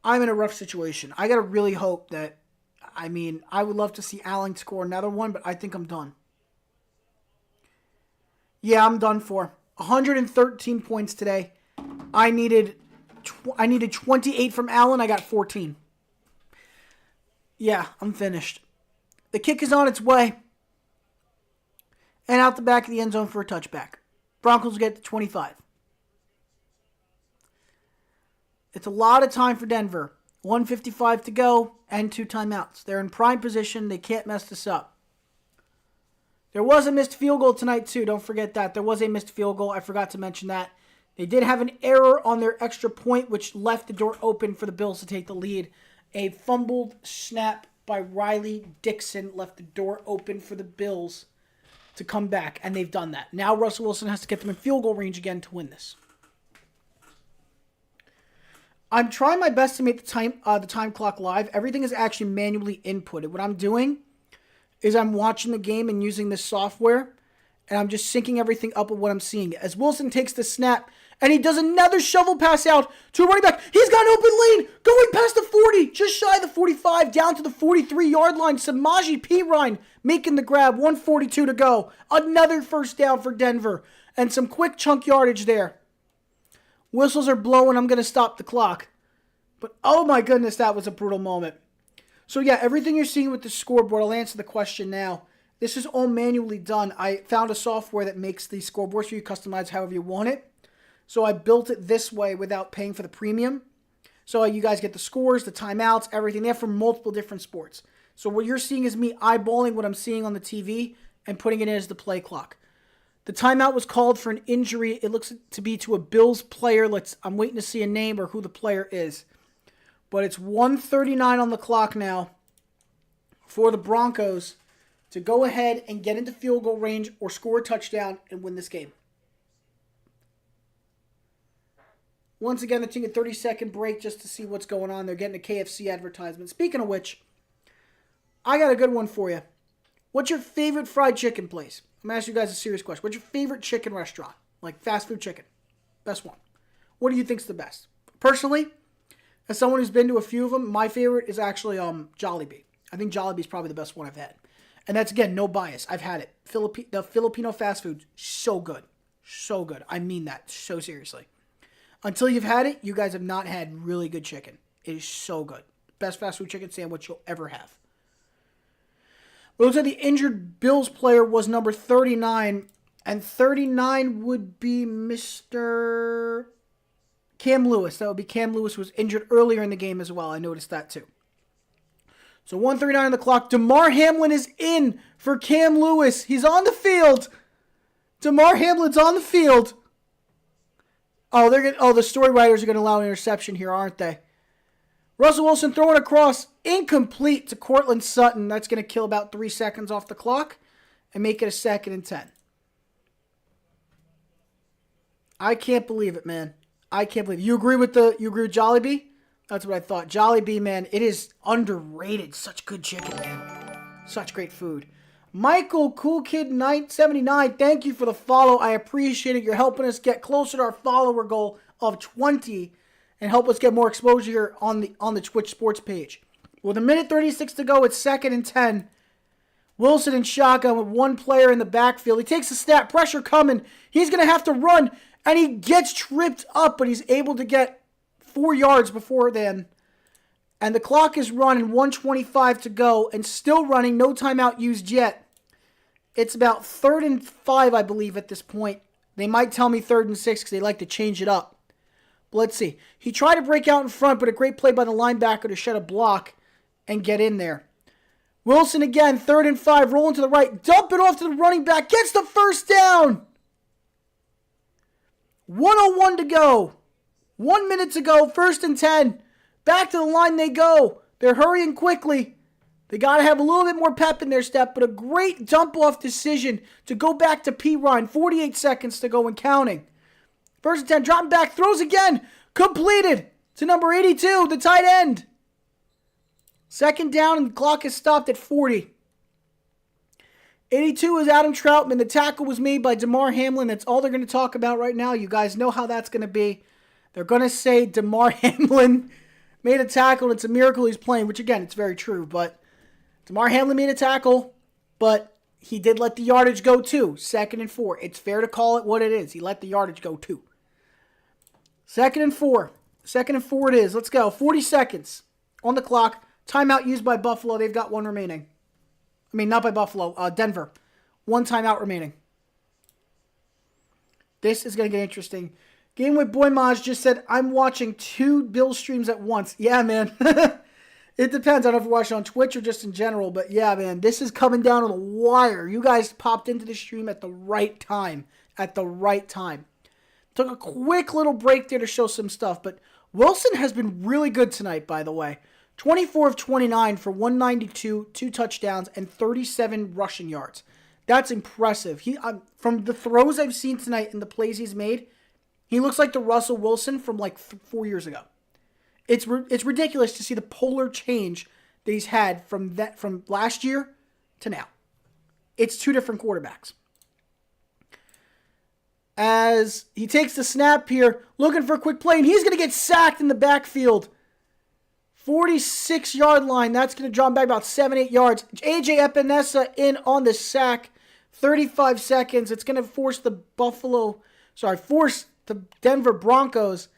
I'm in a rough situation. I got to really hope that, I would love to see Allen score another one, but I think I'm done. Yeah, I'm done for. 113 points today. I needed 28 from Allen. I got 14. Yeah, I'm finished. The kick is on its way. And out the back of the end zone for a touchback. Broncos get to 25. It's a lot of time for Denver. 1:55 to go and 2 timeouts. They're in prime position. They can't mess this up. There was a missed field goal tonight too. Don't forget that. There was a missed field goal. I forgot to mention that. They did have an error on their extra point, which left the door open for the Bills to take the lead. A fumbled snap by Riley Dixon left the door open for the Bills to come back, and they've done that. Now Russell Wilson has to get them in field goal range again to win this. I'm trying my best to make the time clock live. Everything is actually manually inputted. What I'm doing is I'm watching the game and using this software, and I'm just syncing everything up with what I'm seeing. As Wilson takes the snap, and he does another shovel pass out to a running back. He's got an open lane, going past the 40, just shy of the 45, down to the 43-yard line. Samaje Perine making the grab, 1:42 to go. Another first down for Denver, and some quick chunk yardage there. Whistles are blowing. I'm going to stop the clock. But oh my goodness, that was a brutal moment. So yeah, everything you're seeing with the scoreboard, I'll answer the question now. This is all manually done. I found a software that makes the scoreboard so you customize however you want it. So I built it this way without paying for the premium. So you guys get the scores, the timeouts, everything. They're from multiple different sports. So what you're seeing is me eyeballing what I'm seeing on the TV and putting it in as the play clock. The timeout was called for an injury. It looks to be to a Bills player. I'm waiting to see a name or who the player is. But it's 1:39 on the clock now for the Broncos to go ahead and get into field goal range or score a touchdown and win this game. Once again, they're taking a 30-second break just to see what's going on. They're getting a KFC advertisement. Speaking of which, I got a good one for you. What's your favorite fried chicken place? I'm going to ask you guys a serious question. What's your favorite chicken restaurant? Like fast food chicken. Best one. What do you think's the best? Personally, as someone who's been to a few of them, my favorite is actually Jollibee. I think Jollibee's probably the best one I've had. And that's, again, no bias. I've had it. The Filipino fast food, so good. So good. I mean that so seriously. Until you've had it, you guys have not had really good chicken. It is so good. Best fast food chicken sandwich you'll ever have. It looks like the injured Bills player was number 39, And 39 would be Mr. Cam Lewis. That would be Cam Lewis, who was injured earlier in the game as well. I noticed that too. So 1:39 on the clock. Damar Hamlin is in for Cam Lewis. He's on the field. Damar Hamlin's on the field. The story writers are going to allow an interception here, aren't they? Russell Wilson throwing across, incomplete to Cortland Sutton. That's going to kill about 3 seconds off the clock and make it a 2nd and 10. I can't believe it, man. I can't believe it. You agree with Jollibee? That's what I thought. Jollibee, man, it is underrated. Such good chicken, man. Such great food. Michael Cool Kid 979, thank you for the follow. I appreciate it. You're helping us get closer to our follower goal of 20 and help us get more exposure on the Twitch Sports page. With 1:36 to go, it's 2nd and 10. Wilson in shotgun with one player in the backfield. He takes a snap, pressure coming. He's going to have to run, and he gets tripped up, but he's able to get 4 yards before then. And the clock is running, 1:25 to go, and still running, no timeout used yet. It's about 3rd and 5, I believe, at this point. They might tell me 3rd and 6 because they like to change it up. But let's see. He tried to break out in front, but a great play by the linebacker to shed a block and get in there. Wilson again, 3rd and 5, rolling to the right. Dump it off to the running back. Gets the first down. 1:01 to go. 1 minute to go. 1st and 10. Back to the line they go. They're hurrying quickly. They got to have a little bit more pep in their step, but a great dump-off decision to go back to P. Ryan. 48 seconds to go and counting. 1st and 10, dropping back, throws again. Completed to number 82, the tight end. 2nd down, and the clock is stopped at 40. 82 is Adam Troutman. The tackle was made by Damar Hamlin. That's all they're going to talk about right now. You guys know how that's going to be. They're going to say Damar Hamlin made a tackle, and it's a miracle he's playing, which, again, it's very true. But Damar Hamlin made a tackle, but he did let the yardage go too. 2nd and 4. It's fair to call it what it is. He let the yardage go too. 2nd and 4. 2nd and 4 it is. Let's go. 40 seconds on the clock. Timeout used by Buffalo. They've got one remaining. I mean, not by Buffalo. Denver. 1 timeout remaining. This is going to get interesting. Game with Boy Maj just said, I'm watching 2 Bill streams at once. Yeah, man. It depends. I don't know if you're watching on Twitch or just in general. But yeah, man, this is coming down to the wire. You guys popped into the stream at the right time. At the right time. Took a quick little break there to show some stuff. But Wilson has been really good tonight, by the way. 24 of 29 for 192, 2 touchdowns, and 37 rushing yards. That's impressive. From the throws I've seen tonight and the plays he's made, he looks like the Russell Wilson from like 4 years ago. It's ridiculous to see the polar change that he's had from last year to now. It's 2 different quarterbacks. As he takes the snap here, looking for a quick play, and he's going to get sacked in the backfield. 46-yard line. That's going to draw him back about 7-8 yards. A.J. Epinesa in on the sack. 35 seconds. It's going to force the Denver Broncos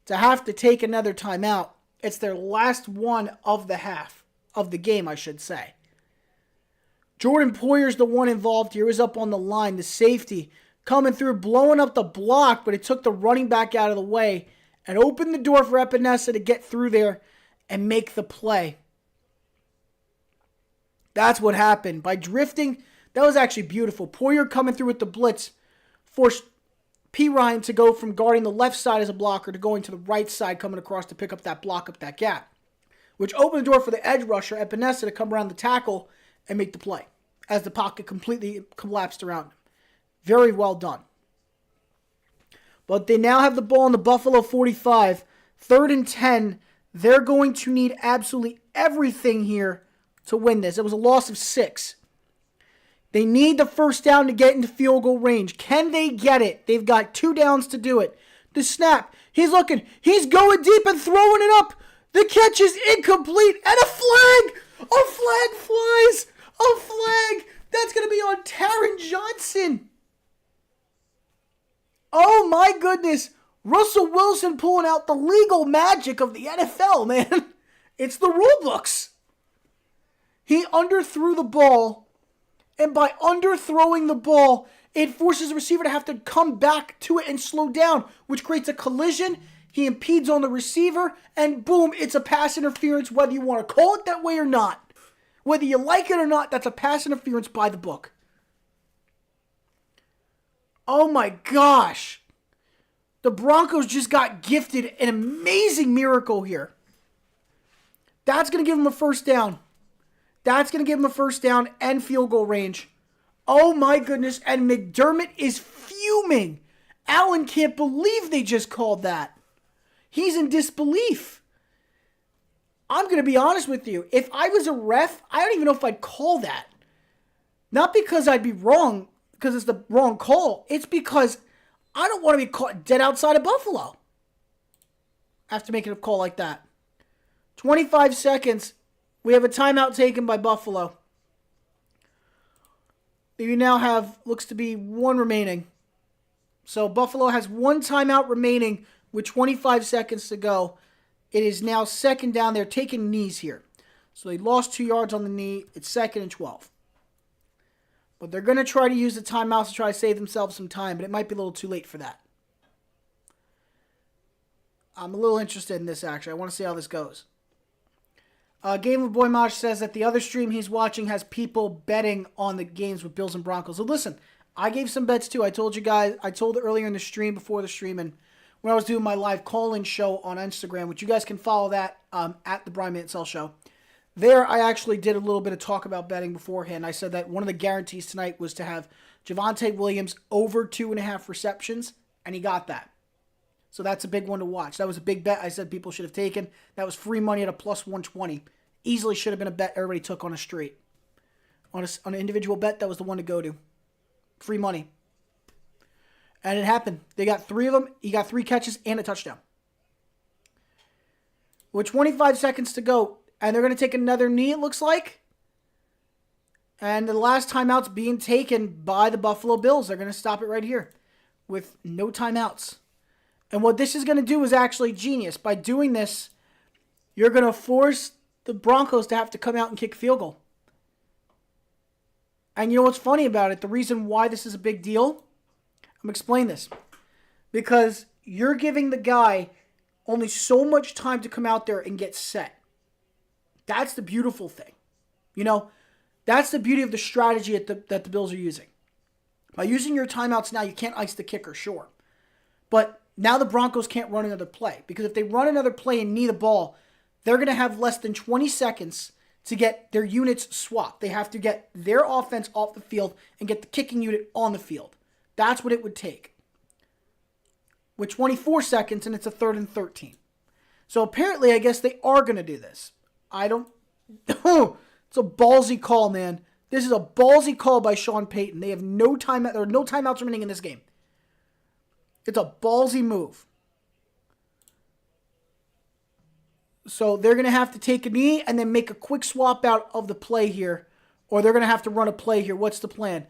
to have to take another timeout. It's their last one of the half. Of the game, I should say. Jordan Poyer's the one involved here. He was up on the line. The safety coming through, blowing up the block, but it took the running back out of the way and opened the door for Epinesa to get through there and make the play. That's what happened. By drifting, that was actually beautiful. Poyer coming through with the blitz forced P. Ryan to go from guarding the left side as a blocker to going to the right side, coming across to pick up that block, up that gap, which opened the door for the edge rusher, Epinesa, to come around the tackle and make the play as the pocket completely collapsed around him. Very well done. But they now have the ball in the Buffalo 45. 3rd and 10. They're going to need absolutely everything here to win this. It was a loss of 6. They need the first down to get into field goal range. Can they get it? They've got 2 downs to do it. The snap. He's looking. He's going deep and throwing it up. The catch is incomplete. And a flag. A flag flies. A flag. That's going to be on Taron Johnson. Oh my goodness. Russell Wilson pulling out the legal magic of the NFL, man. It's the rule books. He underthrew the ball, and by underthrowing the ball, it forces the receiver to have to come back to it and slow down, which creates a collision. He impedes on the receiver, and boom, it's a pass interference, whether you want to call it that way or not. Whether you like it or not, that's a pass interference by the book. Oh my gosh. The Broncos just got gifted an amazing miracle here. That's going to give them a first down. That's going to give them a first down and field goal range. Oh my goodness, and McDermott is fuming. Allen can't believe they just called that. He's in disbelief. I'm going to be honest with you. If I was a ref, I don't even know if I'd call that. Not because I'd be wrong, because it's the wrong call. It's because I don't want to be caught dead outside of Buffalo after making a call like that. 25 seconds. We have a timeout taken by Buffalo. You now have, looks to be one remaining. So Buffalo has one timeout remaining with 25 seconds to go. It is now second down. They're taking knees here. So they lost 2 yards on the knee. It's 2nd and 12. But they're going to try to use the timeouts to try to save themselves some time, but it might be a little too late for that. I'm a little interested in this, actually. I want to see how this goes. Game of Boy Mosh says that the other stream he's watching has people betting on the games with Bills and Broncos. So listen, I gave some bets too. I told you guys, I told it earlier in the stream, before the stream, and when I was doing my live call-in show on Instagram, which you guys can follow that at the Brian Mansell Show. There, I actually did a little bit of talk about betting beforehand. I said that one of the guarantees tonight was to have Javonte Williams over 2.5 receptions, and he got that. So that's a big one to watch. That was a big bet I said people should have taken. That was free money at a plus 120. Easily should have been a bet everybody took on a straight. On an individual bet, that was the one to go to. Free money. And it happened. They got 3 of them. He got 3 catches and a touchdown. With 25 seconds to go, and they're going to take another knee, it looks like. And the last timeout's being taken by the Buffalo Bills. They're going to stop it right here with no timeouts. And what this is going to do is actually genius. By doing this, you're going to force the Broncos to have to come out and kick field goal. And you know what's funny about it? The reason why this is a big deal? I'm going to explain this. Because you're giving the guy only so much time to come out there and get set. That's the beautiful thing. You know, that's the beauty of the strategy that the Bills are using. By using your timeouts now, you can't ice the kicker, sure. But now the Broncos can't run another play. Because if they run another play and knee the ball, they're going to have less than 20 seconds to get their units swapped. They have to get their offense off the field and get the kicking unit on the field. That's what it would take. With 24 seconds, and it's a 3rd and 13. So apparently, I guess they are going to do this. I don't... It's a ballsy call, man. This is a ballsy call by Sean Payton. They have no time. There are no timeouts remaining in this game. It's a ballsy move. So they're going to have to take a knee and then make a quick swap out of the play here. Or they're going to have to run a play here. What's the plan?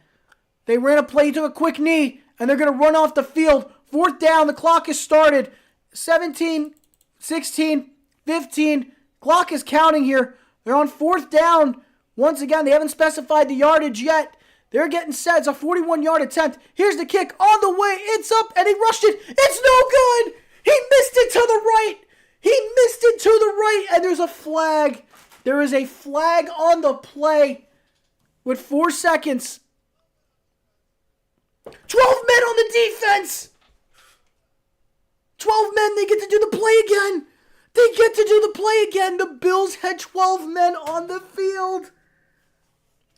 They ran a play, took a quick knee, and they're going to run off the field. 4th down, the clock is started. 17, 16, 15. Clock is counting here. They're on 4th down. Once again, they haven't specified the yardage yet. They're getting set. It's a 41-yard attempt. Here's the kick on the way. It's up, and he rushed it. It's no good. He missed it to the right. He missed it to the right, and there's a flag. There is a flag on the play with 4 seconds. 12 men on the defense. 12 men, they get to do the play again. They get to do the play again. The Bills had 12 men on the field.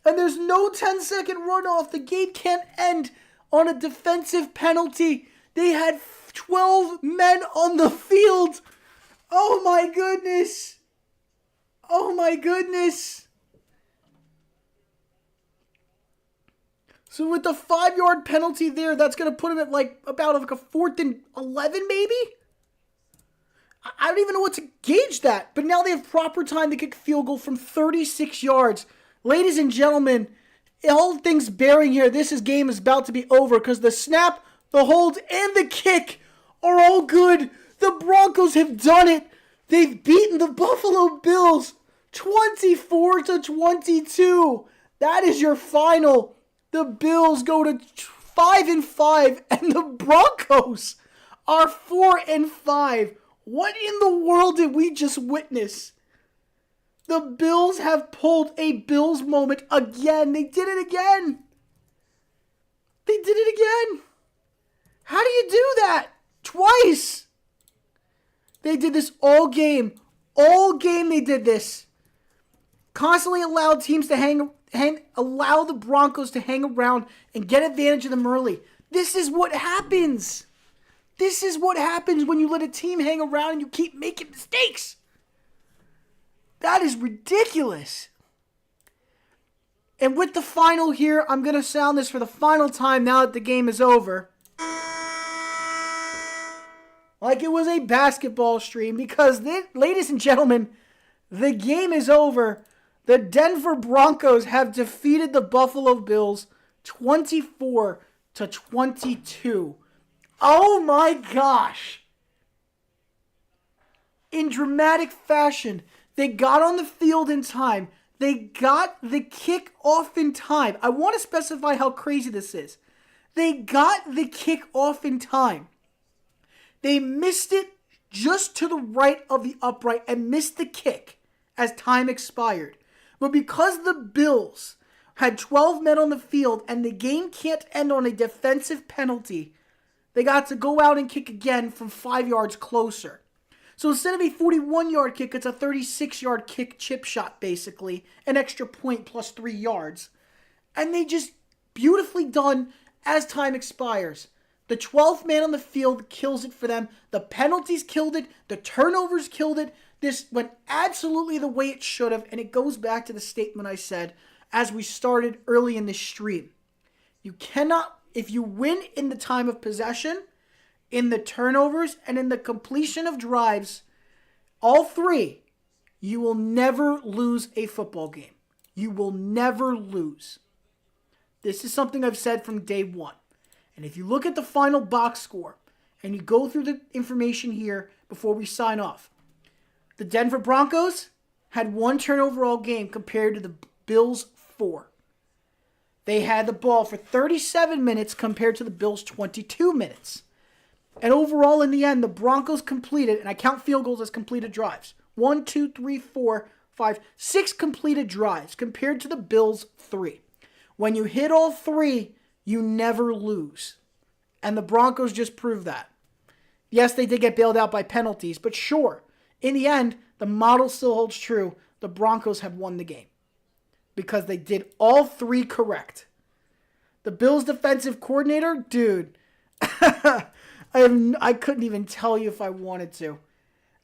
And there's no 10-second runoff. The game can't end on a defensive penalty. They had 12 men on the field. Oh my goodness. Oh my goodness. So with the 5-yard penalty there, that's going to put him at about a 4th and 11 maybe? I don't even know what to gauge that. But now they have proper time to kick field goal from 36 yards. Ladies and gentlemen, all things bearing here, this game is about to be over because the snap, the hold, and the kick are all good. The Broncos have done it. They've beaten the Buffalo Bills 24-22. That is your final. The Bills go to 5-5, and the Broncos are 4-5. What in the world did we just witness? The Bills have pulled a Bills moment again. They did it again. They did it again. How do you do that? Twice. They did this all game. All game they did this. Constantly allowed teams to allow the Broncos to hang around and get advantage of them early. This is what happens. This is what happens when you let a team hang around and you keep making mistakes. That is ridiculous. And with the final here, I'm going to sound this for the final time now that the game is over. Like it was a basketball stream because, ladies and gentlemen, the game is over. The Denver Broncos have defeated the Buffalo Bills 24-22. Oh my gosh. In dramatic fashion, they got on the field in time. They got the kick off in time. I want to specify how crazy this is. They got the kick off in time. They missed it just to the right of the upright and missed the kick as time expired. But because the Bills had 12 men on the field and the game can't end on a defensive penalty, they got to go out and kick again from 5 yards closer. So instead of a 41-yard kick, it's a 36-yard kick chip shot, basically. An extra point plus 3 yards. And they just beautifully done as time expires. The 12th man on the field kills it for them. The penalties killed it. The turnovers killed it. This went absolutely the way it should have. And it goes back to the statement I said as we started early in this stream. You cannot, if you win in the time of possession, in the turnovers, and in the completion of drives, all three, you will never lose a football game. You will never lose. This is something I've said from day one. And if you look at the final box score, and you go through the information here before we sign off, the Denver Broncos had 1 turnover all game compared to the Bills' 4. They had the ball for 37 minutes compared to the Bills' 22 minutes. And overall, in the end, the Broncos completed, and I count field goals as completed drives, 1, 2, 3, 4, 5, 6 completed drives compared to the Bills' 3. When you hit all 3, you never lose. And the Broncos just proved that. Yes, they did get bailed out by penalties, but sure, in the end, the model still holds true. The Broncos have won the game because they did all 3 correct. The Bills' defensive coordinator, dude, I couldn't even tell you if I wanted to.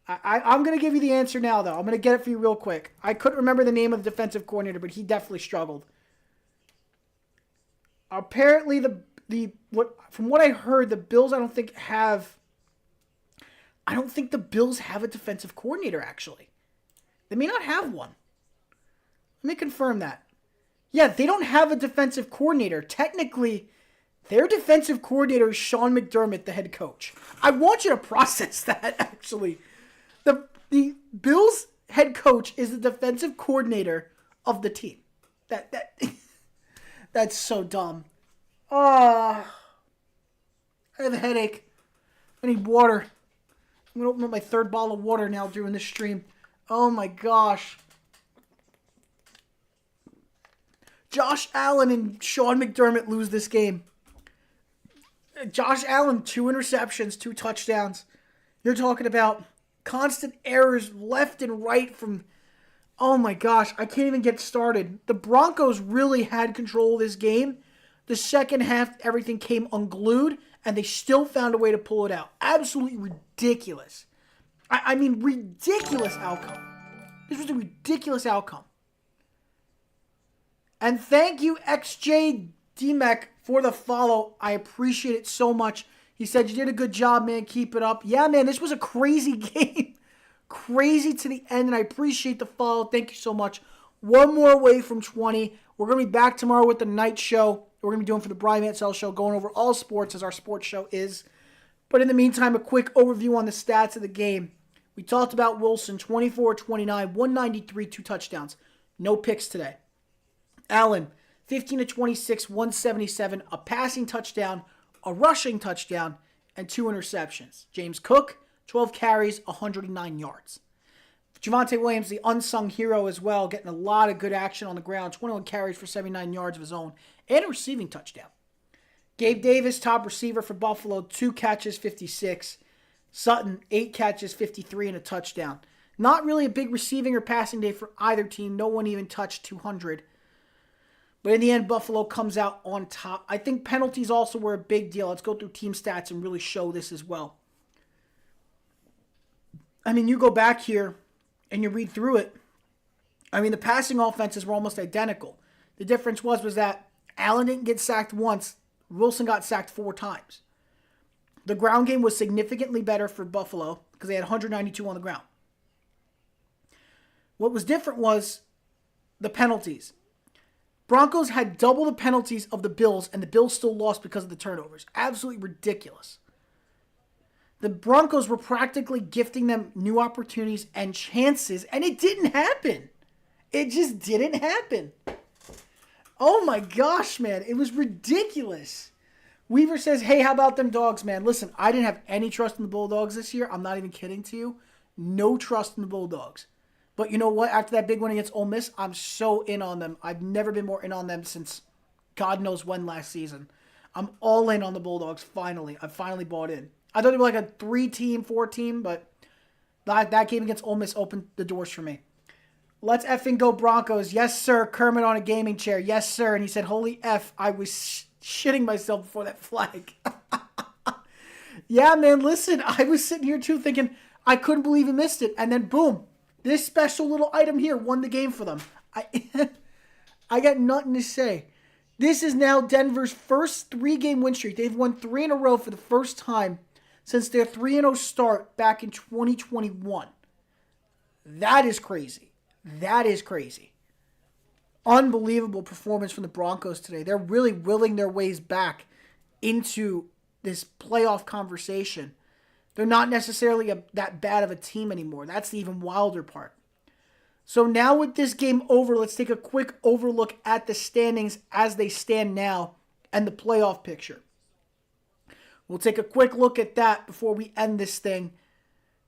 I'm going to give you the answer now, though. I'm going to get it for you real quick. I couldn't remember the name of the defensive coordinator, but he definitely struggled. Apparently, from what I heard, the Bills I don't think the Bills have a defensive coordinator, actually. They may not have one. Let me confirm that. Yeah, they don't have a defensive coordinator. Technically, their defensive coordinator is Sean McDermott, the head coach. I want you to process that, actually. The Bills head coach is the defensive coordinator of the team. That's so dumb. I have a headache. I need water. I'm going to open up my 3rd bottle of water now during this stream. Oh my gosh. Josh Allen and Sean McDermott lose this game. Josh Allen, 2 interceptions, 2 touchdowns. You're talking about constant errors left and right from... Oh my gosh, I can't even get started. The Broncos really had control of this game. The second half, everything came unglued, and they still found a way to pull it out. Absolutely ridiculous. I mean, ridiculous outcome. This was a ridiculous outcome. And thank you, XJ DMEC, for the follow. I appreciate it so much. He said, you did a good job, man. Keep it up. Yeah, man, this was a crazy game. Crazy to the end, and I appreciate the follow. Thank you so much. 1 more away from 20. We're going to be back tomorrow with the night show. We're going to be doing for the Brian Mansell show, going over all sports as our sports show is. But in the meantime, a quick overview on the stats of the game. We talked about Wilson, 24-29, 193, 2 touchdowns. No picks today. Allen, 15 to 26, 177, a passing touchdown, a rushing touchdown, and 2 interceptions. James Cook, 12 carries, 109 yards. Javonte Williams, the unsung hero as well, getting a lot of good action on the ground. 21 carries for 79 yards of his own and a receiving touchdown. Gabe Davis, top receiver for Buffalo, 2 catches, 56. Sutton, 8 catches, 53, and a touchdown. Not really a big receiving or passing day for either team. No one even touched 200. But in the end, Buffalo comes out on top. I think penalties also were a big deal. Let's go through team stats and really show this as well. I mean, you go back here and you read through it. I mean, the passing offenses were almost identical. The difference was that Allen didn't get sacked once. Wilson got sacked 4 times. The ground game was significantly better for Buffalo because they had 192 on the ground. What was different was the penalties. Broncos had double the penalties of the Bills, and the Bills still lost because of the turnovers. Absolutely ridiculous. The Broncos were practically gifting them new opportunities and chances, and it didn't happen. It just didn't happen. Oh my gosh, man. It was ridiculous. Weaver says, hey, how about them dogs, man? Listen, I didn't have any trust in the Bulldogs this year. I'm not even kidding to you. No trust in the Bulldogs. But you know what? After that big win against Ole Miss, I'm so in on them. I've never been more in on them since God knows when last season. I'm all in on the Bulldogs, finally. I finally bought in. I thought they were like a 3-team, 4-team, but that game against Ole Miss opened the doors for me. Let's effing go Broncos. Yes, sir. Kermit on a gaming chair. Yes, sir. And he said, holy F, I was shitting myself before that flag. Yeah, man, listen. I was sitting here too thinking I couldn't believe he missed it. And then boom, this special little item here won the game for them. I got nothing to say. This is now Denver's first 3-game win streak. They've won 3 in a row for the first time since their 3-0 start back in 2021. That is crazy. That is crazy. Unbelievable performance from the Broncos today. They're really willing their ways back into this playoff conversation. They're not necessarily that bad of a team anymore. That's the even wilder part. So now with this game over, let's take a quick overlook at the standings as they stand now and the playoff picture. We'll take a quick look at that before we end this thing.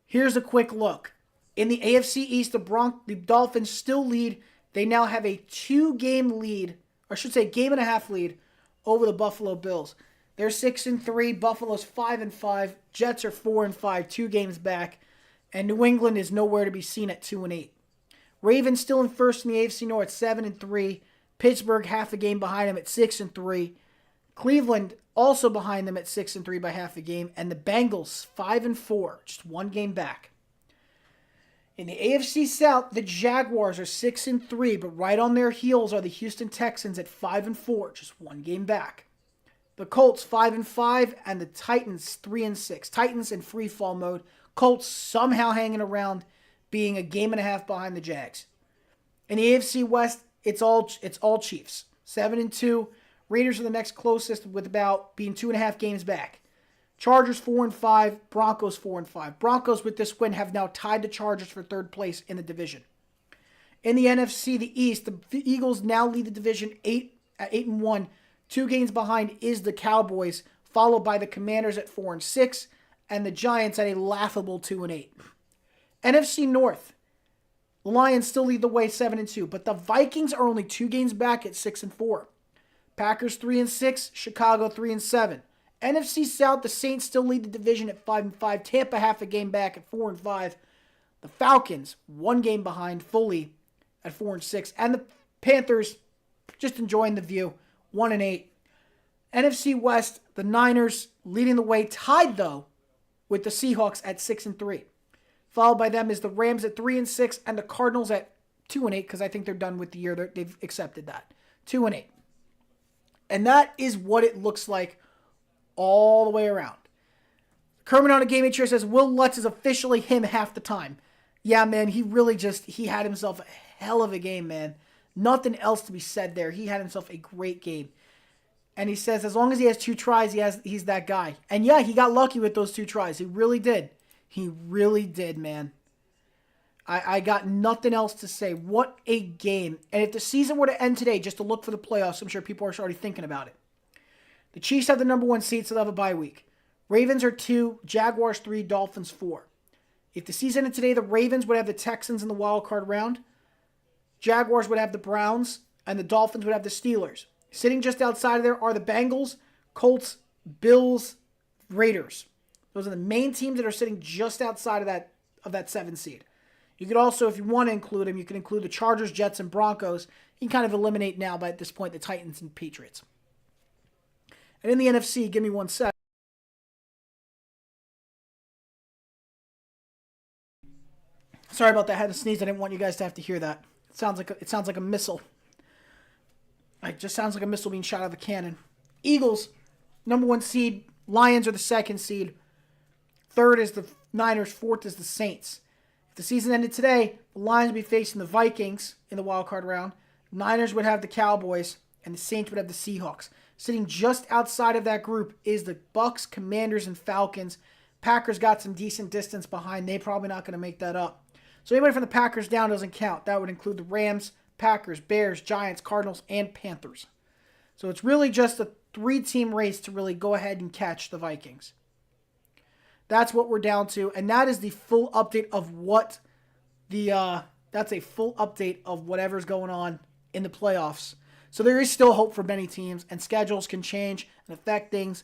Here's a quick look. In the AFC East, the Dolphins still lead. They now have a 2-game lead, or I should say game and a half lead, over the Buffalo Bills. They're 6-3. Buffalo's 5-5. Jets are 4-5, 2 games back. And New England is nowhere to be seen at 2-8. Ravens still in first in the AFC North, 7-3. Pittsburgh half a game behind them at 6-3. Cleveland also behind them at 6-3 by half a game. And the Bengals 5-4, just 1 game back. In the AFC South, the Jaguars are 6-3, but right on their heels are the Houston Texans at 5-4, just 1 game back. The Colts 5-5 and the Titans 3-6. Titans in free fall mode. Colts somehow hanging around, being a game and a half behind the Jags. In the AFC West, it's all Chiefs. 7-2. Raiders are the next closest with about being 2.5 games back. Chargers 4-5. Broncos 4-5. Broncos with this win have now tied the Chargers for 3rd place in the division. In the NFC, the East, the Eagles now lead the division 8-1. 2 games behind is the Cowboys, followed by the Commanders at 4-6, and the Giants at a laughable 2-8. NFC North, the Lions still lead the way 7-2, but the Vikings are only 2 games back at 6-4. Packers 3-6, Chicago 3-7. NFC South, the Saints still lead the division at 5-5. Tampa half a game back at 4-5. The Falcons 1 game behind fully at 4-6, and the Panthers just enjoying the view 1-8. NFC West, the Niners leading the way, tied though with the Seahawks at 6-3. Followed by them is the Rams at 3-6 and the Cardinals at 2-8 because I think they're done with the year. They've accepted that. 2-8. And that is what it looks like all the way around. Kermit on a gaming chair says Will Lutz is officially him half the time. Yeah, man, he had himself a hell of a game, man. Nothing else to be said there. He had himself a great game. And he says as long as he has 2 tries, he's that guy. And yeah, he got lucky with those 2 tries. He really did. He really did, man. I got nothing else to say. What a game. And if the season were to end today, just to look for the playoffs, I'm sure people are already thinking about it. The Chiefs have the number 1 seed, so they'll have a bye week. Ravens are 2, Jaguars 3, Dolphins 4. If the season ended today, the Ravens would have the Texans in the wild card round. Jaguars would have the Browns, and the Dolphins would have the Steelers. Sitting just outside of there are the Bengals, Colts, Bills, Raiders. Those are the main teams that are sitting just outside of that 7 seed. You could also, if you want to include them, you can include the Chargers, Jets, and Broncos. You can kind of eliminate now, by at this point, the Titans and Patriots. And in the NFC, give me 1 sec. Sorry about that. I had to sneeze. I didn't want you guys to have to hear that. It sounds like a missile. It just sounds like a missile being shot out of a cannon. Eagles, number 1 seed. Lions are the 2nd seed. 3rd is the Niners. 4th is the Saints. If the season ended today, the Lions would be facing the Vikings in the wild card round. Niners would have the Cowboys, and the Saints would have the Seahawks. Sitting just outside of that group is the Bucks, Commanders, and Falcons. Packers got some decent distance behind. They're probably not going to make that up. So anybody from the Packers down doesn't count. That would include the Rams, Packers, Bears, Giants, Cardinals, and Panthers. So it's really just a 3-team race to really go ahead and catch the Vikings. That's what we're down to, and that is the full update of what that's a full update of whatever's going on in the playoffs. So there is still hope for many teams, and schedules can change and affect things.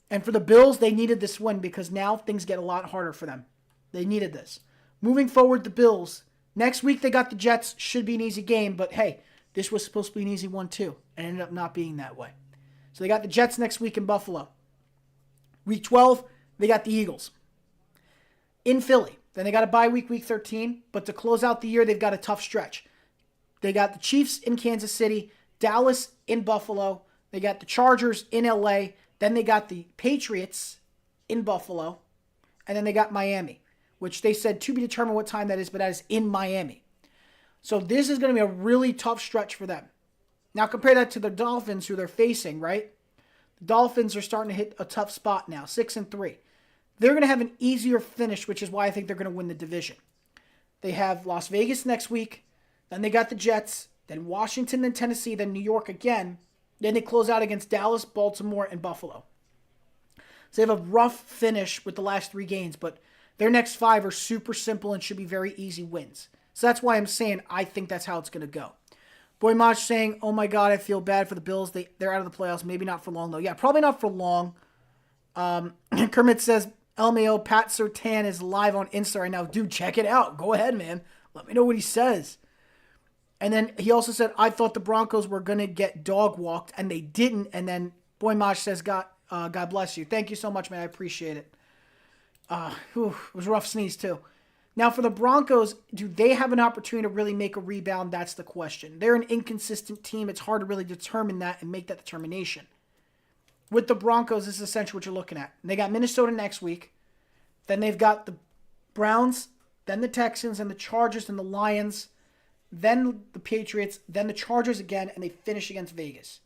And for the Bills, they needed this win because now things get a lot harder for them. They needed this. Moving forward, the Bills. Next week, they got the Jets. Should be an easy game, but hey, this was supposed to be an easy one too, and ended up not being that way. So they got the Jets next week in Buffalo. Week 12, they got the Eagles in Philly. Then they got a bye week, week 13. But to close out the year, they've got a tough stretch. They got the Chiefs in Kansas City, Dallas in Buffalo. They got the Chargers in LA. Then they got the Patriots in Buffalo. And then they got Miami, which they said to be determined what time that is, but that is in Miami. So this is going to be a really tough stretch for them. Now compare that to the Dolphins who they're facing, right? The Dolphins are starting to hit a tough spot now, 6-3. They're going to have an easier finish, which is why I think they're going to win the division. They have Las Vegas next week. Then they got the Jets. Then Washington, then Tennessee, then New York again. Then they close out against Dallas, Baltimore, and Buffalo. So they have a rough finish with the last 3 games, but their next 5 are super simple and should be very easy wins. So that's why I'm saying I think that's how it's going to go. Boy Maj saying, oh my God, I feel bad for the Bills. They're out of the playoffs. Maybe not for long, though. Yeah, probably not for long. Kermit says, LMAO, Pat Surtain is live on Insta right now. Dude, check it out. Go ahead, man. Let me know what he says. And then he also said, I thought the Broncos were going to get dog walked, and they didn't. And then Boy Maj says, God bless you. Thank you so much, man. I appreciate it. It was a rough sneeze, too. Now, for the Broncos, do they have an opportunity to really make a rebound? That's the question. They're an inconsistent team. It's hard to really determine that and make that determination. With the Broncos, this is essentially what you're looking at. They got Minnesota next week. Then they've got the Browns, then the Texans, and the Chargers, and the Lions, then the Patriots, then the Chargers again, and they finish against Vegas.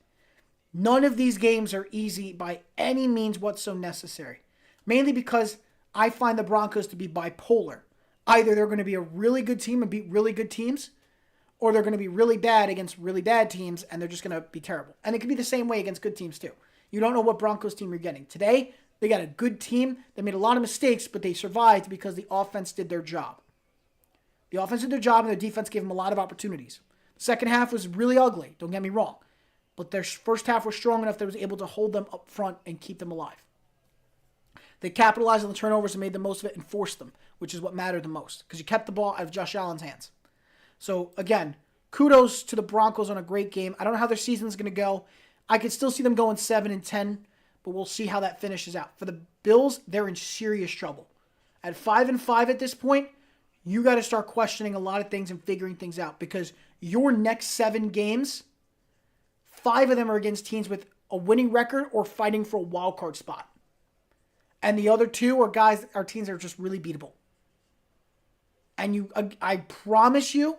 None of these games are easy by any means whatsoever necessary. Mainly because I find the Broncos to be bipolar. Either they're going to be a really good team and beat really good teams, or they're going to be really bad against really bad teams, and they're just going to be terrible. And it can be the same way against good teams, too. You don't know what Broncos team you're getting. Today, they got a good team. They made a lot of mistakes, but they survived because the offense did their job. The offense did their job, and their defense gave them a lot of opportunities. The second half was really ugly, don't get me wrong. But their first half was strong enough that it was able to hold them up front and keep them alive. They capitalized on the turnovers and made the most of it and forced them, which is what mattered the most, because you kept the ball out of Josh Allen's hands. So, again, kudos to the Broncos on a great game. I don't know how their season's going to go. I could still see them going 7-10, but we'll see how that finishes out. For the Bills, they're in serious trouble. At 5-5 at this point, you got to start questioning a lot of things and figuring things out, because your next 7 games, 5 of them are against teams with a winning record or fighting for a wild card spot. And the other 2 are teams that are just really beatable. And I promise you,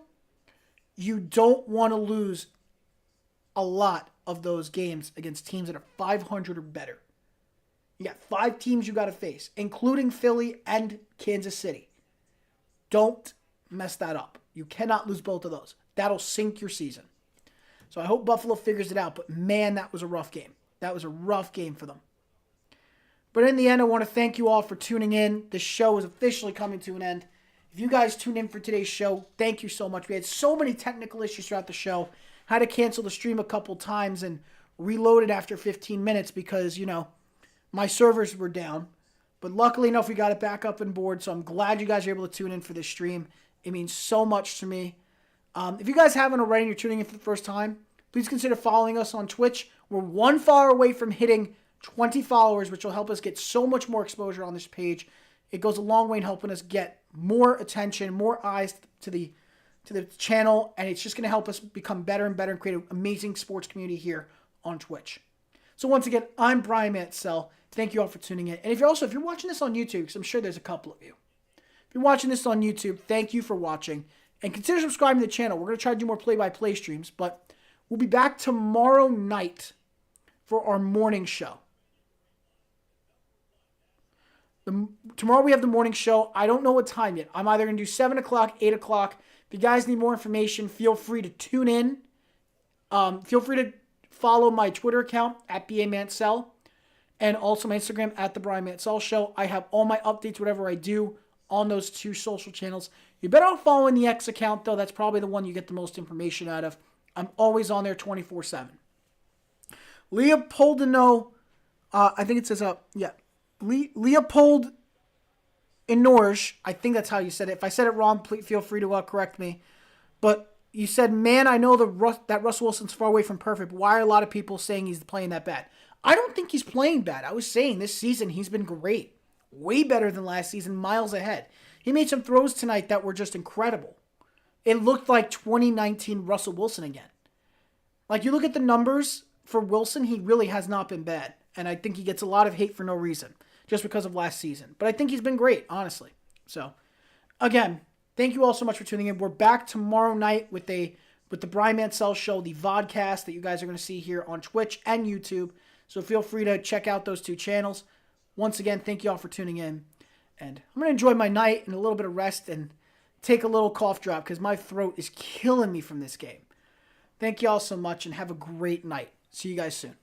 you don't want to lose a lot of those games against teams that are 500 or better. You got 5 teams you got to face, including Philly and Kansas City. Don't mess that up. You cannot lose both of those. That'll sink your season. So I hope Buffalo figures it out. But man, that was a rough game. That was a rough game for them. But in the end, I want to thank you all for tuning in. The show is officially coming to an end. If you guys tuned in for today's show, thank you so much. We had so many technical issues throughout the show. Had to cancel the stream a couple times and reload it after 15 minutes because, my servers were down. But luckily enough, we got it back up and board. So I'm glad you guys are able to tune in for this stream. It means so much to me. If you guys haven't already and you're tuning in for the first time, please consider following us on Twitch. We're one follower away from hitting 20 followers, which will help us get so much more exposure on this page. It goes a long way in helping us get more attention, more eyes to the channel, and it's just going to help us become better and better and create an amazing sports community here on Twitch. So once again, I'm Brian Mansell. Thank you all for tuning in. And if you're watching this on YouTube, because I'm sure there's a couple of you. If you're watching this on YouTube, thank you for watching. And consider subscribing to the channel. We're going to try to do more play-by-play streams, but we'll be back tomorrow night for our morning show. Tomorrow we have the morning show. I don't know what time yet. I'm either going to do 7 o'clock, 8 o'clock. If you guys need more information, feel free to tune in. Feel free to follow my Twitter account at BAMansell and also my Instagram at The Brian Mansell Show. I have all my updates, whatever I do, on those two social channels. You better not follow in the X account, though. That's probably the one you get the most information out of. I'm always on there 24/7. Leopoldino, I think it says, Leopold Inorge, I think that's how you said it. If I said it wrong, please feel free to correct me. But you said, man, I know that Russell Wilson's far away from perfect. But why are a lot of people saying he's playing that bad? I don't think he's playing bad. I was saying this season he's been great. Way better than last season, miles ahead. He made some throws tonight that were just incredible. It looked like 2019 Russell Wilson again. Like, you look at the numbers for Wilson, he really has not been bad. And I think he gets a lot of hate for no reason, just because of last season. But I think he's been great, honestly. So, again, thank you all so much for tuning in. We're back tomorrow night with the Brian Mansell Show, the vodcast that you guys are going to see here on Twitch and YouTube. So feel free to check out those two channels. Once again, thank you all for tuning in. And I'm going to enjoy my night and a little bit of rest and take a little cough drop because my throat is killing me from this game. Thank you all so much and have a great night. See you guys soon.